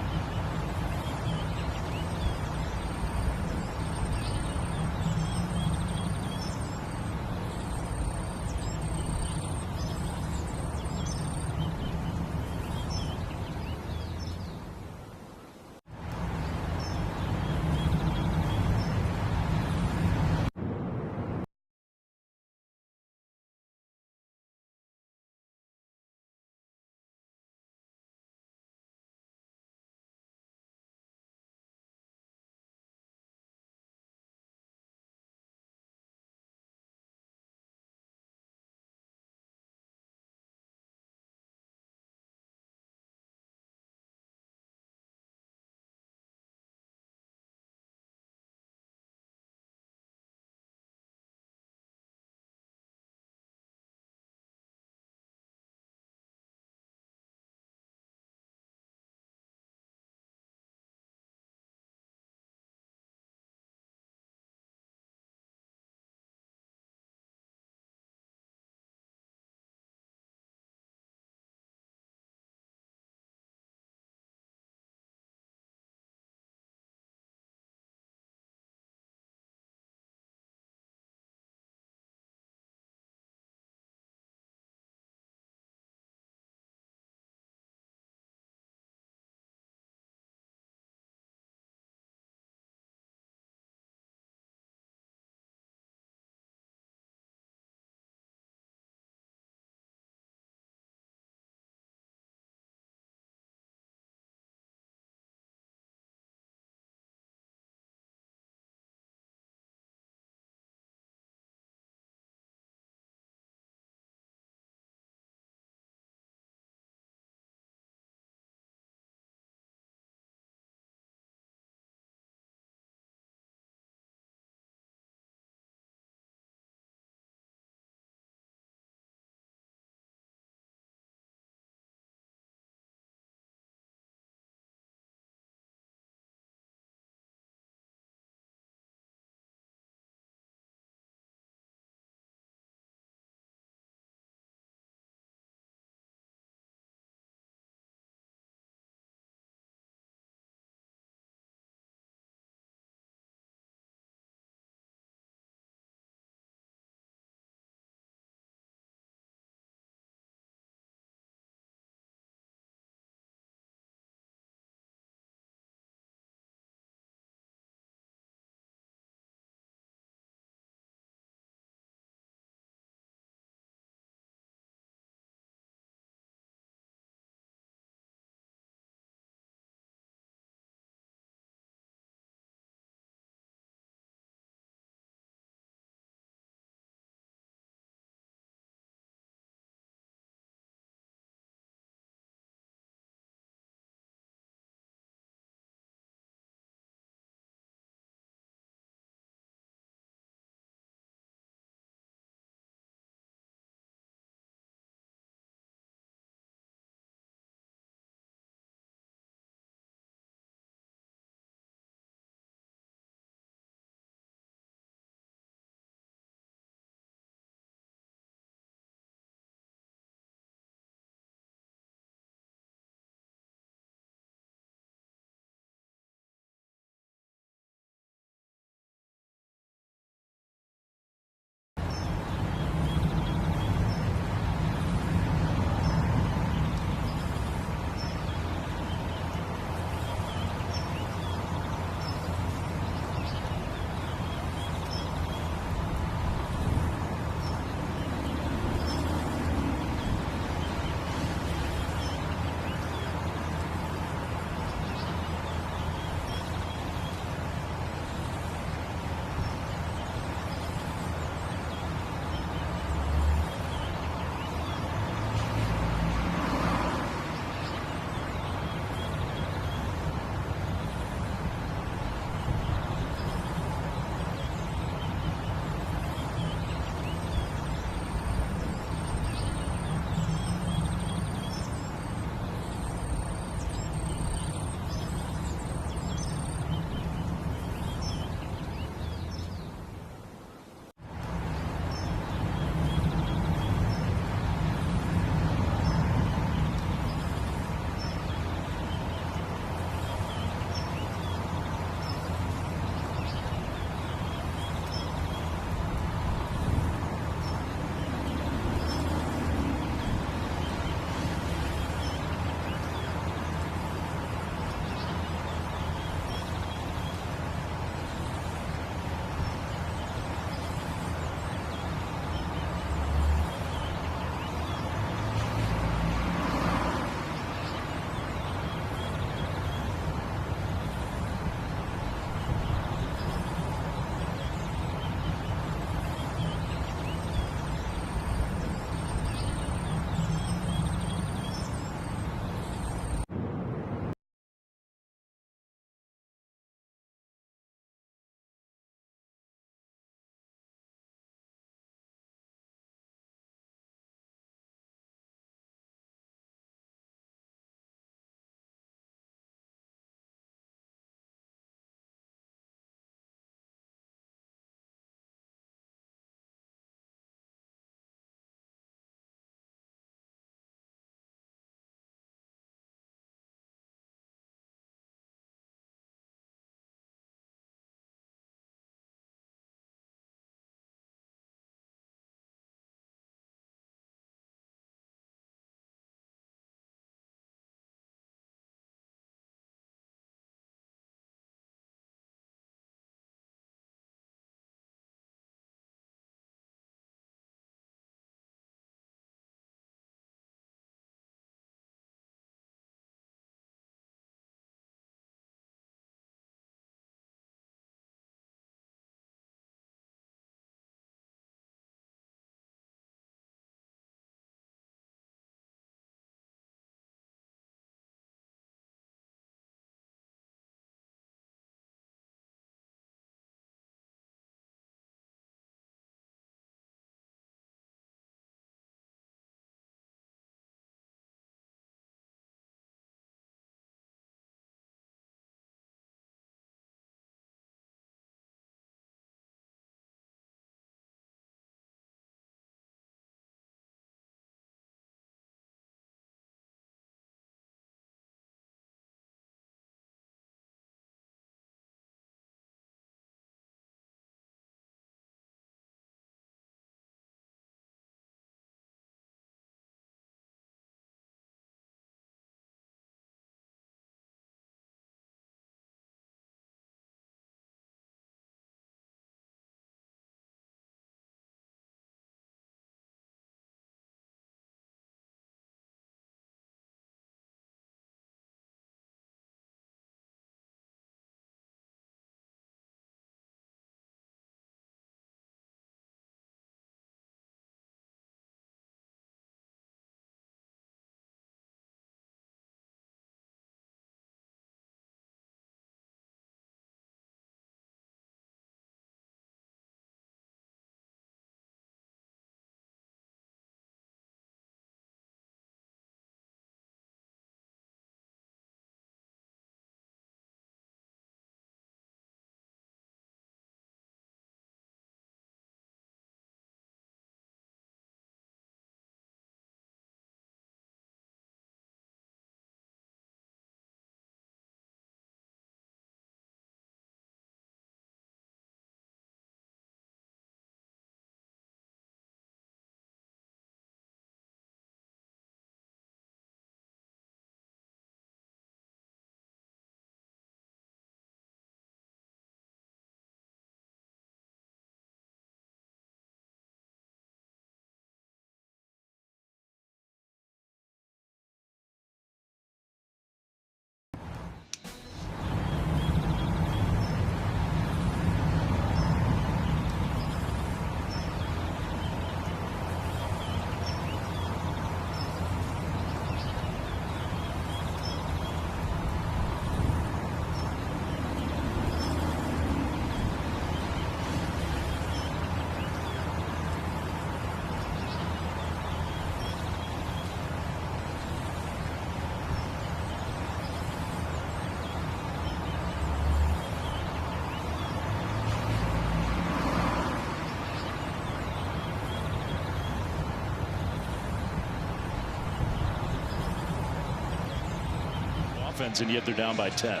offense, and yet they're down by 10.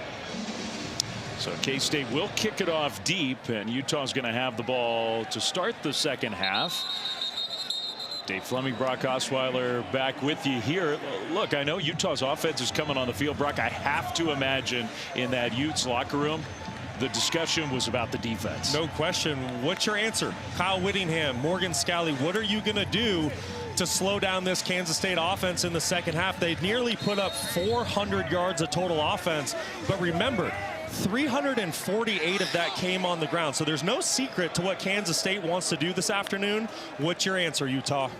So K-State will kick it off deep, and Utah's going to have the ball to start the second half. Dave Fleming, Brock Osweiler back with you here. Look, I know Utah's offense is coming on the field. Brock, I have to imagine in that Utes locker room, the discussion was about the defense. No question. What's your answer? Kyle Whittingham, Morgan Scalley, what are you going to do to slow down this Kansas State offense in the second half? They nearly put up 400 yards of total offense. But remember, 348 of that came on the ground. So there's no secret to what Kansas State wants to do this afternoon. What's your answer, Utah?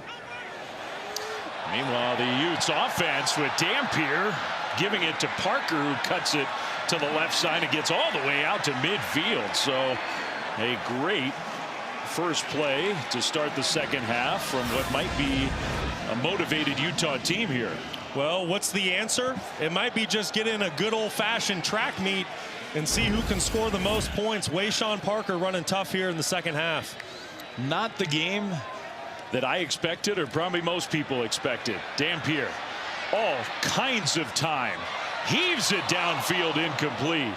Meanwhile, the Utes offense with Dampier giving it to Parker, who cuts it to the left side and gets all the way out to midfield. So a great first play to start the second half from what might be a motivated Utah team here. Well, what's the answer? It might be just get in a good old-fashioned track meet and see who can score the most points. Wayshawn Parker running tough here in the second half. Not the game that I expected, or probably most people expected. Dampier, all kinds of time, heaves it downfield, incomplete.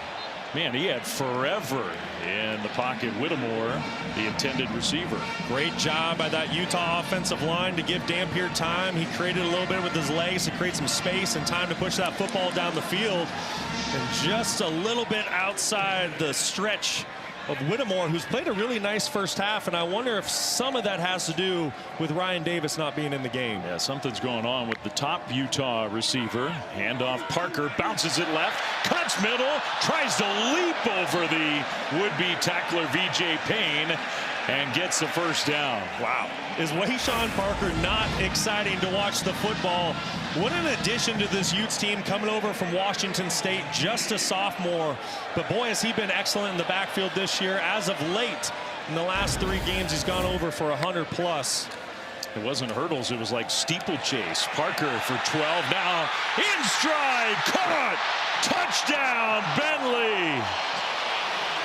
Man, he had forever in the pocket. Whittemore, the intended receiver. Great job by that Utah offensive line to give Dampier time. He created a little bit with his legs to create some space and time to push that football down the field. And just a little bit outside the stretch of Whittemore, who's played a really nice first half, and I wonder if some of that has to do with Ryan Davis not being in the game. Yeah, something's going on with the top Utah receiver. Handoff, Parker bounces it left, cuts middle, tries to leap over the would-be tackler VJ Payne, and gets the first down. Wow. Is Wayshawn Parker not exciting to watch the football? What an addition to this Utes team, coming over from Washington State, just a sophomore. But boy, has he been excellent in the backfield this year. As of late, in the last 3 games, he's gone over for 100 plus. It wasn't hurdles, it was like steeplechase. Parker for 12 now, in stride, caught, touchdown, Bentley.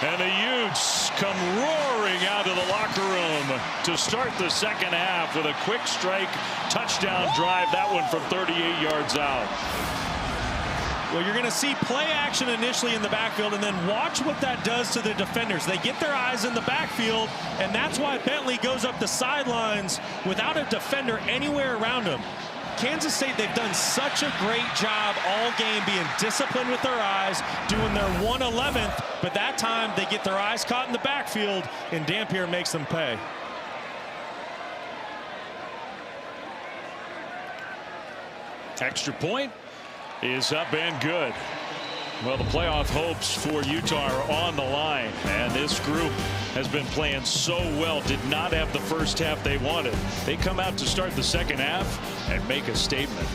And the Utes come roaring out of the locker room to start the second half with a quick strike touchdown drive. That one from 38 yards out. Well, you're going to see play action initially in the backfield, and then watch what that does to the defenders. They get their eyes in the backfield, and that's why Bentley goes up the sidelines without a defender anywhere around him. Kansas State, they've done such a great job all game being disciplined with their eyes, doing their 111th, but that time they get their eyes caught in the backfield, and Dampier makes them pay. Extra point is up and good. Well, the playoff hopes for Utah are on the line, and this group has been playing so well. Did not have the first half they wanted. They come out to start the second half and make a statement.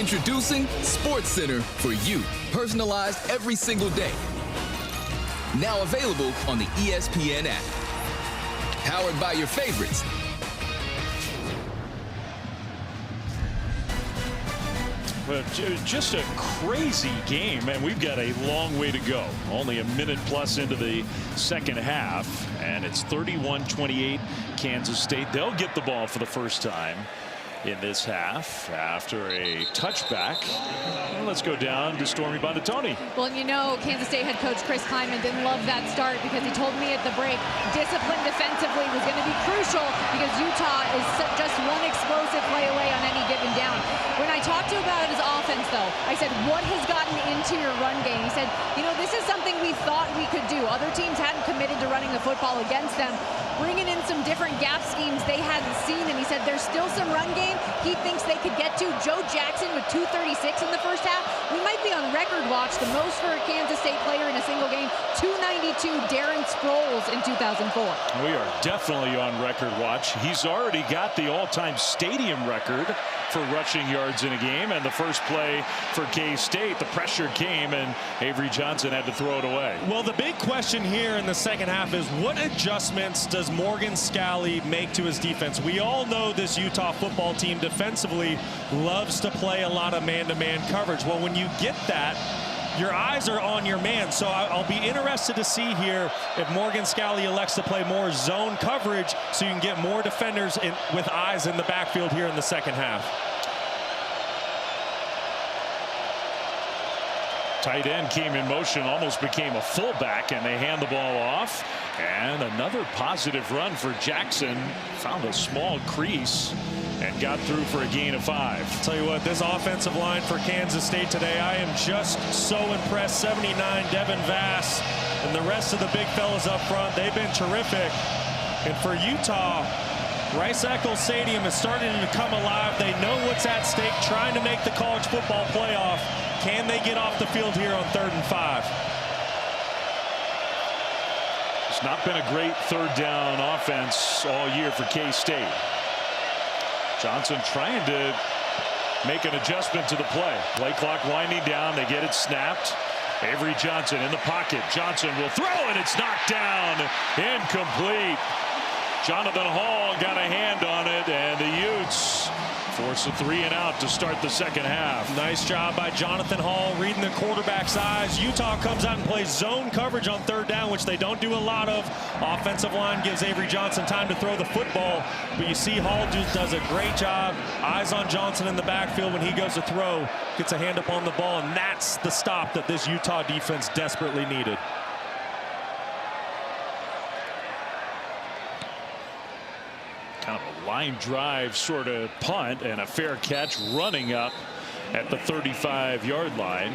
Introducing SportsCenter for you, personalized every single day. Now available on the ESPN app. Powered by your favorites. Just a crazy game, and we've got a long way to go. Only a minute plus into the second half, and it's 31-28 Kansas State. They'll get the ball for the first time in this half after a touchback. Well, let's go down to Stormy Buonantony. Well, you know, Kansas State head coach Chris Klieman didn't love that start because he told me at the break discipline defensively was going to be crucial because Utah is just one explosive play away on any given down. When I talked to him about his offense, though, I said, what has gotten into your run game? He said, you know, this is something we thought we could do. Other teams hadn't committed to running the football against them, bringing in some different gap schemes they hadn't seen. And he said, there's still some run game he thinks they could get to. Joe Jackson with 236 in the first half. We might be on record watch, the most for a Kansas State player in a single game. 292 Darren Sproles in 2004. We are definitely on record watch. He's already got the all-time stadium record for rushing yards in a game, and the first play for K-State, the pressure came and Avery Johnson had to throw it away. Well, the big question here in the second half is what adjustments does Morgan Scalley make to his defense? We all know this Utah football team defensively loves to play a lot of man-to-man coverage. Well, when you get that, your eyes are on your man. So I'll be interested to see here if Morgan Scalley elects to play more zone coverage so you can get more defenders with eyes in the backfield here in the second half. Tight end came in motion, almost became a fullback, and they hand the ball off. And another positive run for Jackson. Found a small crease and got through for a gain of 5. Tell you what, this offensive line for Kansas State today, I am just so impressed. 79, Devin Vass, and the rest of the big fellas up front, they've been terrific. And for Utah, Rice-Eccles Stadium is starting to come alive. They know what's at stake, trying to make the college football playoff. Can they get off the field here on 3rd and 5? It's not been a great third down offense all year for K-State. Johnson trying to make an adjustment to the play. Play clock winding down. They get it snapped. Avery Johnson in the pocket. Johnson will throw, and it's knocked down. Incomplete. Jonathan Hall got a hand on it, and the Utes force a 3-and-out to start the second half. Nice job by Jonathan Hall reading the quarterback's eyes. Utah comes out and plays zone coverage on 3rd down, which they don't do a lot of. Offensive line gives Avery Johnson time to throw the football, but you see Hall does a great job. Eyes on Johnson in the backfield when he goes to throw, gets a hand up on the ball, and that's the stop that this Utah defense desperately needed. Kind of a line drive sort of punt and a fair catch running up at the 35-yard line.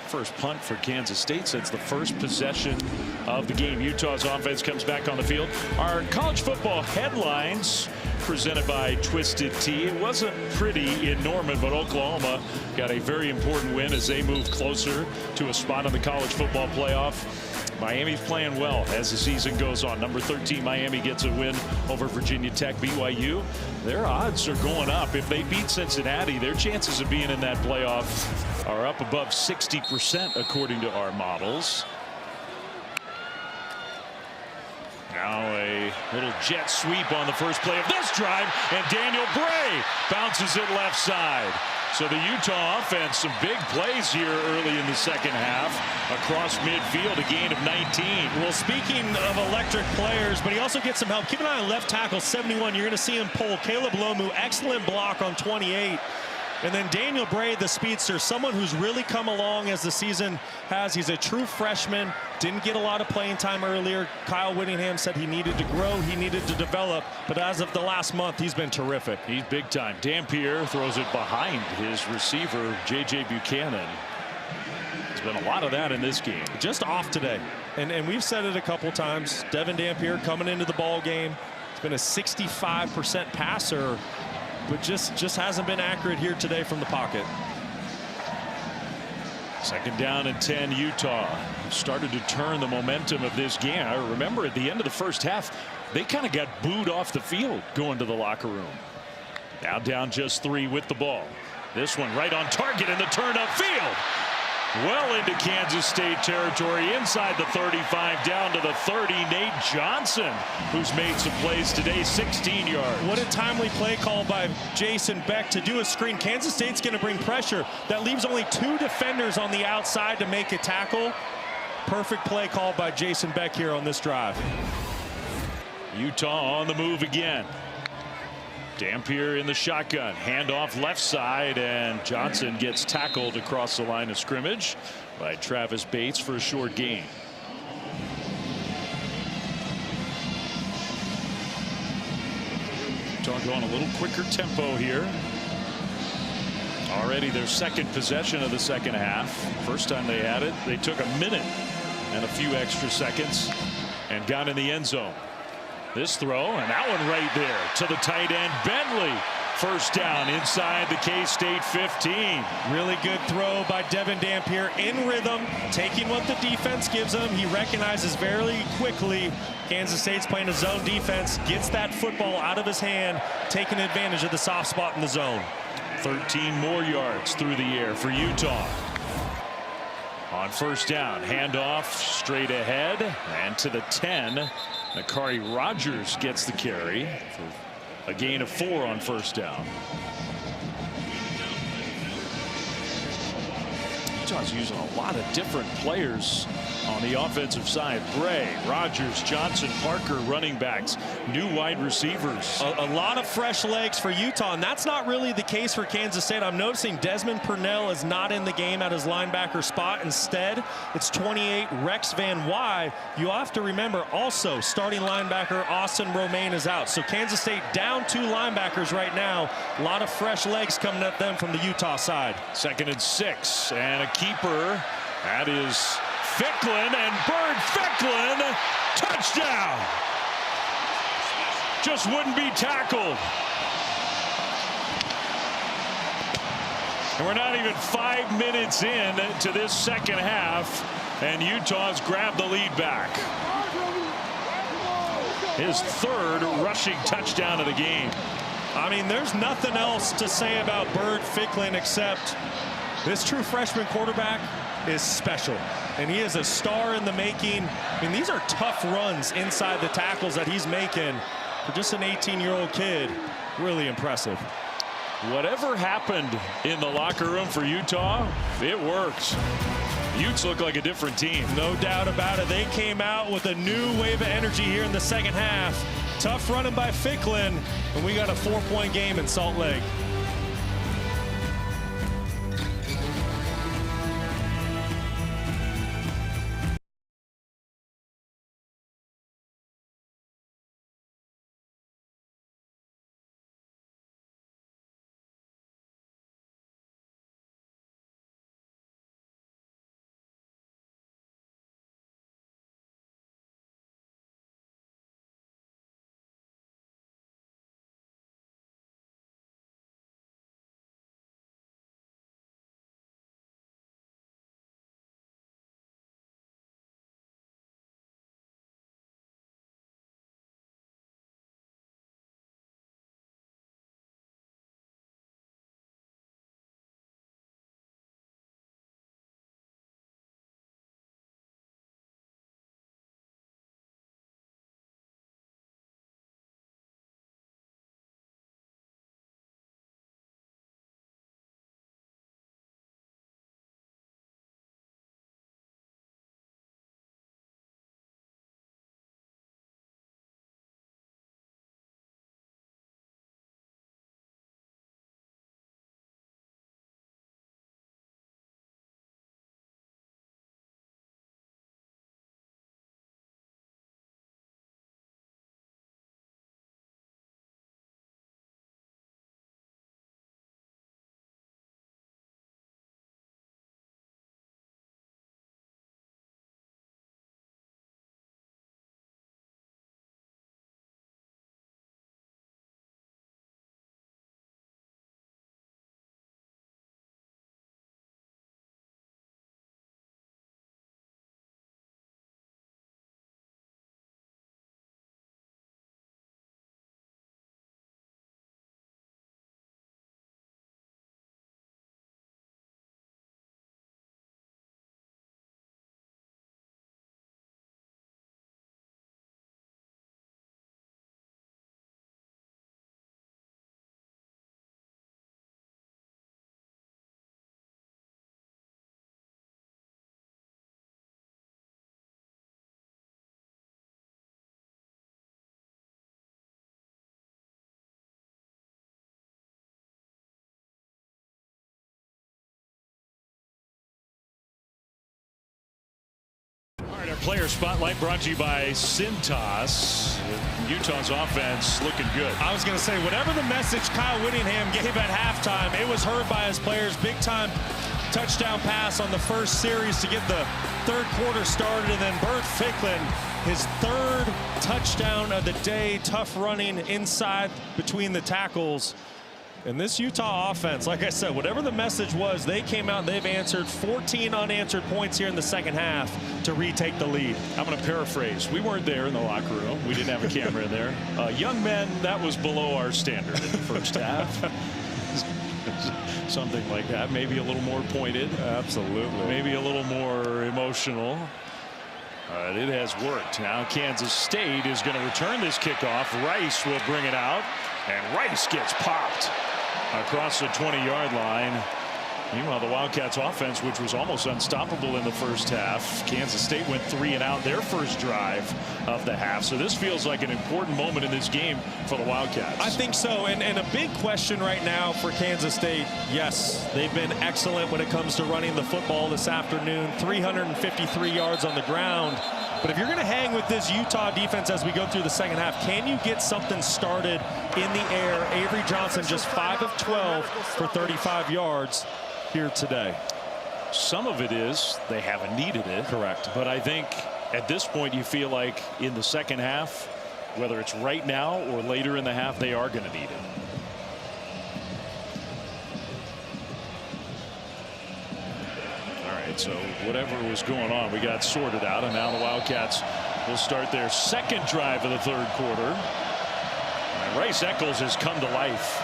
First punt for Kansas State since the first possession of the game. Utah's offense comes back on the field. Our college football headlines presented by Twisted Tea. It wasn't pretty in Norman, but Oklahoma got a very important win as they move closer to a spot in the college football playoff. Miami's playing well as the season goes on. Number 13 Miami gets a win over Virginia Tech. BYU, their odds are going up. If they beat Cincinnati, their chances of being in that playoff are up above 60% according to our models. Now a little jet sweep on the first play of this drive, and Daniel Bray bounces it left side. So the Utah offense, some big plays here early in the second half. Across midfield, a gain of 19. Well, speaking of electric players, but he also gets some help. Keep an eye on left tackle 71. You're going to see him pull Caleb Lomu. Excellent block on 28. And then Daniel Bray, the speedster, someone who's really come along as the season has. He's a true freshman. Didn't get a lot of playing time earlier. Kyle Whittingham said he needed to grow, he needed to develop. But as of the last month, he's been terrific. He's big time. Dampier throws it behind his receiver, J.J. Buchanan. There's been a lot of that in this game. Just off today. And we've said it a couple times. Devin Dampier coming into the ball game. He's been a 65% passer, but just hasn't been accurate here today from the pocket. Second down and 10, Utah started to turn the momentum of this game. I remember at the end of the first half, they kind of got booed off the field going to the locker room. Now down just 3 with the ball. This one right on target in the turn upfield. Well into Kansas State territory, inside the 35, down to the 30. Nate Johnson, who's made some plays today, 16 yards. What a timely play call by Jason Beck to do a screen. Kansas State's going to bring pressure. That leaves only 2 defenders on the outside to make a tackle. Perfect play call by Jason Beck here on this drive. Utah on the move again. Dampier in the shotgun, handoff left side, and Johnson gets tackled across the line of scrimmage by Travis Bates for a short gain. Utah going a little quicker tempo here. Already their second possession of the second half. First time they had it, they took a minute and a few extra seconds and got in the end zone. This throw, and that one right there to the tight end, Bentley. First down inside the K-State 15. Really good throw by Devin Dampier, in rhythm, taking what the defense gives him. He recognizes very quickly Kansas State's playing a zone defense, gets that football out of his hand, taking advantage of the soft spot in the zone. 13 more yards through the air for Utah. On first down, handoff straight ahead and to the 10. Nakari Rogers gets the carry for a gain of 4 on first down. Utah's using a lot of different players on the offensive side. Bray, Rogers, Johnson, Parker, running backs, new wide receivers. A lot of fresh legs for Utah, and that's not really the case for Kansas State. I'm noticing Desmond Purnell is not in the game at his linebacker spot. Instead, it's 28 Rex Van Wy. You have to remember also starting linebacker Austin Romaine is out. So Kansas State down 2 linebackers right now. A lot of fresh legs coming at them from the Utah side. 2nd and 6, and a keeper. That is Ficklin, and Bird Ficklin, touchdown. Just wouldn't be tackled. And we're not even 5 minutes in to this second half, and Utah's grabbed the lead back. His 3rd rushing touchdown of the game. I mean, there's nothing else to say about Bird Ficklin except this true freshman quarterback is special, and he is a star in the making. I mean, these are tough runs inside the tackles that he's making for just an 18-year-old kid. Really impressive. Whatever happened in the locker room for Utah, it worked. Utes look like a different team. No doubt about it. They came out with a new wave of energy here in the second half. Tough running by Ficklin, and we got a 4-point game in Salt Lake. Player Spotlight brought to you by Cintas. Utah's offense looking good. I was going to say, whatever the message Kyle Whittingham gave at halftime, it was heard by his players. Big time touchdown pass on the first series to get the third quarter started. And then Bert Ficklin, his third touchdown of the day. Tough running inside between the tackles. And this Utah offense, like I said, whatever the message was, they came out and they've answered 14 unanswered points here in the second half to retake the lead. I'm going to paraphrase. We weren't there in the locker room. We didn't have a camera there. Young men, that was below our standard in the first half. Something like that. Maybe a little more pointed. Absolutely. Maybe a little more emotional. It has worked. Now Kansas State is going to return this kickoff. Rice will bring it out. And Rice gets popped across the 20-yard line. Meanwhile, the Wildcats offense, which was almost unstoppable in the first half. Kansas State went 3 and out their first drive of the half. So this feels like an important moment in this game for the Wildcats. I think so. And a big question right now for Kansas State. Yes, they've been excellent when it comes to running the football this afternoon. 353 yards on the ground. But if you're going to hang with this Utah defense as we go through the second half, can you get something started in the air? Avery Johnson just 5 of 12 for 35 yards here today. Some of it is they haven't needed it. Correct. But I think at this point you feel like in the second half, whether it's right now or later in the half, they are going to need it. So whatever was going on, we got sorted out, and now the Wildcats will start their second drive of the third quarter. And Rice Eccles has come to life.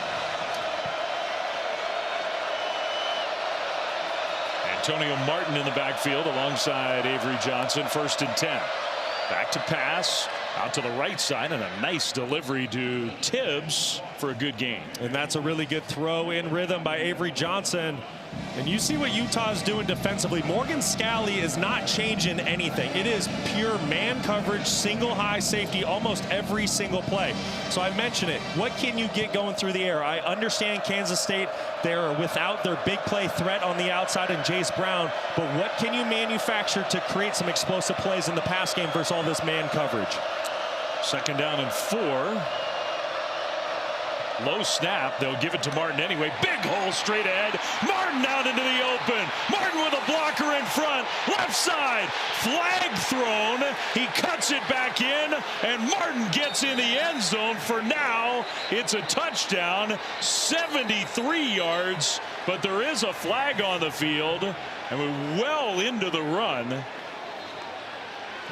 Antonio Martin in the backfield alongside Avery Johnson. 1st and 10. Back to pass out to the right side, and a nice delivery to Tibbs for a good gain. And that's a really good throw in rhythm by Avery Johnson. And you see what Utah's doing defensively. Morgan Scalley is not changing anything. It is pure man coverage, single high safety almost every single play. So I mentioned it. What can you get going through the air? I understand Kansas State, they're without their big play threat on the outside and Jace Brown. But what can you manufacture to create some explosive plays in the pass game versus all this man coverage? 2nd down and 4. Low snap. They'll give it to Martin anyway. Big hole straight ahead. Martin out into the open. Martin with a blocker in front. Left side. Flag thrown. He cuts it back in. And Martin gets in the end zone. For now, it's a touchdown. 73 yards. But there is a flag on the field. And we're well into the run.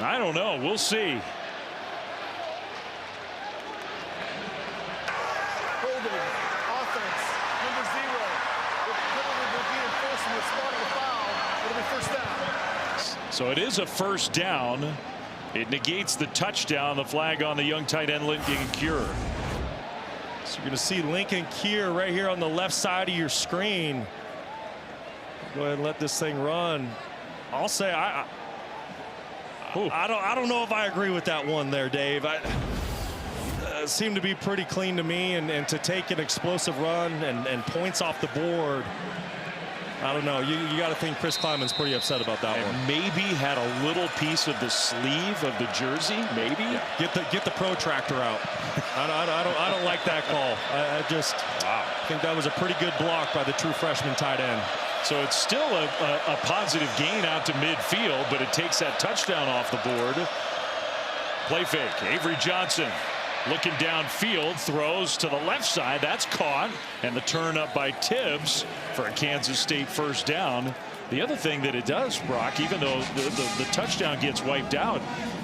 I don't know. We'll see. So it is a 1st down. It negates the touchdown. The flag on the young tight end Lincoln Cure. So you're going to see Lincoln Cure right here on the left side of your screen. Go ahead and let this thing run. I'll say I don't know if I agree with that one there, Dave. It seemed to be pretty clean to me, and to take an explosive run and points off the board. I don't know. You got to think Chris Kleiman's pretty upset about that one. Maybe had a little piece of the sleeve of the jersey. Maybe get the protractor out. I don't like that call. I think that was a pretty good block by the true freshman tight end. So it's still a positive gain out to midfield, but it takes that touchdown off the board. Play fake. Avery Johnson looking downfield, throws to the left side. That's caught, and the turn up by Tibbs for a Kansas State 1st down. The other thing that it does, Brock, even though the touchdown gets wiped out,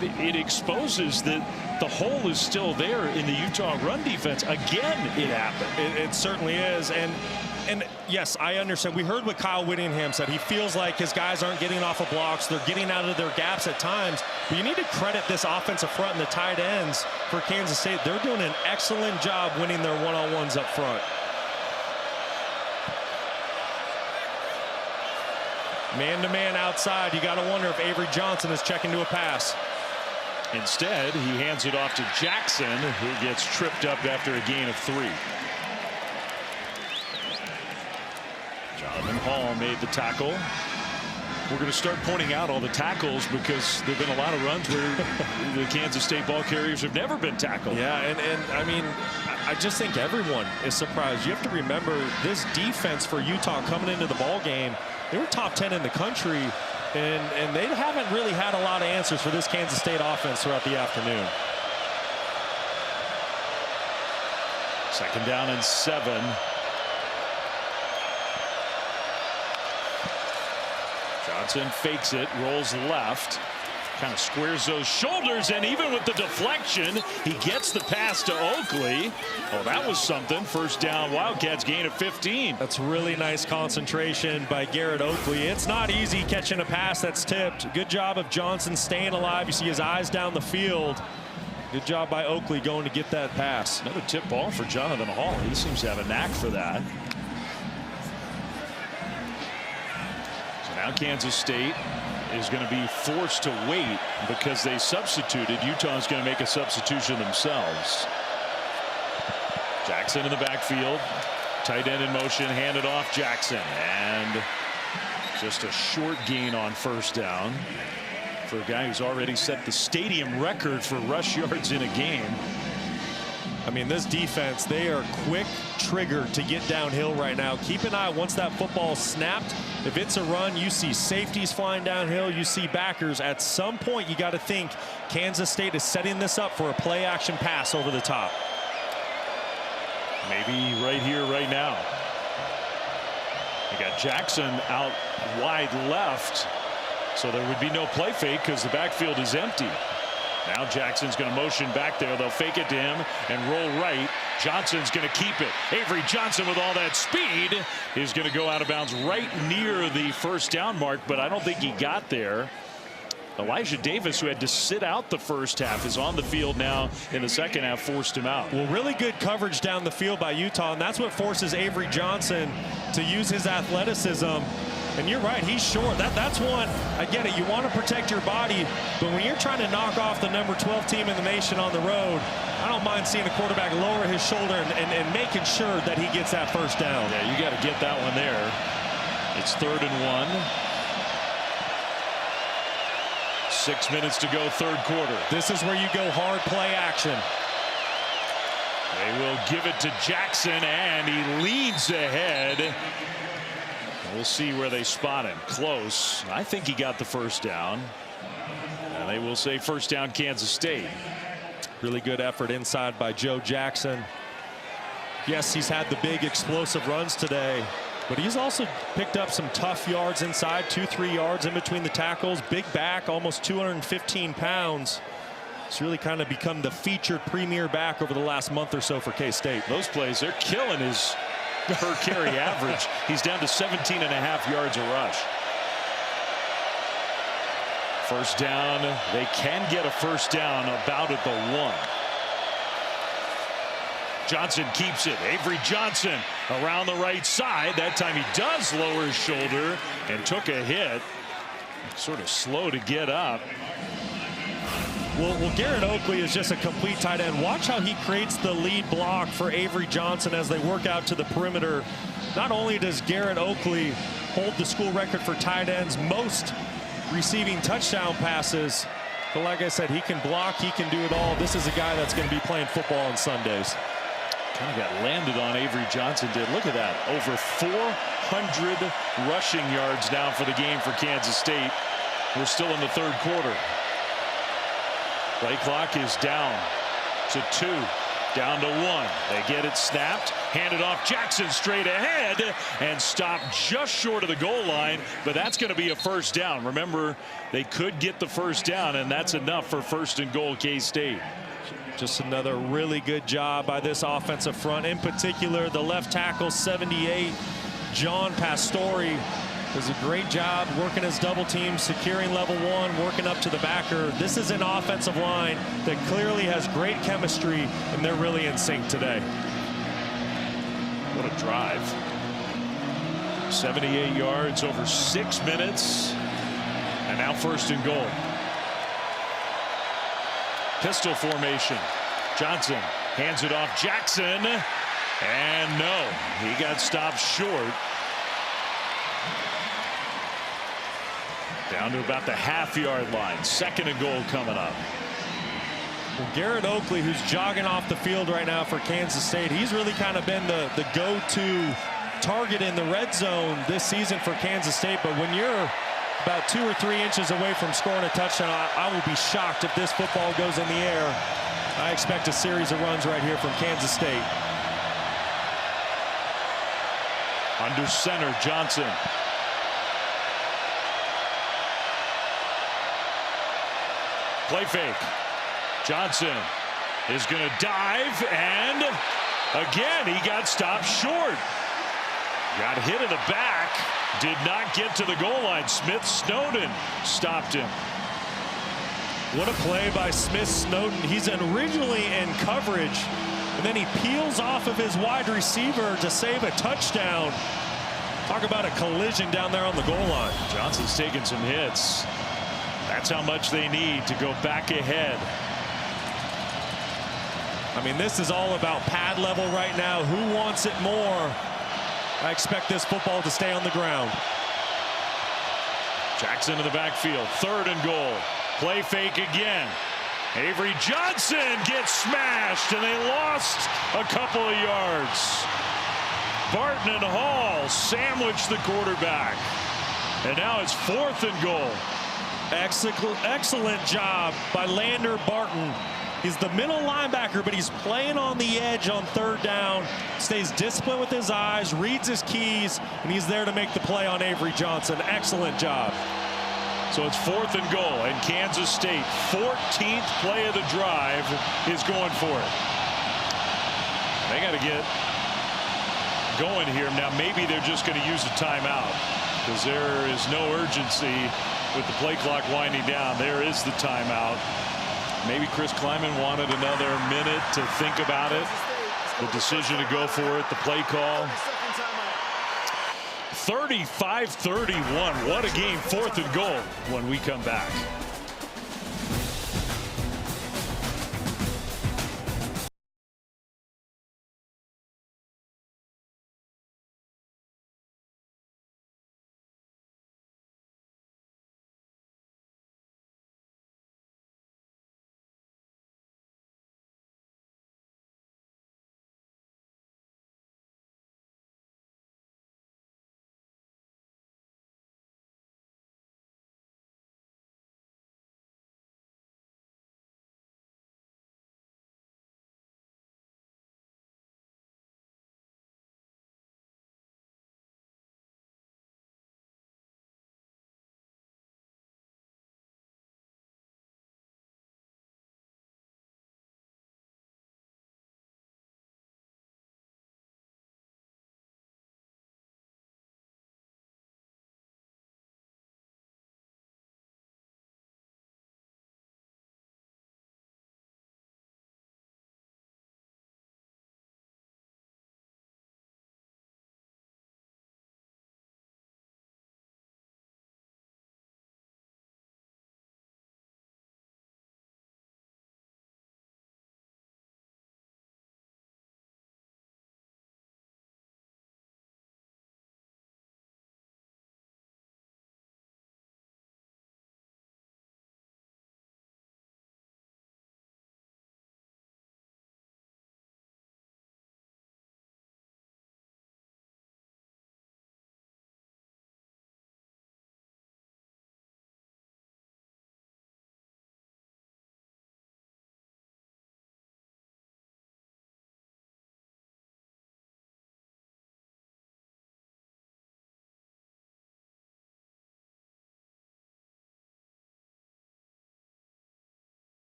it exposes that the hole is still there in the Utah run defense. Again, it happened. It certainly is. And yes, I understand. We heard what Kyle Whittingham said. He feels like his guys aren't getting off of blocks. They're getting out of their gaps at times. But you need to credit this offensive front and the tight ends for Kansas State. They're doing an excellent job winning their one-on-ones up front. Man-to-man outside. You got to wonder if Avery Johnson is checking to a pass. Instead, he hands it off to Jackson, who gets tripped up after a gain of 3. Jonathan Hall made the tackle. We're going to start pointing out all the tackles because there have been a lot of runs where the Kansas State ball carriers have never been tackled. Yeah, and I mean, I just think everyone is surprised. You have to remember this defense for Utah coming into the ball game. They were top 10 in the country, and they haven't really had a lot of answers for this Kansas State offense throughout the afternoon. 2nd down and 7. Johnson fakes it, rolls left, kind of squares those shoulders, and even with the deflection, he gets the pass to Oakley. Oh, that was something. 1st down, Wildcats gain of 15. That's really nice concentration by Garrett Oakley. It's not easy catching a pass that's tipped. Good job of Johnson staying alive. You see his eyes down the field. Good job by Oakley going to get that pass. Another tip ball for Jonathan Hall. He seems to have a knack for that. So now Kansas State is going to be forced to wait because they substituted. Utah's going to make a substitution themselves. Jackson in the backfield. Tight end in motion. Handed off Jackson. And just a short gain on 1st down for a guy who's already set the stadium record for rush yards in a game. I mean, this defense, they are quick triggered to get downhill right now. Keep an eye once that football snapped. If it's a run, you see safeties flying downhill. You see backers. At some point, you got to think Kansas State is setting this up for a play action pass over the top. Maybe right here, right now. You got Jackson out wide left. So there would be no play fake because the backfield is empty. Now Jackson's going to motion back there. They'll fake it to him and roll right. Johnson's going to keep it. Avery Johnson with all that speed is going to go out of bounds right near the 1st down mark, but I don't think he got there. Elijah Davis, who had to sit out the 1st half, is on the field now in the 2nd half, forced him out. Well, really good coverage down the field by Utah, and that's what forces Avery Johnson to use his athleticism. And you're right, he's short. That's one. I get it. You want to protect your body, but when you're trying to knock off the number 12 team in the nation on the road, I don't mind seeing a quarterback lower his shoulder and making sure that he gets that 1st down. Yeah, you got to get that one there. It's 3rd and 1. 6 minutes to go, 3rd quarter. This is where you go hard play action. They will give it to Jackson, and he leads ahead. We'll see where they spot him. Close. I think he got the 1st down. And they will say 1st down, Kansas State. Really good effort inside by Joe Jackson. Yes, he's had the big explosive runs today, but he's also picked up some tough yards inside, 2-3 yards in between the tackles. Big back, almost 215 pounds. It's really kind of become the featured premier back over the last month or so for K-State. Those plays, they're killing his per carry average. He's down to 17.5 yards a rush. 1st down. They can get a 1st down about at the 1. Johnson keeps it. Avery Johnson around the right side. That time he does lower his shoulder and took a hit. Sort of slow to get up. Well, Garrett Oakley is just a complete tight end. Watch how he creates the lead block for Avery Johnson as they work out to the perimeter. Not only does Garrett Oakley hold the school record for tight ends most receiving touchdown passes, but like I said, he can block, he can do it all. This is a guy that's going to be playing football on Sundays. Kind of got landed on. Avery Johnson did. Look at that. Over 400 rushing yards now for the game for Kansas State. We're still in the 3rd quarter. Play clock is down to 2, down to 1. They get it snapped, handed off. Jackson straight ahead and stopped just short of the goal line, but that's going to be a 1st down. Remember, they could get the 1st down, and that's enough for 1st and goal, K-State. Just another really good job by this offensive front. In particular, the left tackle, 78, John Pastore, does a great job working his double team, securing level 1, working up to the backer. This is an offensive line that clearly has great chemistry, and they're really in sync today. What a drive. 78 yards over 6 minutes. And now 1st and goal. Pistol formation. Johnson hands it off. Jackson. And no, he got stopped short. Down to about the half-yard line. 2nd and goal coming up. Well, Garrett Oakley, who's jogging off the field right now for Kansas State, he's really kind of been the go-to target in the red zone this season for Kansas State. But when you're about 2 or 3 inches away from scoring a touchdown, I will be shocked if this football goes in the air. I expect a series of runs right here from Kansas State. Under center, Johnson. Play fake. Johnson is going to dive, and again he got stopped short. Got hit in the back, did not get to the goal line. Smith Snowden stopped him. What a play by Smith Snowden. He's originally in coverage, and then he peels off of his wide receiver to save a touchdown. Talk about a collision down there on the goal line. Johnson's taking some hits. That's how much they need to go back ahead. I mean, this is all about pad level right now. Who wants it more? I expect this football to stay on the ground. Jackson in the backfield. 3rd and goal. Play fake again. Avery Johnson gets smashed, and they lost a couple of yards. Barton and Hall sandwiched the quarterback. And now it's 4th and goal. Excellent job by Lander Barton. He's the middle linebacker, but he's playing on the edge on 3rd down, stays disciplined with his eyes, reads his keys, and he's there to make the play on Avery Johnson. Excellent job. So it's 4th and goal, and Kansas State, 14th play of the drive, is going for it. They got to get going here. Now maybe they're just going to use a timeout because there is no urgency with the play clock winding down. There is the timeout. Maybe Chris Kleiman wanted another minute to think about it. The decision to go for it, the play call. 35-31. What a game. 4th and goal when we come back.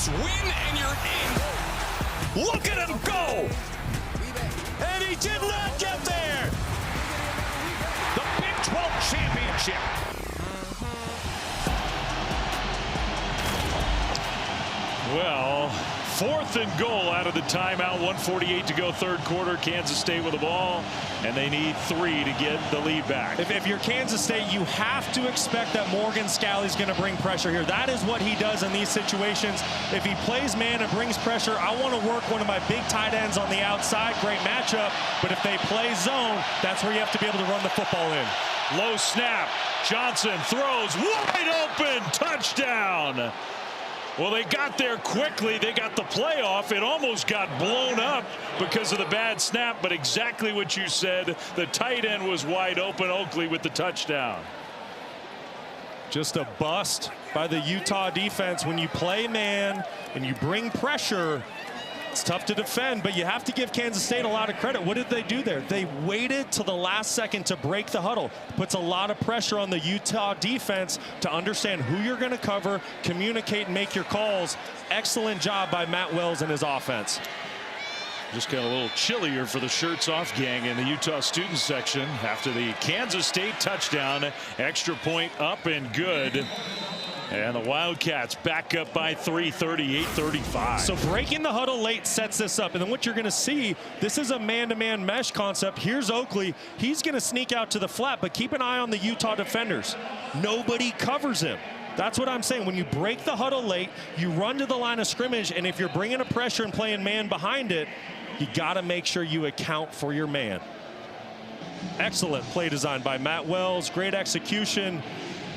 It's win and you're in. Look at him go! And he did not get there! The Big 12 championship. Well, 4th and goal out of the timeout. 1:48 to go, third quarter. Kansas State with the ball, and they need 3 to get the lead back. If you're Kansas State, you have to expect that Morgan Scalley's going to bring pressure here. That is what he does in these situations. If he plays man and brings pressure, I want to work one of my big tight ends on the outside. Great matchup. But if they play zone, that's where you have to be able to run the football in. Low snap. Johnson throws wide open. Touchdown. Well, they got there quickly. They got the playoff. It almost got blown up because of the bad snap, but exactly what you said. The tight end was wide open. Oakley with the touchdown. Just a bust by the Utah defense. When you play man and you bring pressure, it's tough to defend, but you have to give Kansas State a lot of credit. What did they do there? They waited till the last second to break the huddle. Puts a lot of pressure on the Utah defense to understand who you're going to cover, communicate, and make your calls. Excellent job by Matt Wells and his offense. Just got a little chillier for the shirts off gang in the Utah student section after the Kansas State touchdown. Extra point up and good. And the Wildcats back up by 3, 38-35. So breaking the huddle late sets this up. And then what you're going to see, this is a man-to-man mesh concept. Here's Oakley. He's going to sneak out to the flat, but keep an eye on the Utah defenders. Nobody covers him. That's what I'm saying. When you break the huddle late, you run to the line of scrimmage, and if you're bringing a pressure and playing man behind it, you got to make sure you account for your man. Excellent play design by Matt Wells. Great execution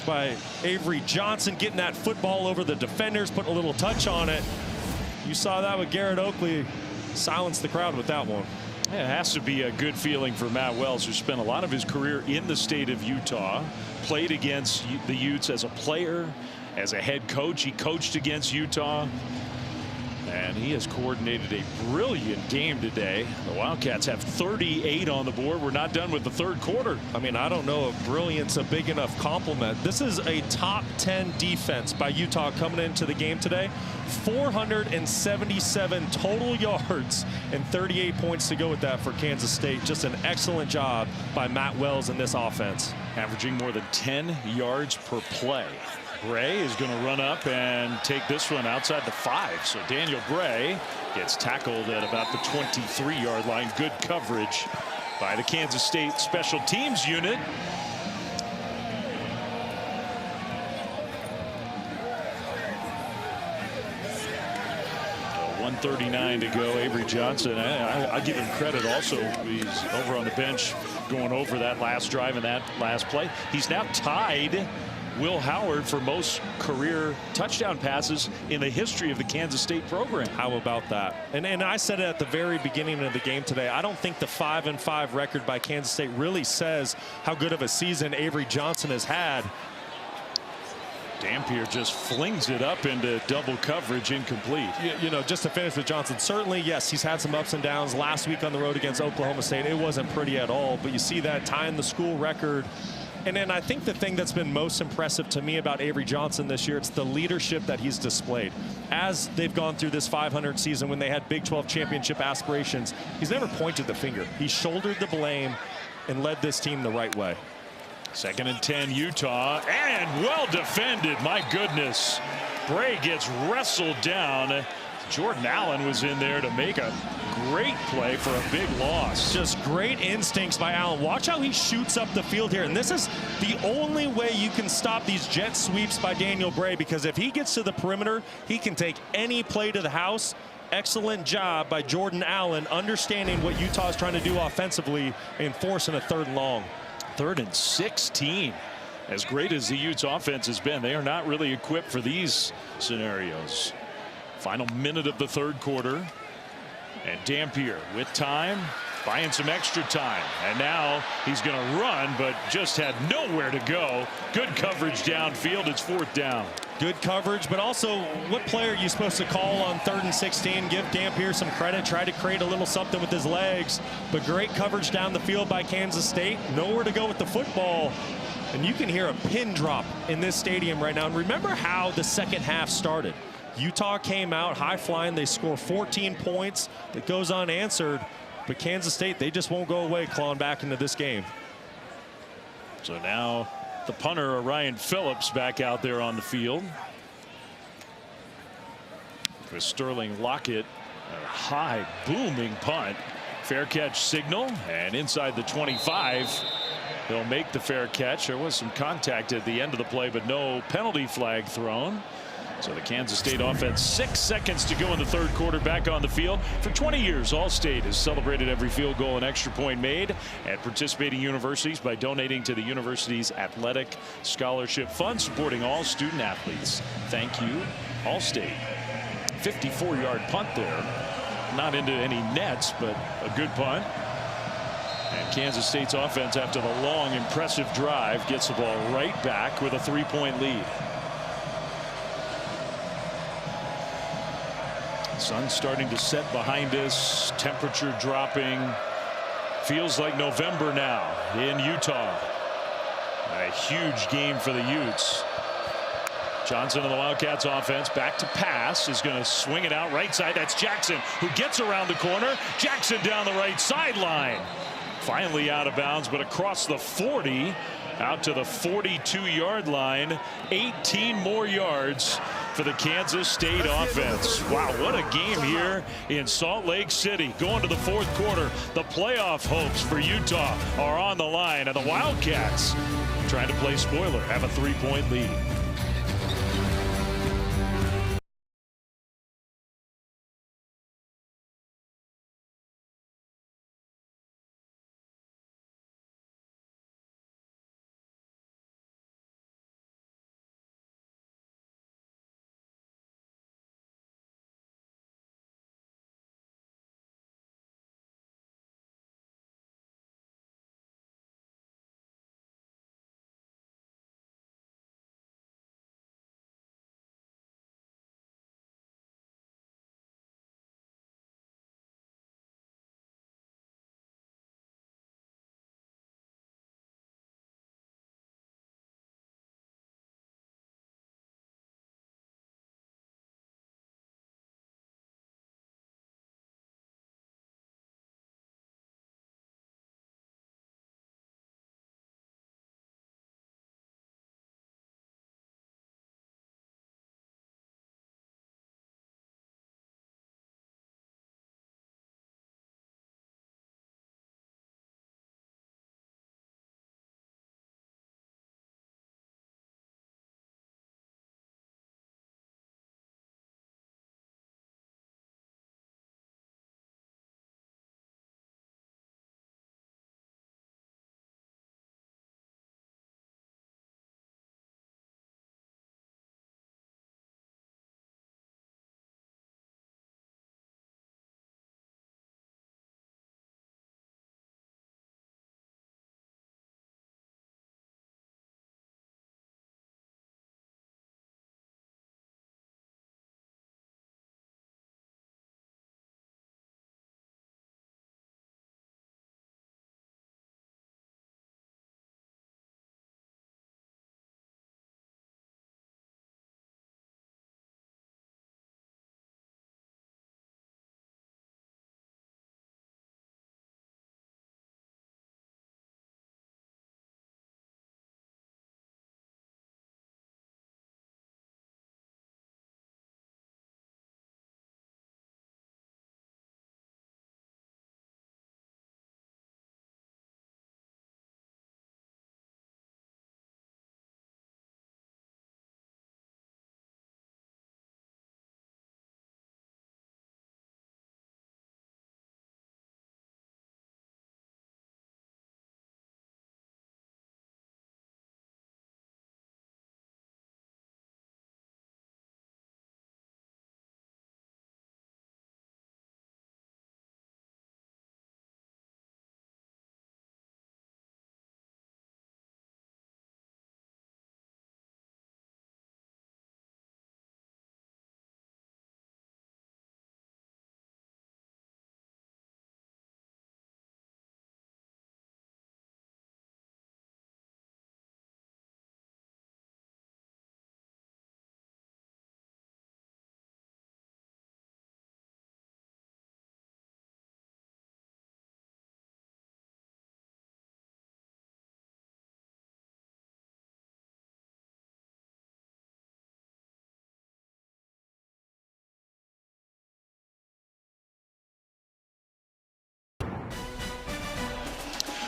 by Avery Johnson, getting that football over the defenders, putting a little touch on it. You saw that with Garrett Oakley. Silenced the crowd with that one. Yeah, it has to be a good feeling for Matt Wells, who spent a lot of his career in the state of Utah, played against the Utes as a player, as a head coach. He coached against Utah. And he has coordinated a brilliant game today. The Wildcats have 38 on the board. We're not done with the third quarter. I mean, I don't know if brilliant's a big enough compliment. This is a top 10 defense by Utah coming into the game today. 477 total yards and 38 points to go with that for Kansas State. Just an excellent job by Matt Wells in this offense. Averaging more than 10 yards per play. Bray is going to run up and take this one outside the 5. So Daniel Bray gets tackled at about the 23-yard line. Good coverage by the Kansas State special teams unit. So 1:39 to go. Avery Johnson, I give him credit also. He's over on the bench going over that last drive and that last play. He's now tied Will Howard for most career touchdown passes in the history of the Kansas State program. How about that? And I said it at the very beginning of the game today. I don't think the 5-5 record by Kansas State really says how good of a season Avery Johnson has had. Dampier just flings it up into double coverage, incomplete. You know, just to finish with Johnson, certainly, yes, he's had some ups and downs. Last week on the road against Oklahoma State, it wasn't pretty at all. But you see that tying the school record. And then I think the thing that's been most impressive to me about Avery Johnson this year, it's the leadership that he's displayed. As they've gone through this 500 season when they had Big 12 championship aspirations, he's never pointed the finger. He shouldered the blame and led this team the right way. 2nd and 10 Utah, and well defended. My goodness. Bray gets wrestled down. Jordan Allen was in there to make a great play for a big loss. Just great instincts by Allen. Watch how he shoots up the field here. And this is the only way you can stop these jet sweeps by Daniel Bray, because if he gets to the perimeter, he can take any play to the house. Excellent job by Jordan Allen, understanding what Utah is trying to do offensively and forcing a 3rd and long. 3rd and 16. As great as the Utes offense has been, they are not really equipped for these scenarios. Final minute of the 3rd quarter. And Dampier with time, buying some extra time. And now he's going to run, but just had nowhere to go. Good coverage downfield. It's 4th down. Good coverage, but also what player are you supposed to call on 3rd and 16? Give Dampier some credit. Try to create a little something with his legs. But great coverage down the field by Kansas State. Nowhere to go with the football. And you can hear a pin drop in this stadium right now. And remember how the second half started. Utah came out high flying. They score 14 points. That goes unanswered. But Kansas State, they just won't go away, clawing back into this game. So now the punter, Ryan Phillips, back out there on the field. With Sterling Lockett, a high booming punt. Fair catch signal, and inside the 25. He'll make the fair catch. There was some contact at the end of the play, but no penalty flag thrown. So the Kansas State offense, 6 seconds to go in the third quarter, back on the field. For 20 years, Allstate has celebrated every field goal and extra point made at participating universities by donating to the university's athletic scholarship fund, supporting all student athletes. Thank you, Allstate. 54-yard punt there. Not into any nets, but a good punt. And Kansas State's offense, after the long, impressive drive, gets the ball right back with a 3-point lead. Sun starting to set behind us. Temperature dropping. Feels like November now in Utah. A huge game for the Utes. Johnson of the Wildcats offense, back to pass, is going to swing it out right side. That's Jackson, who gets around the corner. Jackson down the right sideline. Finally out of bounds, but across the 40, out to the 42-yard line. 18 more yards for the Kansas State offense. Wow, what a game here in Salt Lake City. Going to the fourth quarter, the playoff hopes for Utah are on the line, and the Wildcats, trying to play spoiler, have a 3-point lead.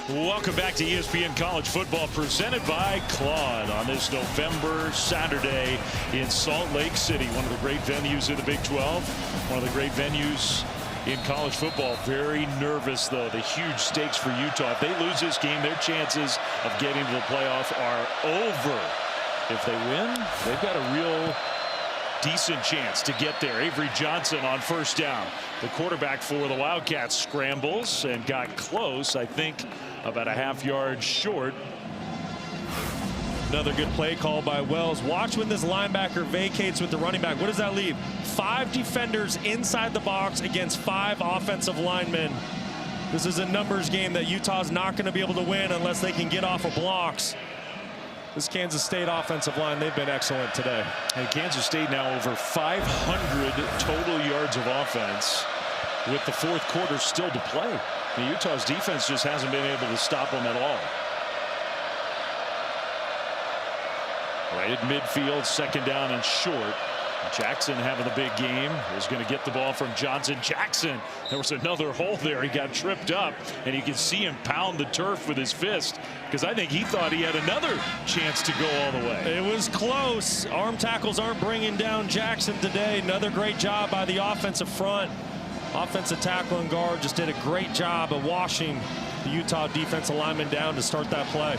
Welcome back to ESPN College Football, presented by Claude on this November Saturday in Salt Lake City. One of the great venues in the Big 12. One of the great venues in college football. Very nervous, though. The huge stakes for Utah. If they lose this game, their chances of getting to the playoff are over. If they win, they've got a real decent chance to get there. Avery Johnson on first down. The quarterback for the Wildcats scrambles and got close, I think about a half-yard short. Another good play call by Wells. Watch when this linebacker vacates with the running back. What does that leave? 5 defenders inside the box against 5 offensive linemen. This is a numbers game that Utah's not going to be able to win unless they can get off of blocks. This Kansas State offensive line, they've been excellent today. And Kansas State now over 500 total yards of offense with the fourth quarter still to play. The Utah's defense just hasn't been able to stop them at all. Right at midfield, second down and short. Jackson having the big game is going to get the ball from Johnson. Jackson, there was another hole there. He got tripped up, and you can see him pound the turf with his fist because I think he thought he had another chance to go all the way. It was close. Arm tackles aren't bringing down Jackson today. Another great job by the offensive front. Offensive tackle and guard just did a great job of washing the Utah defensive lineman down to start that play.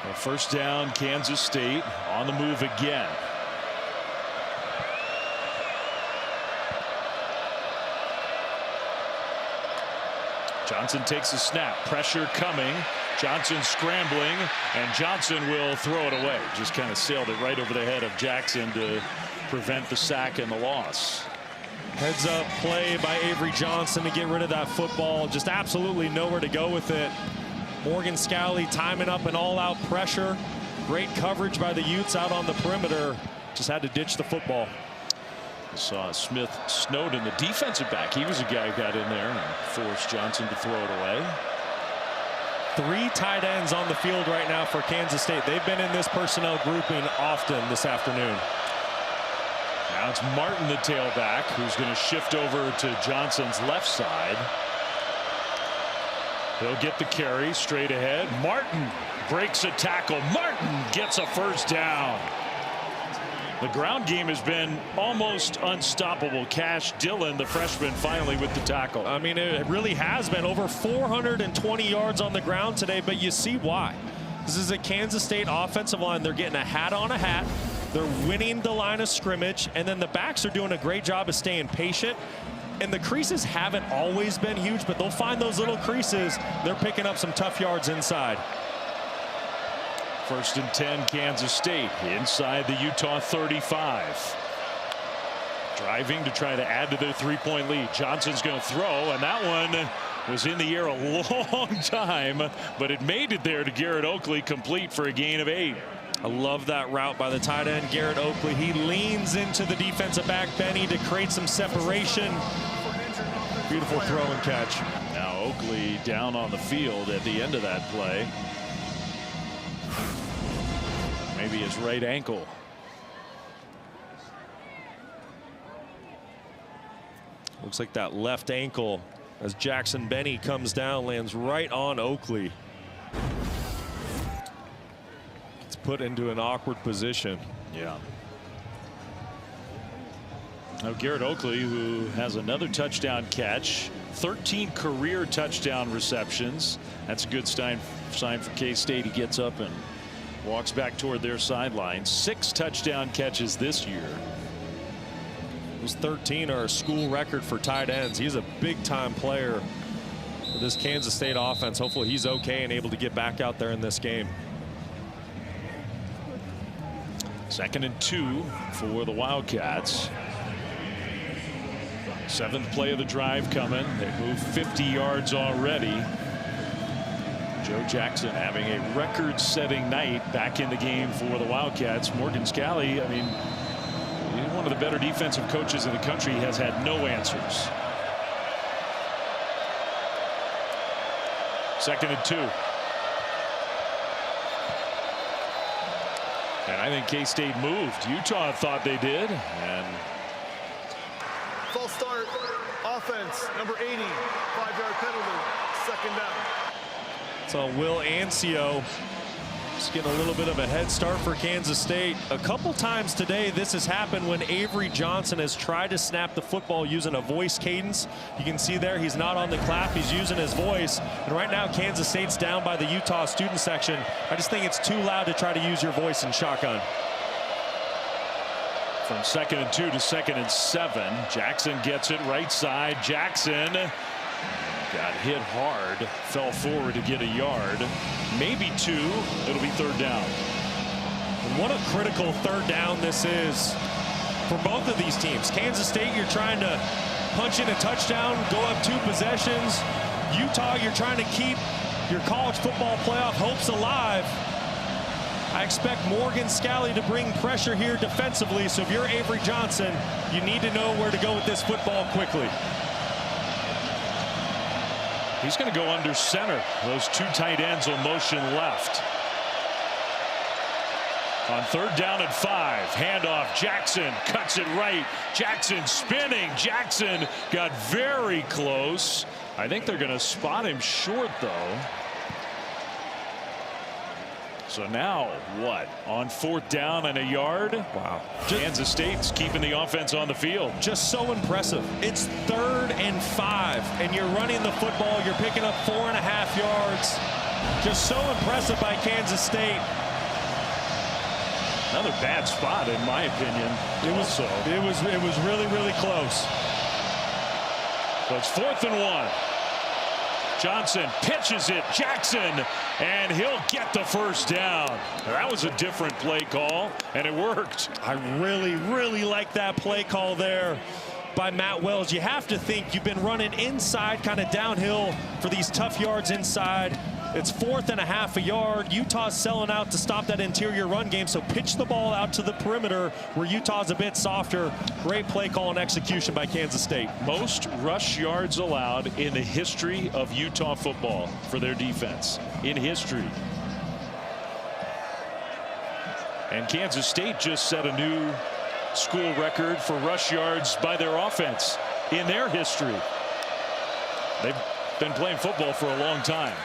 Well, first down, Kansas State on the move again. Johnson takes a snap. Pressure coming. Johnson scrambling, and Johnson will throw it away. Just kind of sailed it right over the head of Jackson to prevent the sack and the loss. Heads up play by Avery Johnson to get rid of that football. Just absolutely nowhere to go with it. Morgan Scalley timing up an all-out pressure. Great coverage by the Utes out on the perimeter. Just had to ditch the football. Saw Smith Snowden, the defensive back. He was a guy who got in there and forced Johnson to throw it away. 3 tight ends on the field right now for Kansas State. They've been in this personnel grouping often this afternoon. Now it's Martin, the tailback, who's going to shift over to Johnson's left side. He'll get the carry straight ahead. Martin breaks a tackle. Martin gets a first down. The ground game has been almost unstoppable. Cash Dillon, the freshman, finally with the tackle. I mean, it really has been over 420 yards on the ground today, but you see why. This is a Kansas State offensive line. They're getting a hat on a hat. They're winning the line of scrimmage, and then the backs are doing a great job of staying patient. And the creases haven't always been huge, but they'll find those little creases. They're picking up some tough yards inside. First and 10, Kansas State inside the Utah 35. Driving to try to add to their 3-point lead. Johnson's going to throw, and that one was in the air a long time, but it made it there to Garrett Oakley, complete for a gain of 8. I love that route by the tight end, Garrett Oakley. He leans into the defensive back, Benny, to create some separation. Beautiful throw and catch. Now Oakley down on the field at the end of that play. Maybe his right ankle. Looks like that left ankle as Jackson Benny comes down, lands right on Oakley. It's put into an awkward position. Yeah. Now Garrett Oakley, who has another touchdown catch, 13 career touchdown receptions. That's a good sign for K-State. He gets up and walks back toward their sideline. 6 touchdown catches this year. Those 13 are a school record for tight ends. He's a big-time player for this Kansas State offense. Hopefully he's okay and able to get back out there in this game. 2nd and 2 for the Wildcats. 7th play of the drive coming. They moved 50 yards already. Joe Jackson having a record-setting night back in the game for the Wildcats. Morgan Scalley, I mean, he's one of the better defensive coaches in the country. He has had no answers. 2nd and 2. And I think K-State moved. Utah thought they did. And False start, offense, number 80, 5-yard penalty, second down. So Will Ancio just getting a little bit of a head start for Kansas State. A couple times today this has happened when Avery Johnson has tried to snap the football using a voice cadence. You can see there he's not on the clap, he's using his voice. And right now Kansas State's down by the Utah student section. I just think it's too loud to try to use your voice in shotgun. From 2nd and 2 to 2nd and 7. Jackson gets it right side. Jackson got hit hard, fell forward to get a yard, maybe 2. It'll be 3rd down. And what a critical 3rd down this is for both of these teams. Kansas State, you're trying to punch in a touchdown, go up 2 possessions. Utah, you're trying to keep your college football playoff hopes alive. I expect Morgan Scalley to bring pressure here defensively, so if you're Avery Johnson, you need to know where to go with this football quickly. He's going to go under center. Those 2 tight ends will motion left. On 3rd down and 5, handoff. Jackson cuts it right. Jackson spinning. Jackson got very close. I think they're going to spot him short, though. So now what? On 4th down and a yard? Wow. Kansas State's keeping the offense on the field. Just so impressive. It's 3rd and 5, and you're running the football. You're picking up 4.5 yards. Just so impressive by Kansas State. Another bad spot, in my opinion. It was really, really close. So it's 4th and 1. Johnson pitches it. Jackson, and he'll get the 1st down. That was a different play call, and it worked. I really, really like that play call there by Matt Wells. You have to think you've been running inside, kind of downhill for these tough yards inside. It's 4th and a half a yard. Utah's selling out to stop that interior run game, so pitch the ball out to the perimeter where Utah's a bit softer. Great play call and execution by Kansas State. Most rush yards allowed in the history of Utah football for their defense. In history. And Kansas State just set a new school record for rush yards by their offense in their history. They've been playing football for a long time.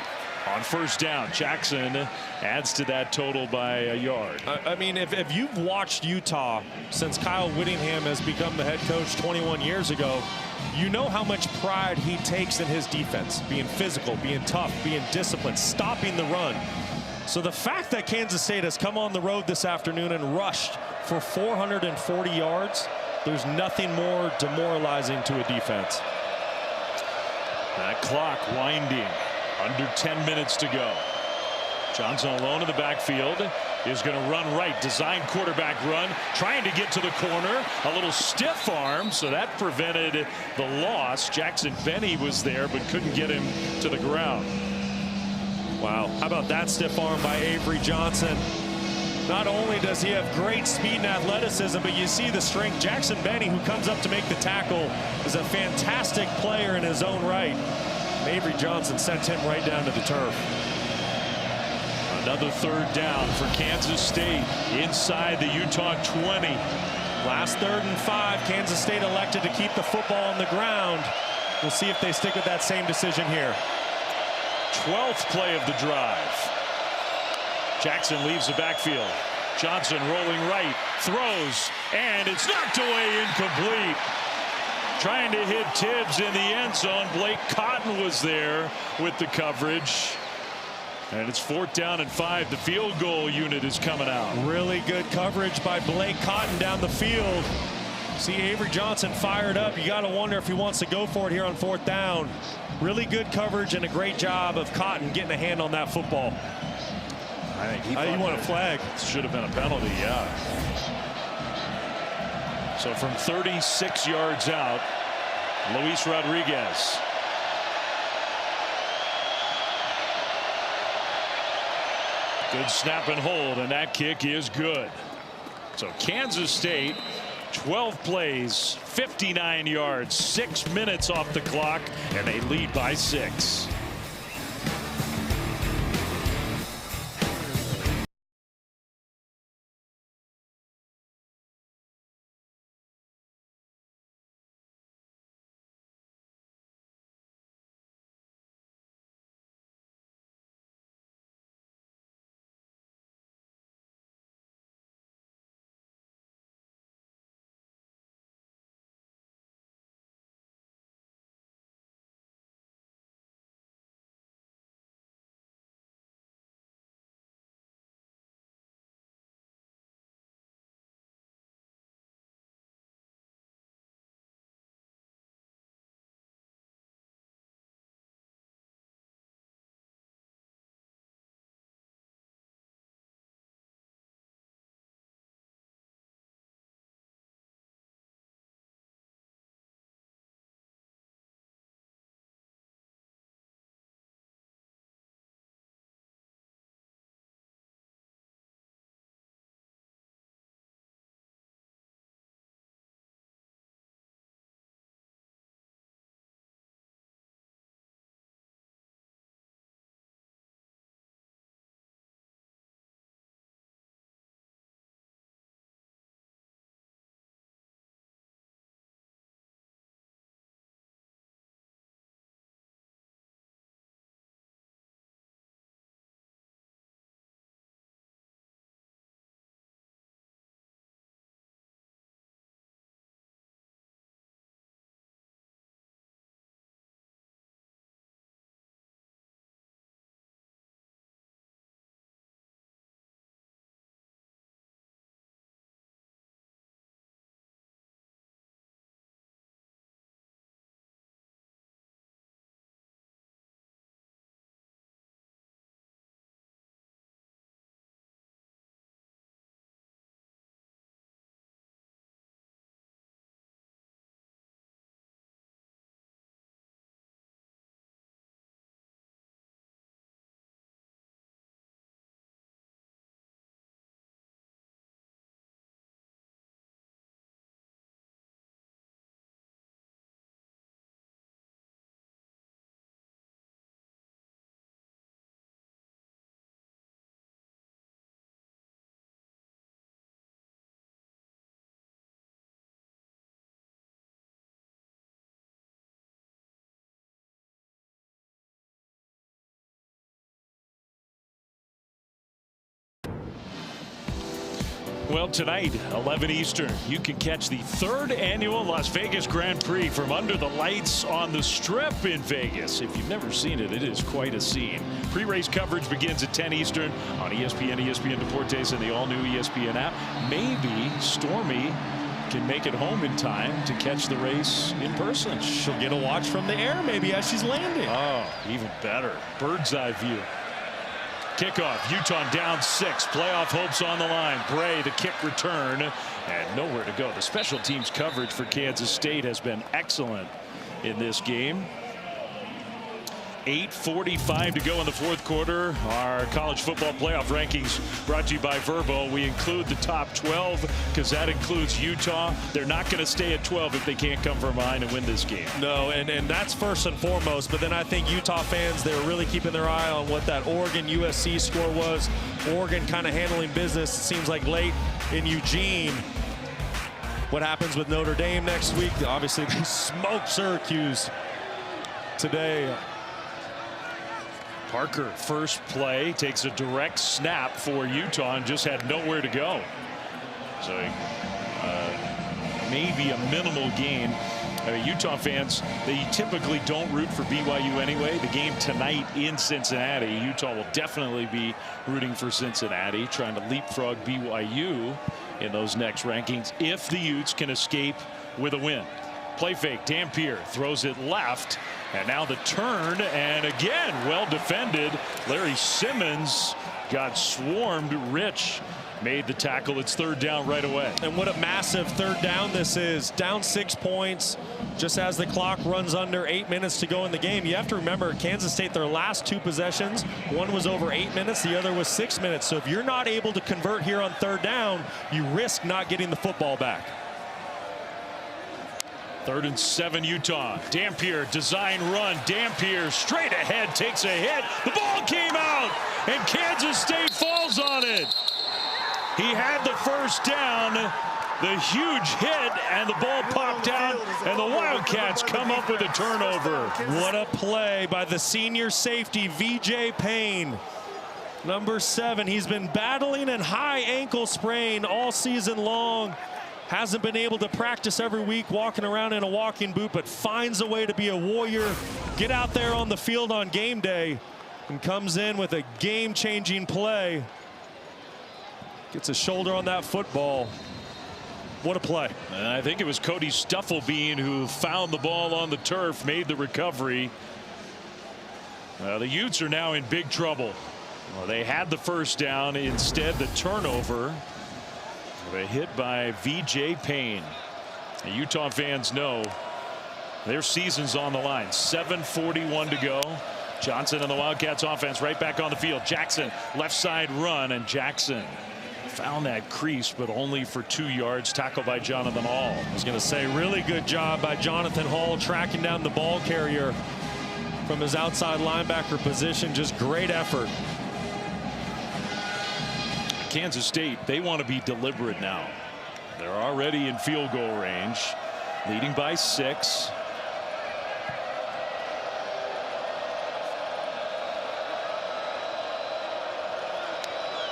On 1st down, Jackson adds to that total by a yard. I mean, if you've watched Utah since Kyle Whittingham has become the head coach 21 years ago, you know how much pride he takes in his defense, being physical, being tough, being disciplined, stopping the run. So the fact that Kansas State has come on the road this afternoon and rushed for 440 yards, there's nothing more demoralizing to a defense. That clock winding. Under 10 minutes to go. Johnson alone in the backfield is going to run right. Design quarterback run. Trying to get to the corner. A little stiff arm, so that prevented the loss. Jackson Benny was there, but couldn't get him to the ground. Wow. How about that stiff arm by Avery Johnson? Not only does he have great speed and athleticism, but you see the strength. Jackson Benny, who comes up to make the tackle, is a fantastic player in his own right. Avery Johnson sent him right down to the turf. Another 3rd down for Kansas State inside the Utah 20. Last 3rd and 5. Kansas State elected to keep the football on the ground. We'll see if they stick with that same decision here. 12th play of the drive. Jackson leaves the backfield. Johnson rolling right, throws, and it's knocked away, incomplete. Trying to hit Tibbs in the end zone. Blake Cotton was there with the coverage. And it's 4th down and 5. The field goal unit is coming out. Really good coverage by Blake Cotton down the field. See Avery Johnson fired up. You got to wonder if he wants to go for it here on 4th down. Really good coverage and a great job of Cotton getting a hand on that football. I think you want a flag. Should have been a penalty, yeah. So from 36 yards out, Luis Rodriguez. Good snap and hold, and that kick is good. So Kansas State, 12 plays, 59 yards, 6 minutes off the clock, and they lead by 6. Well, tonight, 11 Eastern, you can catch the 3rd annual Las Vegas Grand Prix from under the lights on the Strip in Vegas. If you've never seen it, it is quite a scene. Pre-race coverage begins at 10 Eastern on ESPN, ESPN Deportes, and the all-new ESPN app. Maybe Stormy can make it home in time to catch the race in person. She'll get a watch from the air maybe as she's landing. Oh, even better. Bird's eye view. Kickoff, Utah down 6. Playoff hopes on the line. Bray, the kick return, and nowhere to go. The special teams coverage for Kansas State has been excellent in this game. 8:45 to go in the 4th quarter. Our college football playoff rankings brought to you by Verbo. We include the top 12 because that includes Utah. They're not going to stay at 12 if they can't come from behind and win this game. No, and that's first and foremost. But then I think Utah fans, they're really keeping their eye on what that Oregon USC score was. Oregon kind of handling business, it seems like, late in Eugene. What happens with Notre Dame next week? Obviously, they smoked Syracuse today. Parker, first play, takes a direct snap for Utah and just had nowhere to go. So maybe a minimal gain. I mean, Utah fans, they typically don't root for BYU anyway. The game tonight in Cincinnati, Utah will definitely be rooting for Cincinnati, trying to leapfrog BYU in those next rankings if the Utes can escape with a win. Play fake, Dampier throws it left, and now the turn, and again, well defended. Larry Simmons got swarmed. Rich made the tackle. It's 3rd down right away. And what a massive 3rd down this is. Down 6 points just as the clock runs under 8 minutes to go in the game. You have to remember, Kansas State, their last 2 possessions, one was over 8 minutes, the other was 6 minutes. So if you're not able to convert here on 3rd down, you risk not getting the football back. 3rd and 7 Utah. Dampier, design run. Dampier straight ahead, takes a hit. The ball came out, and Kansas State falls on it. He had the first down, the huge hit, and the ball popped out, and the Wildcats come up with a turnover. What a play by the senior safety, VJ Payne. Number 7, he's been battling a high ankle sprain all season long. Hasn't been able to practice every week, walking around in a walking boot, but finds a way to be a warrior, get out there on the field on game day, and comes in with a game-changing play. Gets a shoulder on that football. What a play. And I think it was Cody Stufflebean who found the ball on the turf, made the recovery. The Utes are now in big trouble. Well, they had the first down, instead the turnover. A hit by VJ Payne. The Utah fans know their season's on the line. 7:41 to go. Johnson and the Wildcats offense right back on the field. Jackson, left side run, and Jackson found that crease, but only for 2 yards. Tackle by Jonathan Hall. I was going to say, really good job by Jonathan Hall tracking down the ball carrier from his outside linebacker position. Just great effort. Kansas State, they want to be deliberate now. They're already in field goal range, leading by 6.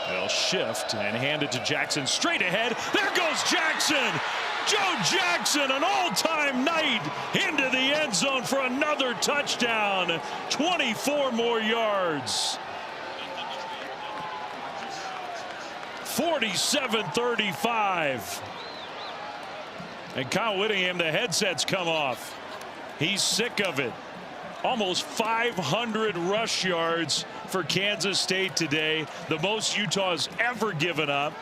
They'll shift and hand it to Jackson straight ahead. There goes Jackson. Joe Jackson, an all-time night, into the end zone for another touchdown. 24 more yards. 47-35. And Kyle Whittingham, the headsets come off. He's sick of it. Almost 500 rush yards for Kansas State today. The most Utah's ever given up.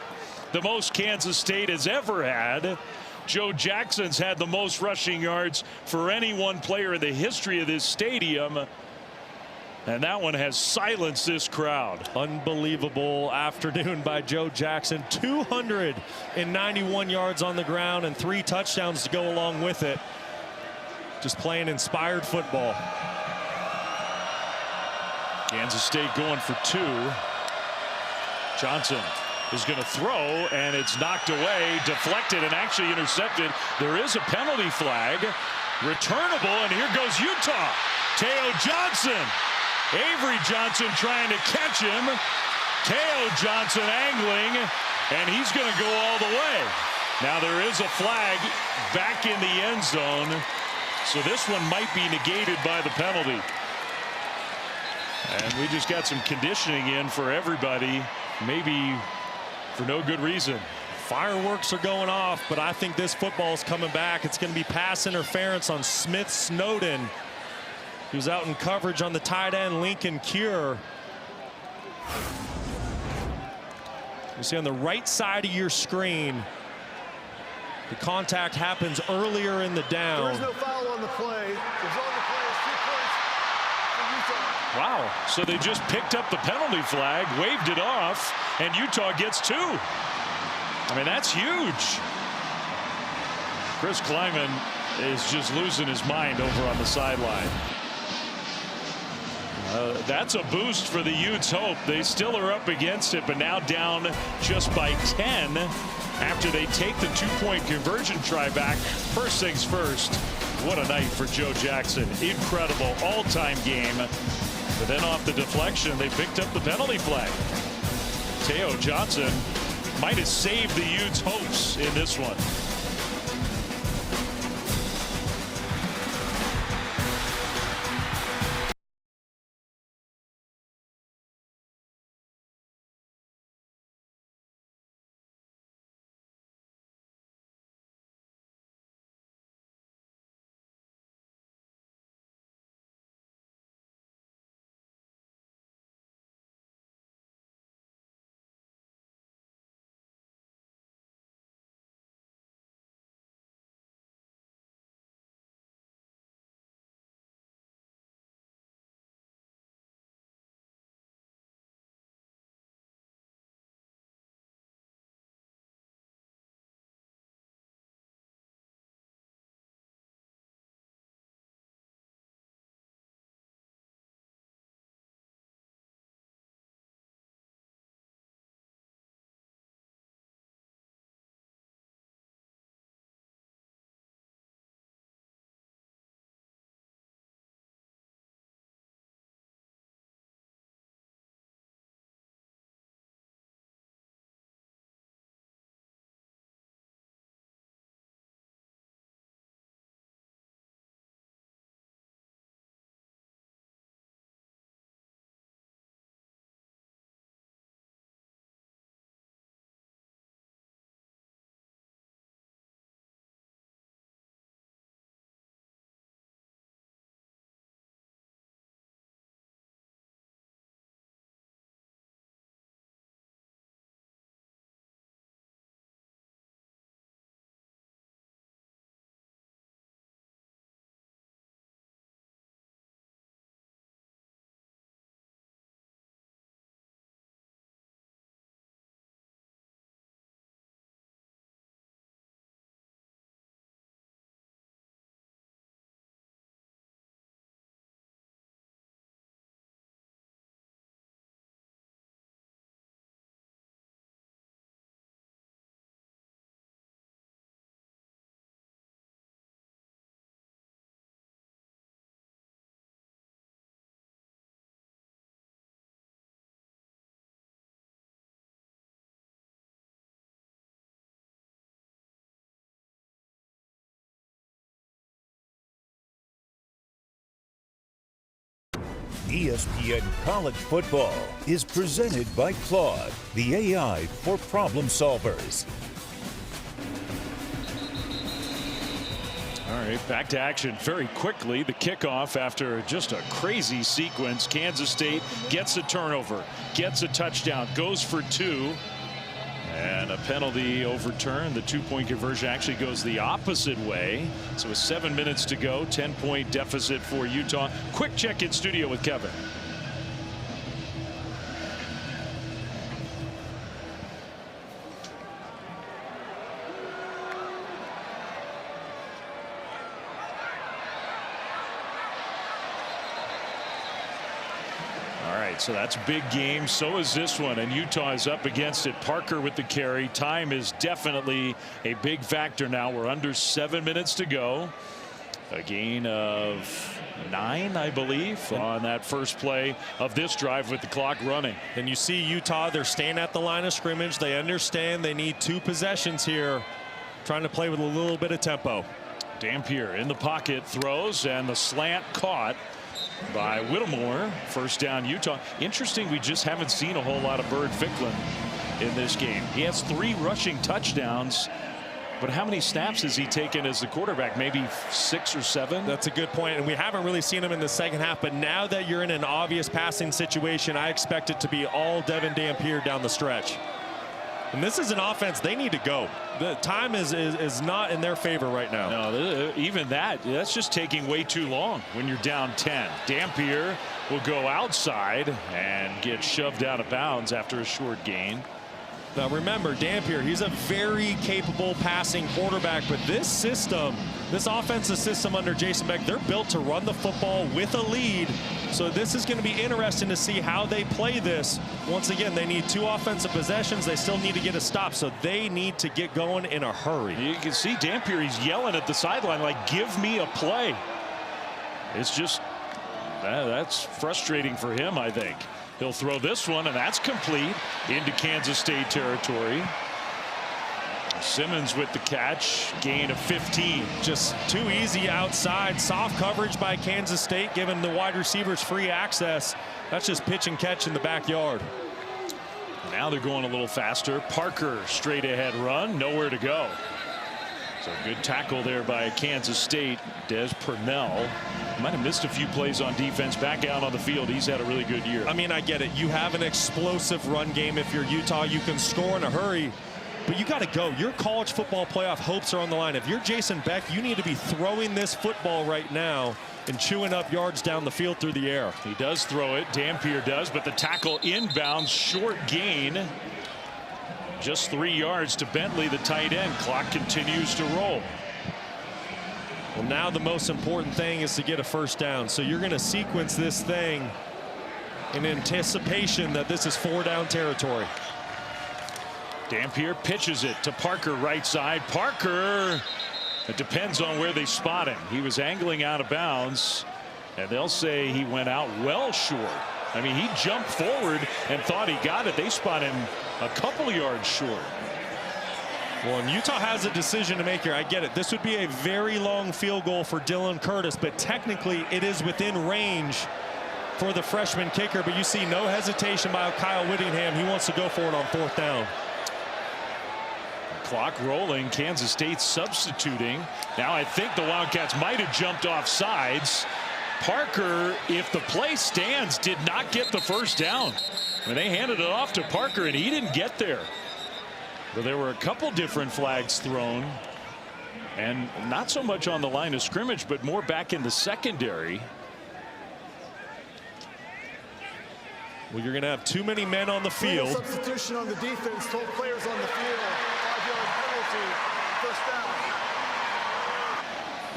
The most Kansas State has ever had. Joe Jackson's had the most rushing yards for any one player in the history of this stadium. And that one has silenced this crowd. Unbelievable afternoon by Joe Jackson. 291 yards on the ground and 3 touchdowns to go along with it. Just playing inspired football. Kansas State going for 2. Johnson is going to throw, and it's knocked away, deflected, and actually intercepted. There is a penalty flag. Returnable, and here goes Utah. Teo Johnson. Avery Johnson trying to catch him. Teo Johnson angling, and he's going to go all the way. Now there is a flag back in the end zone, so this one might be negated by the penalty. And we just got some conditioning in for everybody, maybe for no good reason. Fireworks are going off, but I think this football is coming back. It's going to be pass interference on Smith Snowden, who's out in coverage on the tight end, Lincoln Cure. You see on the right side of your screen, the contact happens earlier in the down. There's no foul on the play. There's on the play is 2 points for Utah. Wow, so they just picked up the penalty flag, waved it off, and Utah gets 2. I mean, that's huge. Chris Kleiman is just losing his mind over on the sideline. That's a boost for the Utes' hope. They still are up against it, but now down just by 10 after they take the 2-point conversion try back. First things first, what a night for Joe Jackson. Incredible all-time game. But then off the deflection, they picked up the penalty flag. Teo Johnson might have saved the Utes' hopes in this one. ESPN College Football is presented by Claude, the AI for problem solvers. All right, back to action very quickly. The kickoff after just a crazy sequence. Kansas State gets a turnover, gets a touchdown, goes for 2. And a penalty overturned. The 2-point conversion actually goes the opposite way. So with 7 minutes to go, 10-point deficit for Utah. Quick check in studio with Kevin. So that's a big game. So is this one, and Utah is up against it. Parker with the carry. Time is definitely a big factor now. We're under 7 minutes to go. A gain of 9, I believe, on that first play of this drive with the clock running. And you see Utah, they're staying at the line of scrimmage. They understand they need 2 possessions here, trying to play with a little bit of tempo. Dampier in the pocket, throws, and the slant caught by Whittemore. First down, Utah. Interesting, we just haven't seen a whole lot of Bird Ficklin in this game. He has 3 rushing touchdowns, but how many snaps has he taken as the quarterback? Maybe 6 or 7? That's a good point, and we haven't really seen him in the second half, but now that you're in an obvious passing situation, I expect it to be all Devin Dampier down the stretch. And this is an offense they need to go. The time is not in their favor right now. No, even that's just taking way too long when you're down 10. Dampier will go outside and get shoved out of bounds after a short gain. Now remember, Dampier, he's a very capable passing quarterback, but this system, this offensive system under Jason Beck, they're built to run the football with a lead. So this is going to be interesting to see how they play this. Once again, they need 2 offensive possessions. They still need to get a stop, so they need to get going in a hurry. You can see Dampier, he's yelling at the sideline like, give me a play. It's just, that's frustrating for him, I think. He'll throw this one, and that's complete into Kansas State territory. Simmons with the catch, gain of 15. Just too easy outside. Soft coverage by Kansas State, giving the wide receivers free access. That's just pitch and catch in the backyard. Now they're going a little faster. Parker straight ahead run, nowhere to go. So good tackle there by Kansas State. Des Purnell might have missed a few plays on defense. Back out on the field, he's had a really good year. I mean, I get it. You have an explosive run game. If you're Utah, you can score in a hurry. But you got to go. Your college football playoff hopes are on the line. If you're Jason Beck, you need to be throwing this football right now and chewing up yards down the field through the air. He does throw it. Dampier does, but the tackle inbounds, short gain. Just 3 yards to Bentley, the tight end. Clock continues to roll. Well, now the most important thing is to get a first down. So you're going to sequence this thing in anticipation that this is 4-down territory. Dampier pitches it to Parker right side. Parker, it depends on where they spot him. He was angling out of bounds, and they'll say he went out well short. I mean, he jumped forward and thought he got it. They spot him a couple yards short. Well, and Utah has a decision to make here. I get it. This would be a very long field goal for Dylan Curtis, but technically it is within range for the freshman kicker. But you see no hesitation by Kyle Whittingham. He wants to go for it on 4th down. Clock rolling. Kansas State substituting. Now I think the Wildcats might have jumped off sides. Parker, if the play stands, did not get the first down. I mean, they handed it off to Parker, and he didn't get there. But there were a couple different flags thrown, and not so much on the line of scrimmage, but more back in the secondary. Well, you're going to have too many men on the field. Substitution on the defense, 12 players on the field. 5-yard penalty, first down.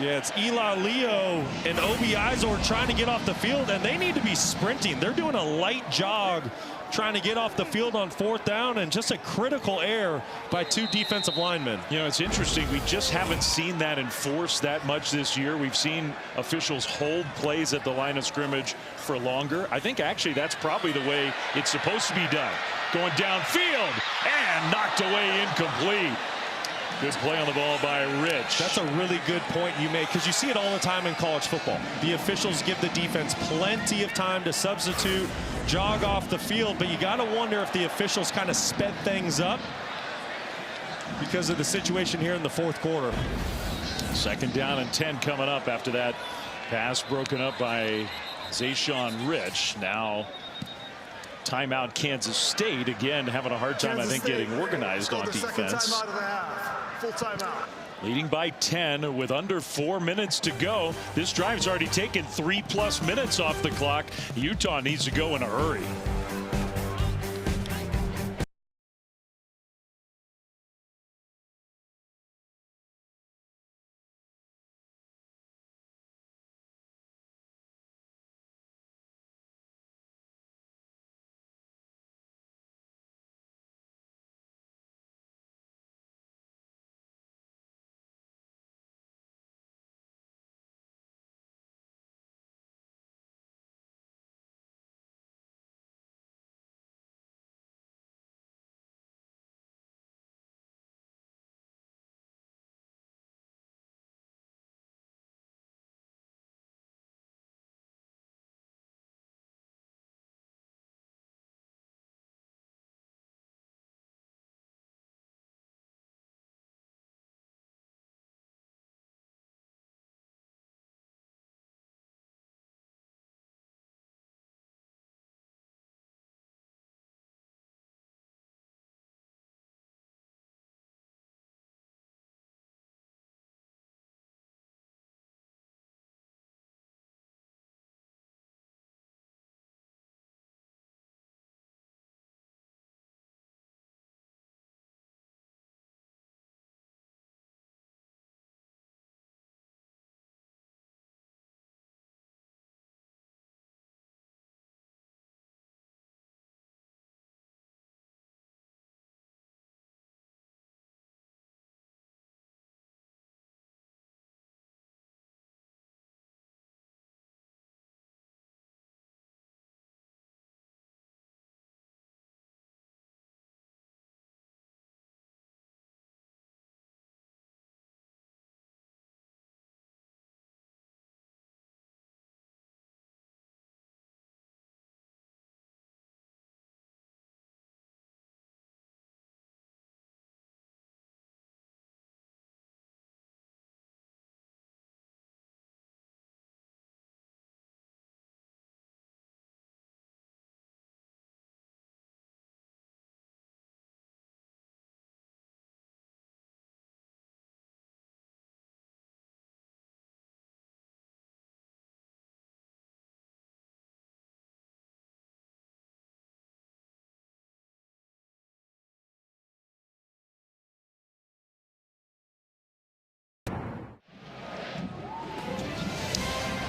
Yeah, it's Eli Leo and Obi Izor trying to get off the field, and they need to be sprinting. They're doing a light jog trying to get off the field on 4th down, and just a critical error by 2 defensive linemen. You know, it's interesting. We just haven't seen that enforced that much this year. We've seen officials hold plays at the line of scrimmage for longer. I think actually that's probably the way it's supposed to be done. Going downfield and knocked away, incomplete. Good play on the ball by Rich. That's a really good point you make, because you see it all the time in college football. The officials give the defense plenty of time to substitute, jog off the field, but you got to wonder if the officials kind of sped things up because of the situation here in the 4th quarter. 2nd down and 10 coming up after that pass broken up by Zayshawn Rich. Now timeout Kansas State, again having a hard time, I think, getting organized on defense. Second timeout of the half. Full timeout. Leading by 10 with under 4 minutes to go. This drive's already taken 3+ minutes off the clock. Utah needs to go in a hurry.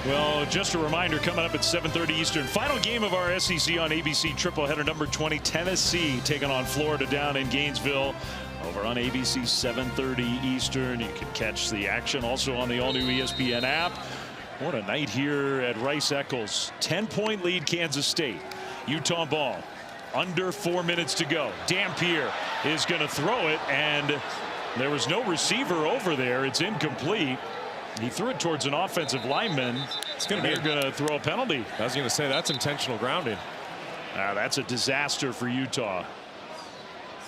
Well, just a reminder, coming up at 7:30 Eastern, final game of our SEC on ABC triple header number 20, Tennessee taking on Florida down in Gainesville. Over on ABC 7:30 Eastern. You can catch the action also on the all-new ESPN app. What a night here at Rice-Eccles. 10-point lead, Kansas State. Utah ball. Under 4 minutes to go. Dampier is going to throw it, and there was no receiver over there. It's incomplete. He threw it towards an offensive lineman. They're going to throw a penalty. I was going to say that's intentional grounding. That's a disaster for Utah.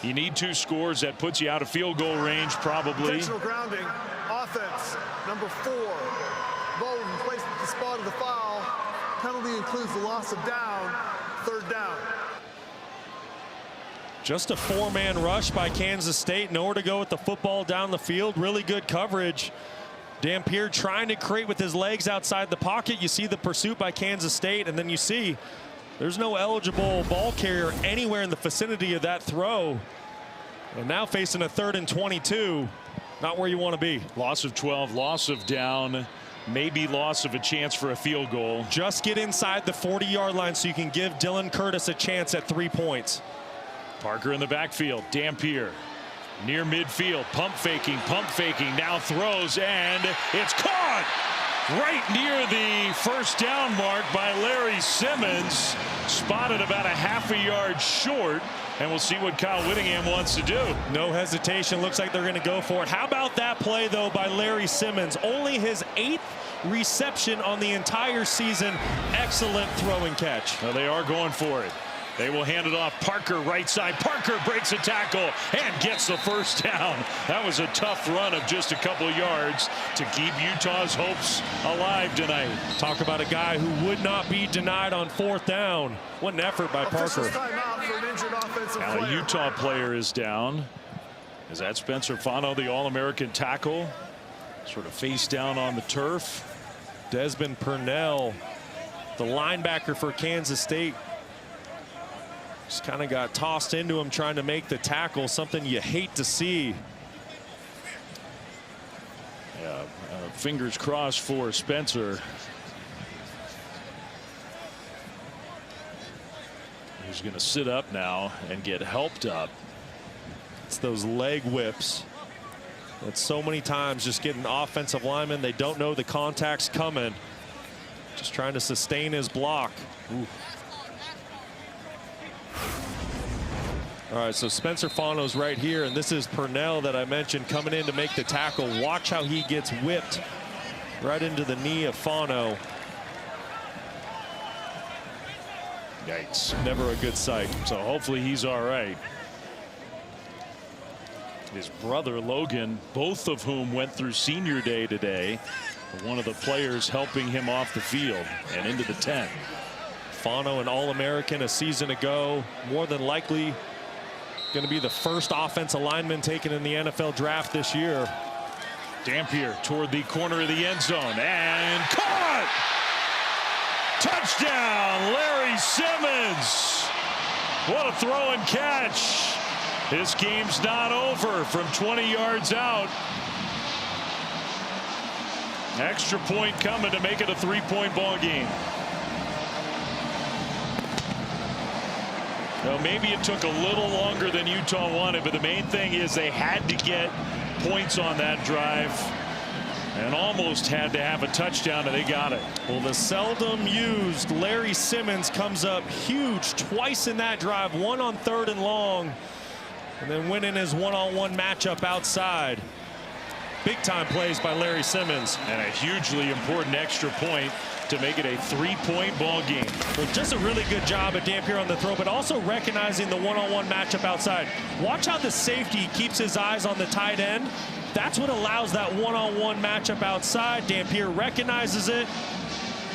You need 2 scores. That puts you out of field goal range, probably. Intentional grounding. Offense, number 4. Ball placed at the spot of the foul. Penalty includes the loss of down. 3rd down. Just a 4-man rush by Kansas State. Nowhere to go with the football down the field. Really good coverage. Dampier trying to create with his legs outside the pocket. You see the pursuit by Kansas State, and then you see there's no eligible ball carrier anywhere in the vicinity of that throw. And now facing a 3rd and 22. Not where you want to be. Loss of 12, loss of down, maybe loss of a chance for a field goal. Just get inside the 40-yard line so you can give Dylan Curtis a chance at 3 points. Parker in the backfield. Dampier near midfield. Pump faking, now throws, and it's caught right near the 1st down mark by Larry Simmons. Spotted about a half a yard short, and we'll see what Kyle Whittingham wants to do. No hesitation. Looks like they're going to go for it. How about that play, though, by Larry Simmons? Only his 8th reception on the entire season. Excellent throw and catch. Well, they are going for it. They will hand it off. Parker right side. Parker breaks a tackle and gets the 1st down. That was a tough run of just a couple yards to keep Utah's hopes alive tonight. Talk about a guy who would not be denied on 4th down. What an effort by Parker. Timeout for an injured offensive Now player. a Utah player is down. Is that Spencer Fano, the All-American tackle? Sort of face down on the turf. Desmond Purnell, the linebacker for Kansas State, just kind of got tossed into him trying to make the tackle, something you hate to see. Yeah, fingers crossed for Spencer. He's going to sit up now and get helped up. It's those leg whips that so many times just get an offensive lineman. They don't know the contact's coming. Just trying to sustain his block. Ooh. All right, so Spencer Fano's right here, and this is Purnell that I mentioned coming in to make the tackle. Watch how he gets whipped right into the knee of Fano. Yikes. Never a good sight. So hopefully he's all right. His brother Logan, both of whom went through senior day today. One of the players helping him off the field and into the tent. Fano, an All-American a season ago, more than likely going to be the first offensive lineman taken in the NFL draft this year. Dampier toward the corner of the end zone and caught! Touchdown, Larry Simmons. What a throw and catch. This game's not over from 20 yards out. Extra point coming to make it a 3-point ball game. Well, maybe it took a little longer than Utah wanted, but the main thing is they had to get points on that drive and almost had to have a touchdown, and they got it. Well, the seldom used Larry Simmons comes up huge twice in that drive, one on 3rd and long, and then winning his one-on-one matchup outside. Big time plays by Larry Simmons. And a hugely important extra point to make it a 3-point ball game. Well, just a really good job at Dampier on the throw, but also recognizing the one-on-one matchup outside. Watch how the safety keeps his eyes on the tight end. That's what allows that one-on-one matchup outside. Dampier recognizes it.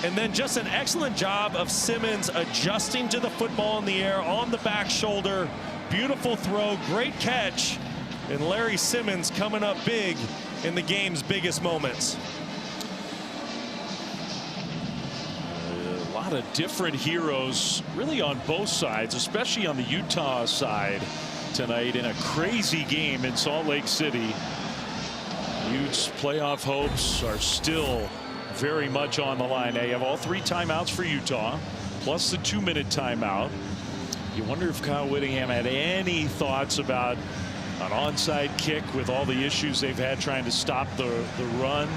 And then just an excellent job of Simmons adjusting to the football in the air on the back shoulder. Beautiful throw, great catch. And Larry Simmons coming up big in the game's biggest moments. A lot of different heroes really on both sides, especially on the Utah side tonight in a crazy game in Salt Lake City. Utes playoff hopes are still very much on the line. They have all 3 timeouts for Utah, plus the 2-minute timeout. You wonder if Kyle Whittingham had any thoughts about an onside kick with all the issues they've had trying to stop the run.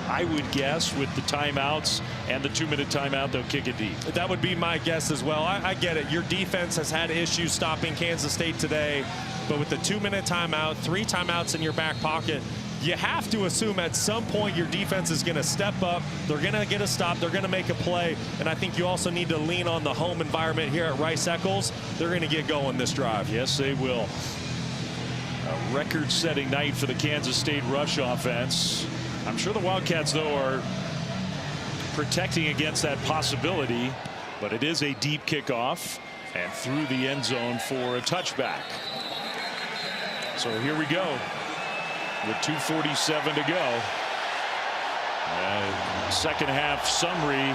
I would guess with the timeouts and the 2-minute timeout, they'll kick it deep. That would be my guess as well. I get it. Your defense has had issues stopping Kansas State today, but with the 2-minute timeout, 3 timeouts in your back pocket, you have to assume at some point your defense is going to step up. They're going to get a stop. They're going to make a play. And I think you also need to lean on the home environment here at Rice-Eccles. They're going to get going this drive. Yes, they will. A record-setting night for the Kansas State rush offense. I'm sure the Wildcats, though, are protecting against that possibility. But it is a deep kickoff and through the end zone for a touchback. So here we go. With 2:47 to go. Second half summary.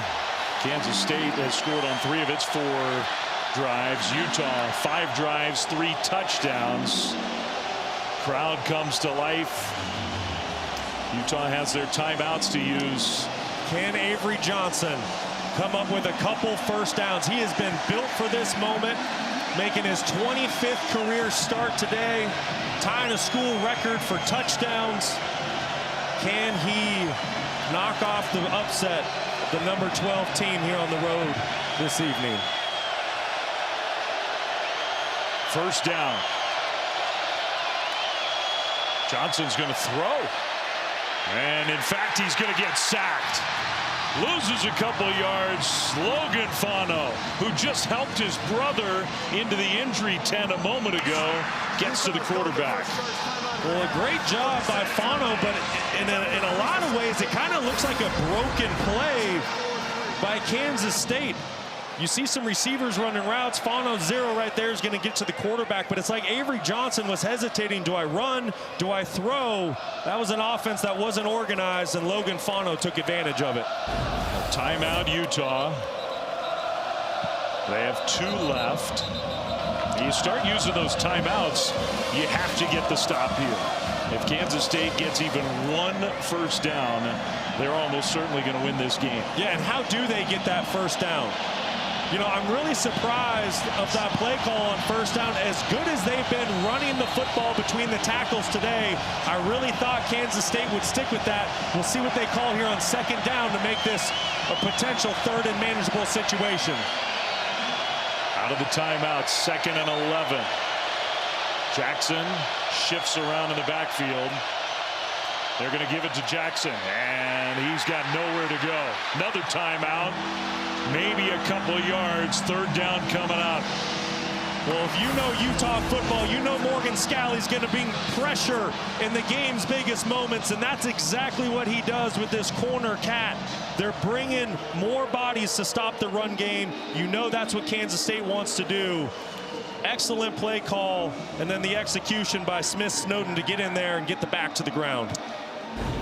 Kansas State has scored on 3 of its 4 drives. Utah 5 drives, 3 touchdowns. Crowd comes to life. Utah has their timeouts to use. Can Avery Johnson come up with a couple first downs? He has been built for this moment, making his 25th career start today, tying a school record for touchdowns. Can he knock off the upset, the number 12 team here on the road this evening? First down. Johnson's going to throw. And in fact, he's going to get sacked. Loses a couple yards. Logan Fano, who just helped his brother into the injury tent a moment ago, gets to the quarterback. Well, a great job by Fano, but in a lot of ways, it kind of looks like a broken play by Kansas State. You see some receivers running routes. Fano 0 right there is going to get to the quarterback, but it's like Avery Johnson was hesitating. Do I run? Do I throw? That was an offense that wasn't organized, and Logan Fano took advantage of it. Timeout, Utah. They have 2 left. You start using those timeouts, you have to get the stop here. If Kansas State gets even 1 first down, they're almost certainly going to win this game. Yeah, and how do they get that first down? You know, I'm really surprised of that play call on first down. As good as they've been running the football between the tackles today, I really thought Kansas State would stick with that. We'll see what they call here on second down to make this a potential 3rd and manageable situation. Out of the timeout, 2nd and 11. Jackson shifts around in the backfield. They're going to give it to Jackson, and he's got nowhere to go. Another timeout. Maybe a couple yards. 3rd down coming up. Well, if you know Utah football, you know Morgan Scalley's going to bring pressure in the game's biggest moments, and that's exactly what he does with this corner cat. They're bringing more bodies to stop the run game. You know that's what Kansas State wants to do. Excellent play call, and then the execution by Smith Snowden to get in there and get the back to the ground.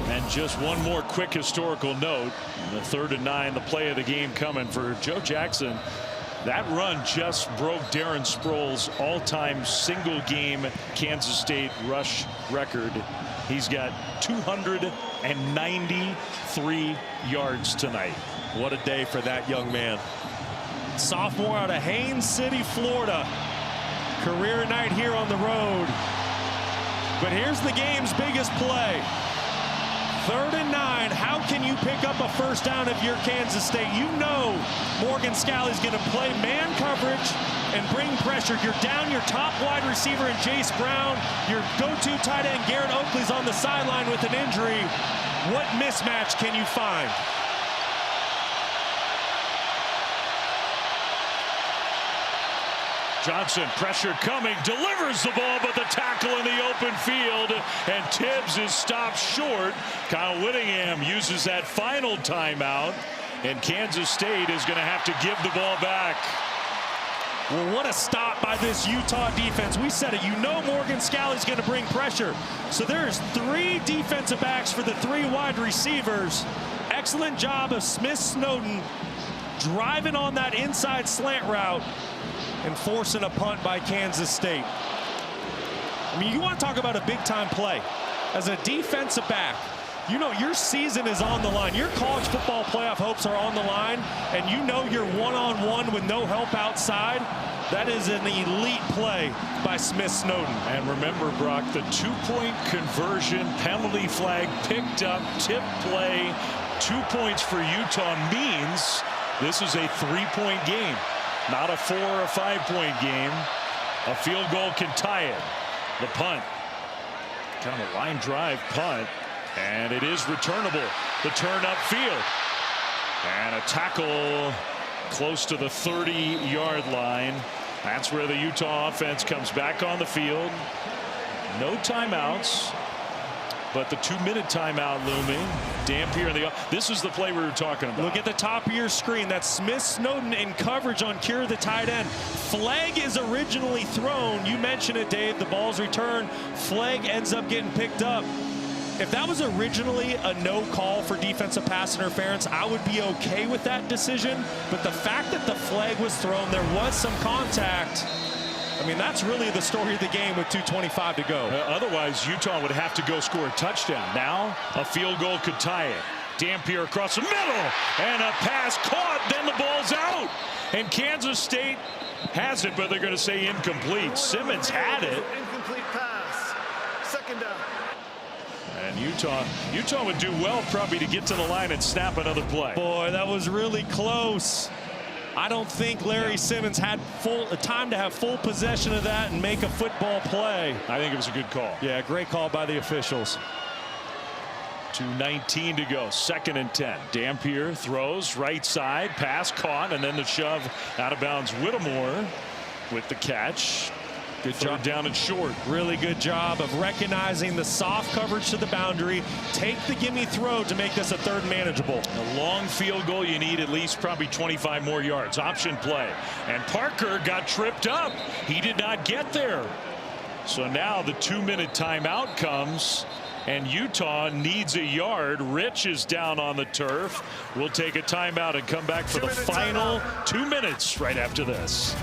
And just one more quick historical note. The 3rd and 9, the play of the game coming for Joe Jackson. That run just broke Darren Sproles' all-time single-game Kansas State rush record. He's got 293 yards tonight. What a day for that young man. Sophomore out of Haines City, Florida. Career night here on the road. But here's the game's biggest play. 3rd and 9. How can you pick up a first down if you're Kansas State? You know Morgan Scalley's going to play man coverage and bring pressure. You're down your top wide receiver in Jace Brown. Your go-to tight end Garrett Oakley's on the sideline with an injury. What mismatch can you find? Johnson, pressure coming, delivers the ball, but the tackle in the open field, and Tibbs is stopped short. Kyle Whittingham uses that final timeout, and Kansas State is going to have to give the ball back. Well, what a stop by this Utah defense. We said it. You know Morgan Scalley's going to bring pressure. So there's 3 defensive backs for the 3 wide receivers. Excellent job of Smith Snowden driving on that inside slant route and forcing a punt by Kansas State. I mean, you want to talk about a big-time play. As a defensive back, You know your season is on the line. Your college football playoff hopes are on the line, and you know you're one-on-one with no help outside. That is an elite play by Smith Snowden. And remember, Brock, the 2-point conversion, penalty flag picked up, tip play, 2 points for Utah means this is a 3-point game, not a 4 or 5-point game. A field goal can tie it. The punt, kind of a line drive punt, and it is returnable. The turn upfield, and a tackle close to the 30-yard line. That's where the Utah offense comes back on the field. No timeouts, but the 2-minute timeout looming. Dampier in the. This is the play we were talking about. Look at the top of your screen. That's Smith Snowden in coverage on Kira, the tight end. Flag is originally thrown. You mentioned it, Dave. The ball's returned. Flag ends up getting picked up. If that was originally a no call for defensive pass interference, I would be okay with that decision. But the fact that the flag was thrown, there was some contact. I mean, that's really the story of the game with 2:25 to go. Otherwise, Utah would have to go score a touchdown. Now, a field goal could tie it. Dampier across the middle, and a pass caught, then the ball's out. And Kansas State has it, but they're going to say incomplete. Simmons had it. Incomplete pass. Second down. And Utah would do well probably to get to the line and snap another play. Boy, that was really close. I don't think Larry Simmons had time to have full possession of that and make a football play. I think it was a good call. Yeah, great call by the officials. 2:19 to go. 2nd and 10. Dampier throws right side, pass caught, and then the shove out of bounds. Whittemore with the catch. Good job down and short. Really good job of recognizing the soft coverage to the boundary. Take the gimme throw to make this a 3rd and manageable. A long field goal, you need at least probably 25 more yards. Option play. And Parker got tripped up. He did not get there. So now the 2-minute timeout comes, and Utah needs a yard. Rich is down on the turf. We'll take a timeout and come back for the final 2 minutes right after this.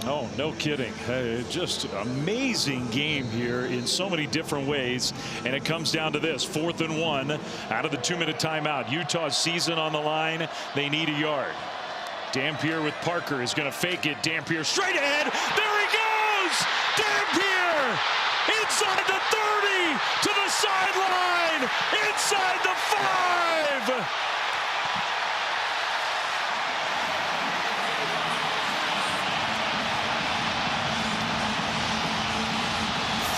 Oh, no kidding. Just amazing game here in so many different ways. And it comes down to this. 4th and 1 out of the 2-minute timeout. Utah's season on the line. They need a yard. Dampier with Parker is going to fake it. Dampier straight ahead. There he goes. Dampier inside the 30 to the sideline. Inside the 5.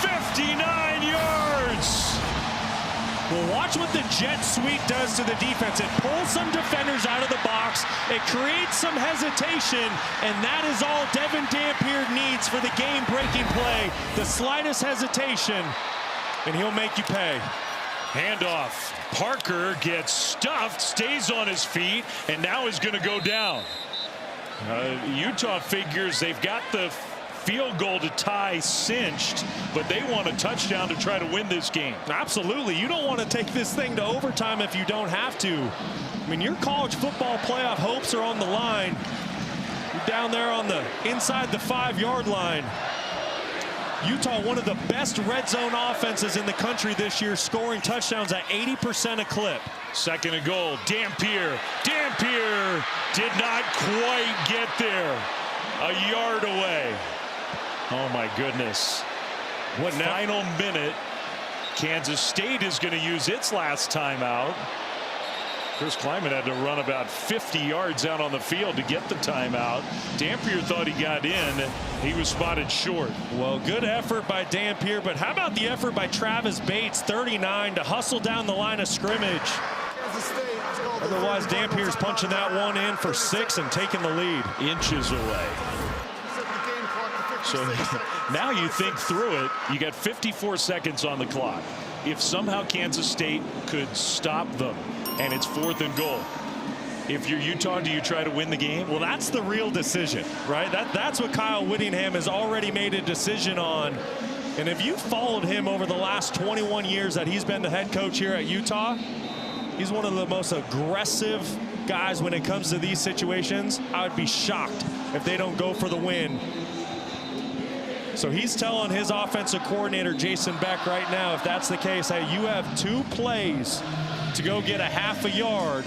59 yards. Well, watch what the jet sweep does to the defense. It pulls some defenders out of the box. It creates some hesitation, and that is all Devin Dampier needs for the game-breaking play. The slightest hesitation, and he'll make you pay. Handoff. Parker gets stuffed, stays on his feet, and now is going to go down. Utah figures they've got the field goal to tie cinched, but they want a touchdown to try to win this game. Absolutely. You don't want to take this thing to overtime if you don't have to. I mean, your college football playoff hopes are on the line. You're down there on the inside the 5-yard line. Utah, one of the best red zone offenses in the country this year, scoring touchdowns at 80% a clip. 2nd and goal. Dampier. Dampier did not quite get there. A yard away. Oh, my goodness. What final minute. Kansas State is going to use its last timeout. Chris Klieman had to run about 50 yards out on the field to get the timeout. Dampier thought he got in. He was spotted short. Well, good effort by Dampier, but how about the effort by Travis Bates, 39, to hustle down the line of scrimmage? Otherwise, Dampier's punching that one in for 6 and taking the lead. Inches away. So now you think through it. You got 54 seconds on the clock. If somehow Kansas State could stop them, and it's 4th and goal, if you're Utah, do you try to win the game? Well, that's the real decision, right? That's what Kyle Whittingham has already made a decision on. And if you followed him over the last 21 years that he's been the head coach here at Utah, he's one of the most aggressive guys when it comes to these situations. I would be shocked if they don't go for the win. So he's telling his offensive coordinator, Jason Beck, right now, if that's the case, hey, you have 2 plays to go get a half a yard.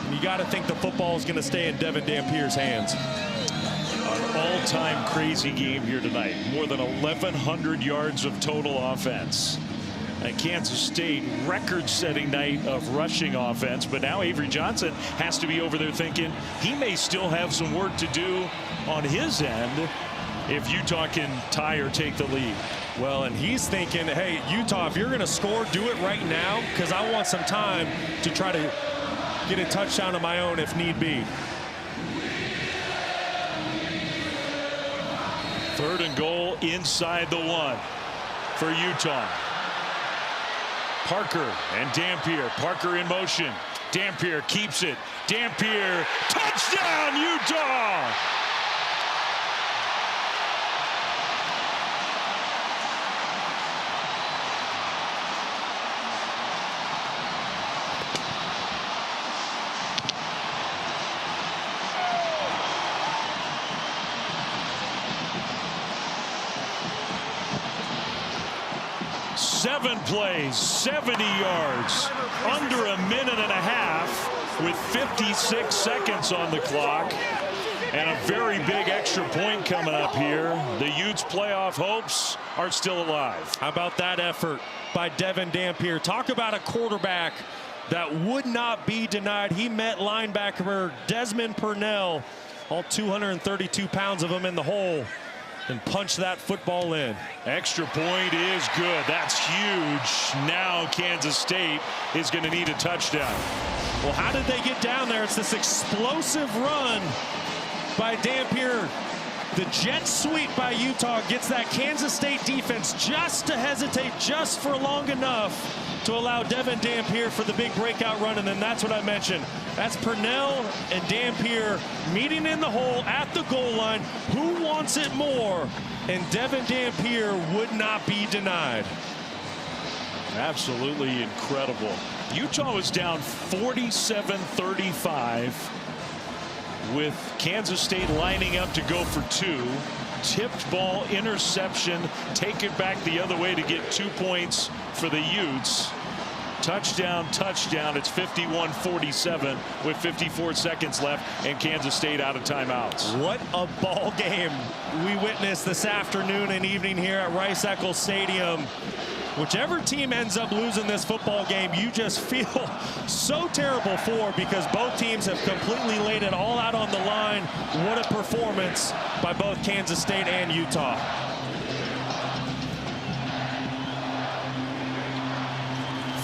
And you got to think the football is going to stay in Devin Dampier's hands. An all-time crazy game here tonight. More than 1,100 yards of total offense. And Kansas State, record-setting night of rushing offense. But now Avery Johnson has to be over there thinking he may still have some work to do on his end if Utah can tie or take the lead. Well, and he's thinking, hey, Utah, if you're going to score, do it right now, because I want some time to try to get a touchdown of my own if need be. 3rd and goal inside the 1 for Utah. Parker and Dampier. Parker in motion. Dampier keeps it. Dampier, touchdown, Utah! Seven plays, 70 yards, under a minute and a half with 56 seconds on the clock. And a very big extra point coming up here. The Utes' playoff hopes are still alive. How about that effort by Devin Dampier? Talk about a quarterback that would not be denied. He met linebacker Desmond Purnell, all 232 pounds of him in the hole, and punch that football in. Extra point is good. That's huge. Now Kansas State is going to need a touchdown. Well, how did they get down there? It's this explosive run by Dampier. The jet sweep by Utah gets that Kansas State defense just to hesitate just for long enough to allow Devin Dampier for the big breakout run. And then that's what I mentioned. That's Purnell and Dampier meeting in the hole at the goal line. Who wants it more? And Devin Dampier would not be denied. Absolutely incredible. Utah was down 47-35 with Kansas State lining up to go for 2. Tipped ball, interception, take it back the other way to get 2 points for the Utes. Touchdown, touchdown. It's 51-47 with 54 seconds left, and Kansas State out of timeouts. What a ball game we witnessed this afternoon and evening here at Rice-Eccles Stadium. Whichever team ends up losing this football game, you just feel so terrible for, because both teams have completely laid it all out on the line. What a performance by both Kansas State and Utah.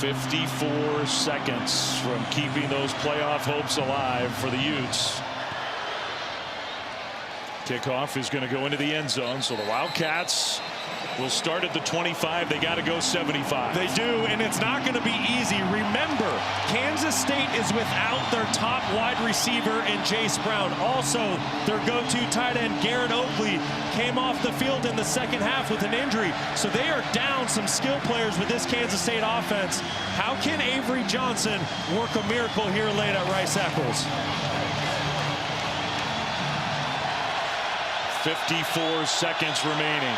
"54 seconds from keeping those playoff hopes alive for the Utes." Kickoff is going to go into the end zone, so the Wildcats will start at the 25. They got to go 75. They do, and it's not going to be easy. Remember, Kansas State is without their top wide receiver in Jace Brown. Also, their go-to tight end, Garrett Oakley, came off the field in the second half with an injury. So they are down some skill players with this Kansas State offense. How can Avery Johnson work a miracle here late at Rice-Eccles? 54 seconds remaining.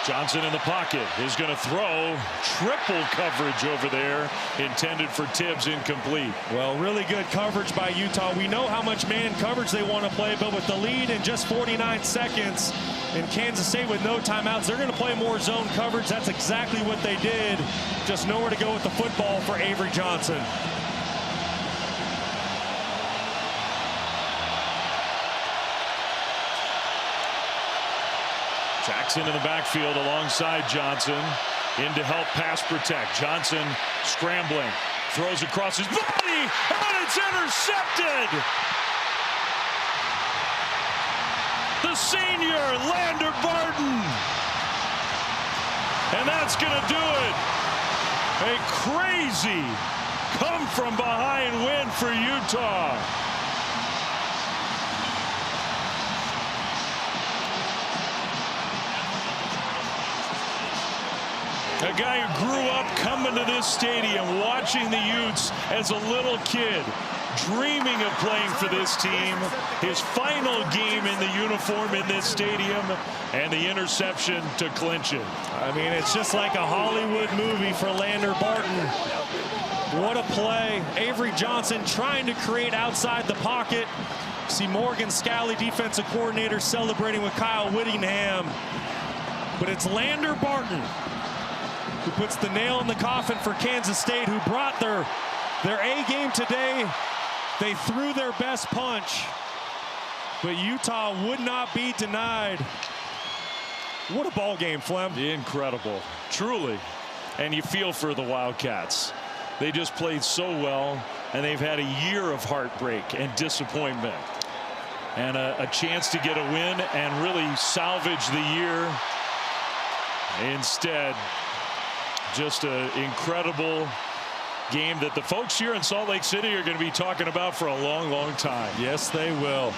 Johnson in the pocket is going to throw. Triple coverage over there, intended for Tibbs, incomplete. Well, really good coverage by Utah. We know how much man coverage they want to play, but with the lead in just 49 seconds and Kansas State with no timeouts, they're going to play more zone coverage. That's exactly what they did. Just nowhere to go with the football for Avery Johnson. Jackson in the backfield alongside Johnson, in to help pass protect. Johnson scrambling, throws across his body, and it's intercepted. The senior, Lander Barton. And that's going to do it. A crazy come from behind win for Utah. A guy who grew up coming to this stadium, watching the Utes as a little kid, dreaming of playing for this team. His final game in the uniform in this stadium, and the interception to clinch it. I mean, it's just like a Hollywood movie for Lander Barton. What a play. Avery Johnson trying to create outside the pocket. See Morgan Scalley, defensive coordinator, celebrating with Kyle Whittingham. But it's Lander Barton who puts the nail in the coffin for Kansas State, who brought their A game today. They threw their best punch, but Utah would not be denied. What a ball game, Flem. Incredible, truly. And you feel for the Wildcats. They just played so well, and they've had a year of heartbreak and disappointment, and a chance to get a win and really salvage the year. Instead, just an incredible game that the folks here in Salt Lake City are going to be talking about for a long, long time. Yes, they will.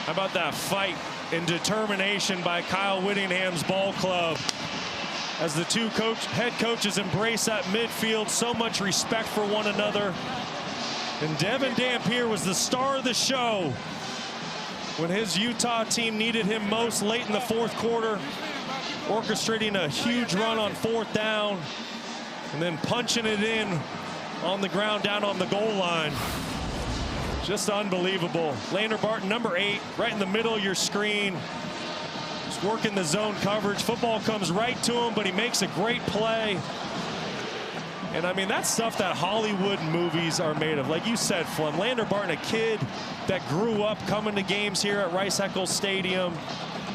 How about that fight and determination by Kyle Whittingham's ball club as the two head coaches embrace that midfield. So much respect for one another. And Devin Dampier was the star of the show when his Utah team needed him most late in the fourth quarter, orchestrating a huge run on fourth down and then punching it in on the ground down on the goal line. Just unbelievable. Lander Barton, number 8, right in the middle of your screen. Just working the zone coverage. Football comes right to him, but he makes a great play. And I mean, that's stuff that Hollywood movies are made of. Like you said, Flem, Lander Barton, a kid that grew up coming to games here at Rice-Eccles Stadium.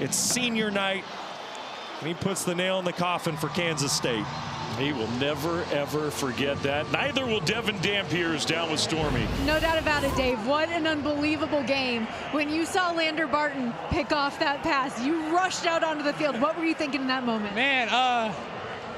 It's senior night, and he puts the nail in the coffin for Kansas State. He will never, ever forget that. Neither will Devin Dampier down with Stormy. No doubt about it, Dave. What an unbelievable game. When you saw Lander Barton pick off that pass, you rushed out onto the field. What were you thinking in that moment? Man,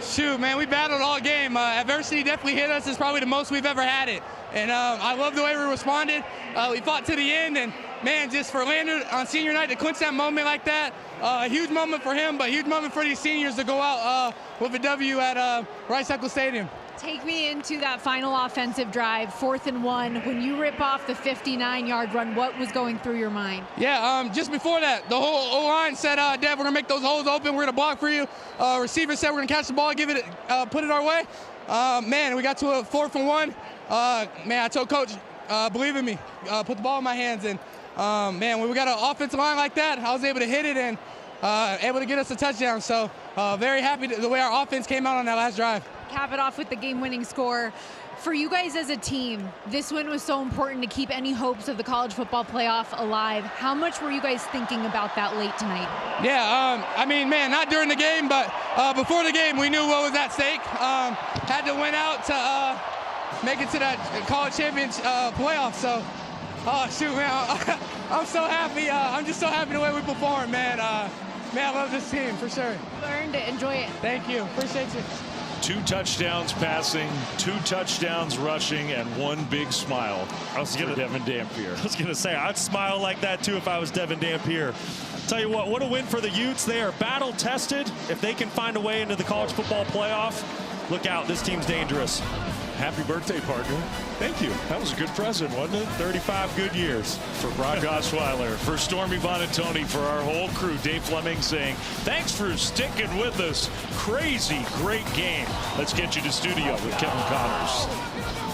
shoot, man, we battled all game. Adversity definitely hit us. It's probably the most we've ever had it. And I love the way we responded. We fought to the end, and man, just for Lander on senior night to clinch that moment like that, a huge moment for him, but a huge moment for these seniors to go out with a W at Rice-Eccles Stadium. Take me into that final offensive drive, 4th and 1. When you rip off the 59-yard run, what was going through your mind? Yeah, just before that, the whole O-line said, Dad, we're going to make those holes open. We're going to block for you. Receiver said we're going to catch the ball, give it, put it our way. Man, we got to a 4th and 1. Man, I told Coach, believe in me, put the ball in my hands. And, man, when we got an offensive line like that, I was able to hit it and able to get us a touchdown. So very happy the way our offense came out on that last drive. Cap it off with the game-winning score. For you guys as a team, this win was so important to keep any hopes of the college football playoff alive. How much were you guys thinking about that late tonight? Yeah, I mean, man, not during the game, but before the game, we knew what was at stake. Had to win out to make it to that college championship playoff. So, oh, shoot, man, I'm so happy. I'm just so happy the way we performed, man. Man, I love this team, for sure. You earned it. Enjoy it. Thank you. Appreciate you. 2 touchdowns passing, 2 touchdowns rushing, and 1 big smile for Devin Dampier. I was going to say, I'd smile like that, too, if I was Devin Dampier. Tell you what a win for the Utes. They are battle-tested. If they can find a way into the college football playoff, look out. This team's dangerous. Happy birthday, partner. Thank you. That was a good present, wasn't it? 35 good years. For Brock Osweiler, for Stormy Bonatoni, for our whole crew, Dave Fleming saying, thanks for sticking with us. Crazy, great game. Let's get you to studio with Kevin Connors.